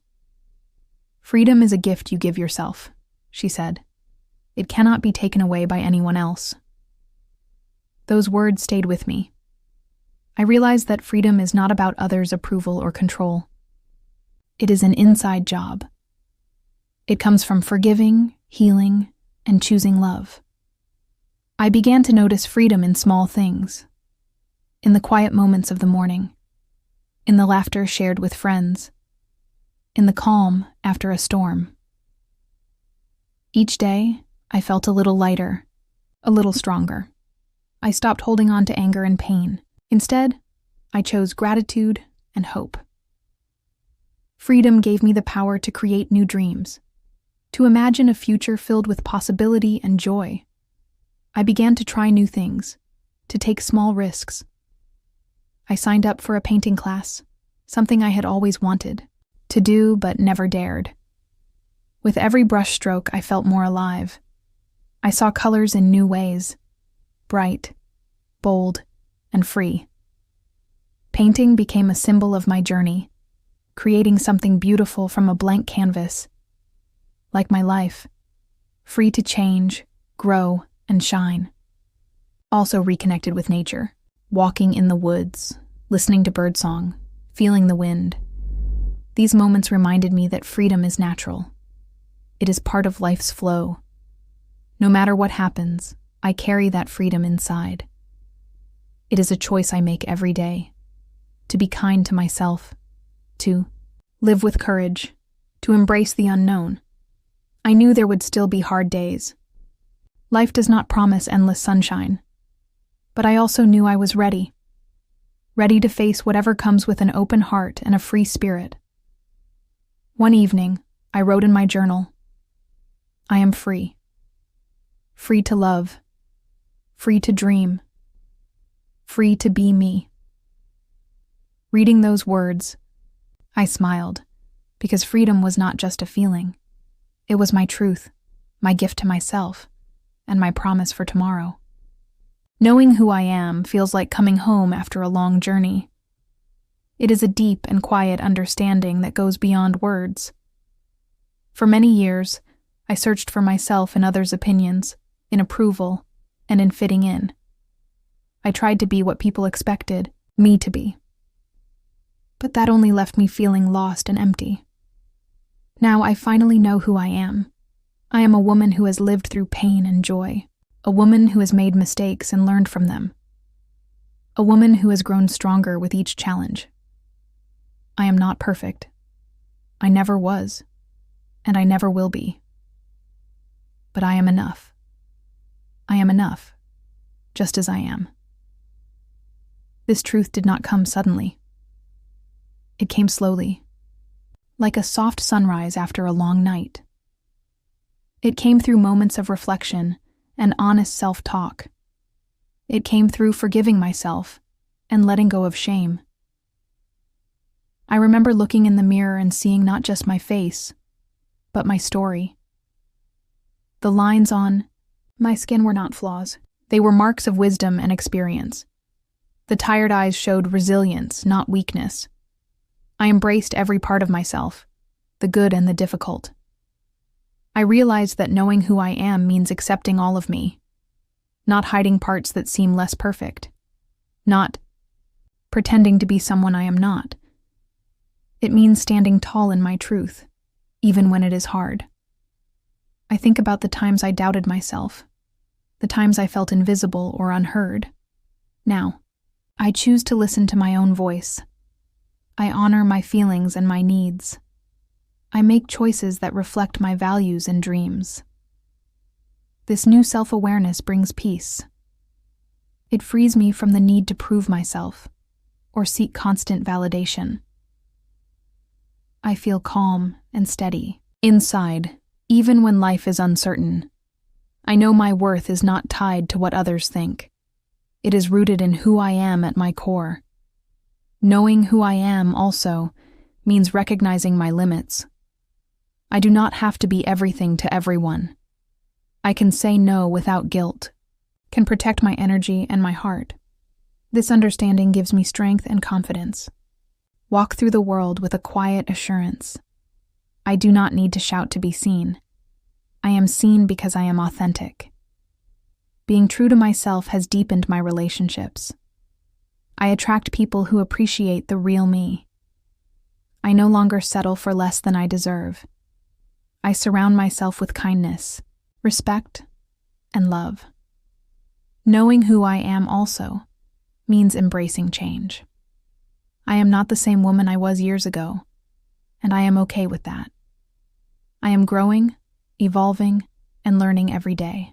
"Freedom is a gift you give yourself," she said. "It cannot be taken away by anyone else." Those words stayed with me. I realized that freedom is not about others' approval or control. It is an inside job. It comes from forgiving, healing, and choosing love. I began to notice freedom in small things, in the quiet moments of the morning, in the laughter shared with friends, in the calm after a storm. Each day, I felt a little lighter, a little stronger. I stopped holding on to anger and pain. Instead, I chose gratitude and hope. Freedom gave me the power to create new dreams, to imagine a future filled with possibility and joy. I began to try new things, to take small risks. I signed up for a painting class, something I had always wanted to do but never dared. With every brushstroke, I felt more alive. I saw colors in new ways, bright, bold, and free. Painting became a symbol of my journey, creating something beautiful from a blank canvas. Like my life, free to change, grow, and shine. Also reconnected with nature, walking in the woods, listening to birdsong, feeling the wind. These moments reminded me that freedom is natural. It is part of life's flow. No matter what happens, I carry that freedom inside. It is a choice I make every day, to be kind to myself, to live with courage, to embrace the unknown. I knew there would still be hard days. Life does not promise endless sunshine, but I also knew I was ready to face whatever comes with an open heart and a free spirit. One evening, I wrote in my journal, "I am free. Free to love. Free to dream. Free to be me." Reading those words, I smiled, because freedom was not just a feeling. It was my truth, my gift to myself, and my promise for tomorrow. Knowing who I am feels like coming home after a long journey. It is a deep and quiet understanding that goes beyond words. For many years, I searched for myself in others' opinions, in approval, and in fitting in. I tried to be what people expected me to be. But that only left me feeling lost and empty. Now I finally know who I am. I am a woman who has lived through pain and joy, a woman who has made mistakes and learned from them, a woman who has grown stronger with each challenge. I am not perfect. I never was, and I never will be. But I am enough. I am enough, just as I am. This truth did not come suddenly. It came slowly, like a soft sunrise after a long night. It came through moments of reflection and honest self-talk. It came through forgiving myself and letting go of shame. I remember looking in the mirror and seeing not just my face, but my story. The lines on my skin were not flaws. They were marks of wisdom and experience. The tired eyes showed resilience, not weakness. I embraced every part of myself, the good and the difficult. I realized that knowing who I am means accepting all of me, not hiding parts that seem less perfect, not pretending to be someone I am not. It means standing tall in my truth, even when it is hard. I think about the times I doubted myself, the times I felt invisible or unheard. Now, I choose to listen to my own voice. I honor my feelings and my needs. I make choices that reflect my values and dreams. This new self-awareness brings peace. It frees me from the need to prove myself or seek constant validation. I feel calm and steady inside, even when life is uncertain. I know my worth is not tied to what others think. It is rooted in who I am at my core. Knowing who I am also means recognizing my limits. I do not have to be everything to everyone. I can say no without guilt, can protect my energy and my heart. This understanding gives me strength and confidence. Walk through the world with a quiet assurance. I do not need to shout to be seen. I am seen because I am authentic. Being true to myself has deepened my relationships. I attract people who appreciate the real me. I no longer settle for less than I deserve. I surround myself with kindness, respect, and love. Knowing who I am also means embracing change. I am not the same woman I was years ago, and I am okay with that. I am growing, evolving, and learning every day.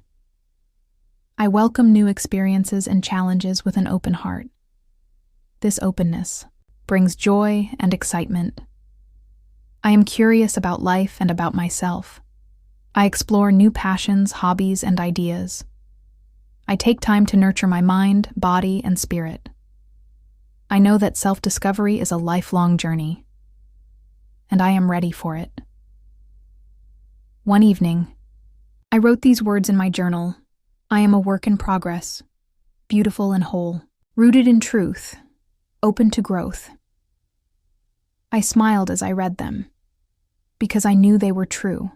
I welcome new experiences and challenges with an open heart. This openness brings joy and excitement. I am curious about life and about myself. I explore new passions, hobbies, and ideas. I take time to nurture my mind, body, and spirit. I know that self-discovery is a lifelong journey, and I am ready for it. One evening, I wrote these words in my journal. I am a work in progress, beautiful and whole, rooted in truth, open to growth. I smiled as I read them, because I knew they were true.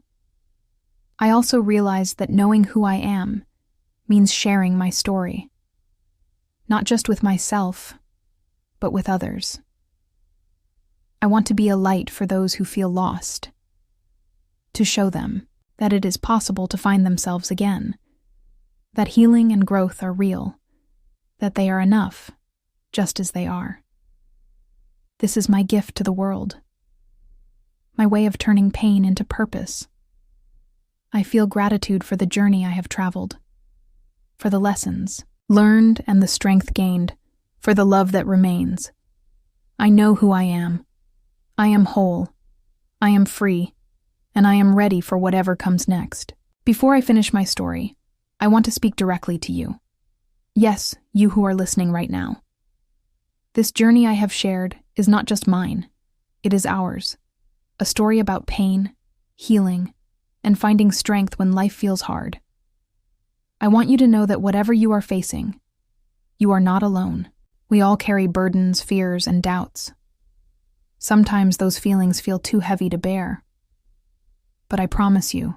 I also realized that knowing who I am means sharing my story, not just with myself, but with others. I want to be a light for those who feel lost, to show them that it is possible to find themselves again, that healing and growth are real, that they are enough, just as they are. This is my gift to the world, my way of turning pain into purpose. I feel gratitude for the journey I have traveled, for the lessons learned and the strength gained, for the love that remains. I know who I am. I am whole. I am free, and I am ready for whatever comes next. Before I finish my story, I want to speak directly to you. Yes, you who are listening right now. This journey I have shared is not just mine, it is ours. A story about pain, healing, and finding strength when life feels hard. I want you to know that whatever you are facing, You are not alone. We all carry burdens, fears, and doubts. Sometimes those feelings feel too heavy to bear. But I promise you,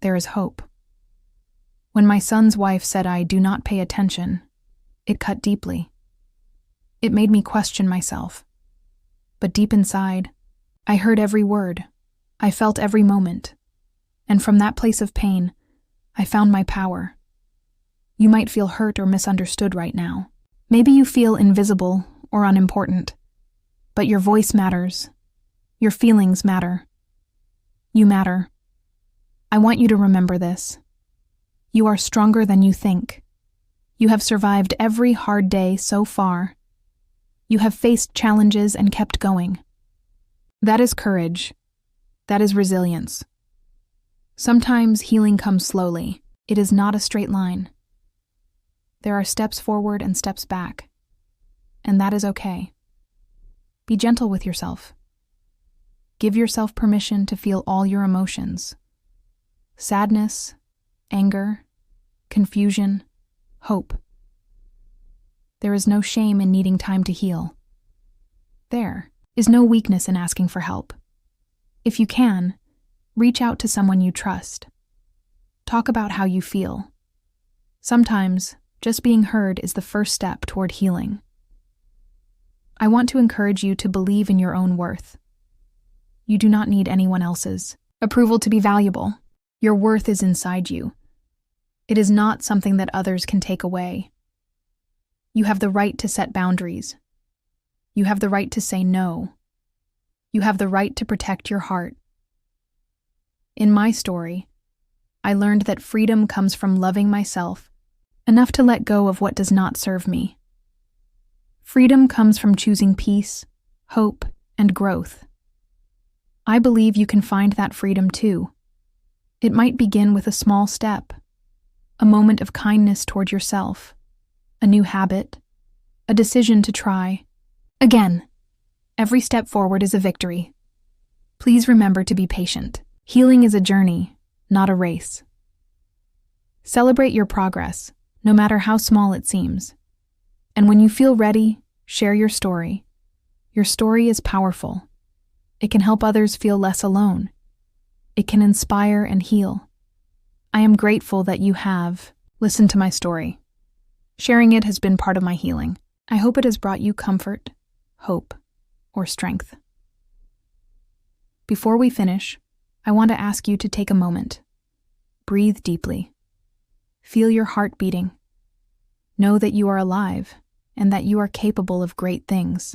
there is hope. When my son's wife said I do not pay attention, it cut deeply. It made me question myself. But deep inside, I heard every word. I felt every moment. And from that place of pain, I found my power. You might feel hurt or misunderstood right now. Maybe you feel invisible or unimportant. But your voice matters. Your feelings matter. You matter. I want you to remember this. You are stronger than you think. You have survived every hard day so far. You have faced challenges and kept going. That is courage. That is resilience. Sometimes healing comes slowly. It is not a straight line. There are steps forward and steps back. And that is okay. Be gentle with yourself. Give yourself permission to feel all your emotions. Sadness, anger, confusion, hope. There is no shame in needing time to heal. There is no weakness in asking for help. If you can, reach out to someone you trust. Talk about how you feel. Sometimes, just being heard is the first step toward healing. I want to encourage you to believe in your own worth. You do not need anyone else's approval to be valuable. Your worth is inside you. It is not something that others can take away. You have the right to set boundaries. You have the right to say no. You have the right to protect your heart. In my story, I learned that freedom comes from loving myself enough to let go of what does not serve me. Freedom comes from choosing peace, hope, and growth. I believe you can find that freedom too. It might begin with a small step, a moment of kindness toward yourself, a new habit, a decision to try. Again, every step forward is a victory. Please remember to be patient. Healing is a journey, not a race. Celebrate your progress, no matter how small it seems. And when you feel ready, share your story. Your story is powerful. It can help others feel less alone. It can inspire and heal. I am grateful that you have listened to my story. Sharing it has been part of my healing. I hope it has brought you comfort, hope, or strength. Before we finish, I want to ask you to take a moment. Breathe deeply. Feel your heart beating. Know that you are alive and that you are capable of great things.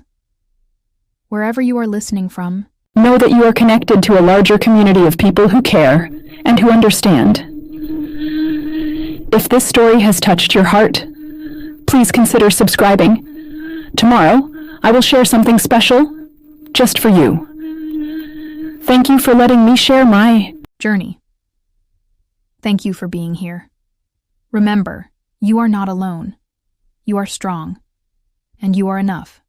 Wherever you are listening from, know that you are connected to a larger community of people who care and who understand. If this story has touched your heart, please consider subscribing. Tomorrow, I will share something special just for you. Thank you for letting me share my journey. Thank you for being here. Remember, you are not alone. You are strong, and you are enough.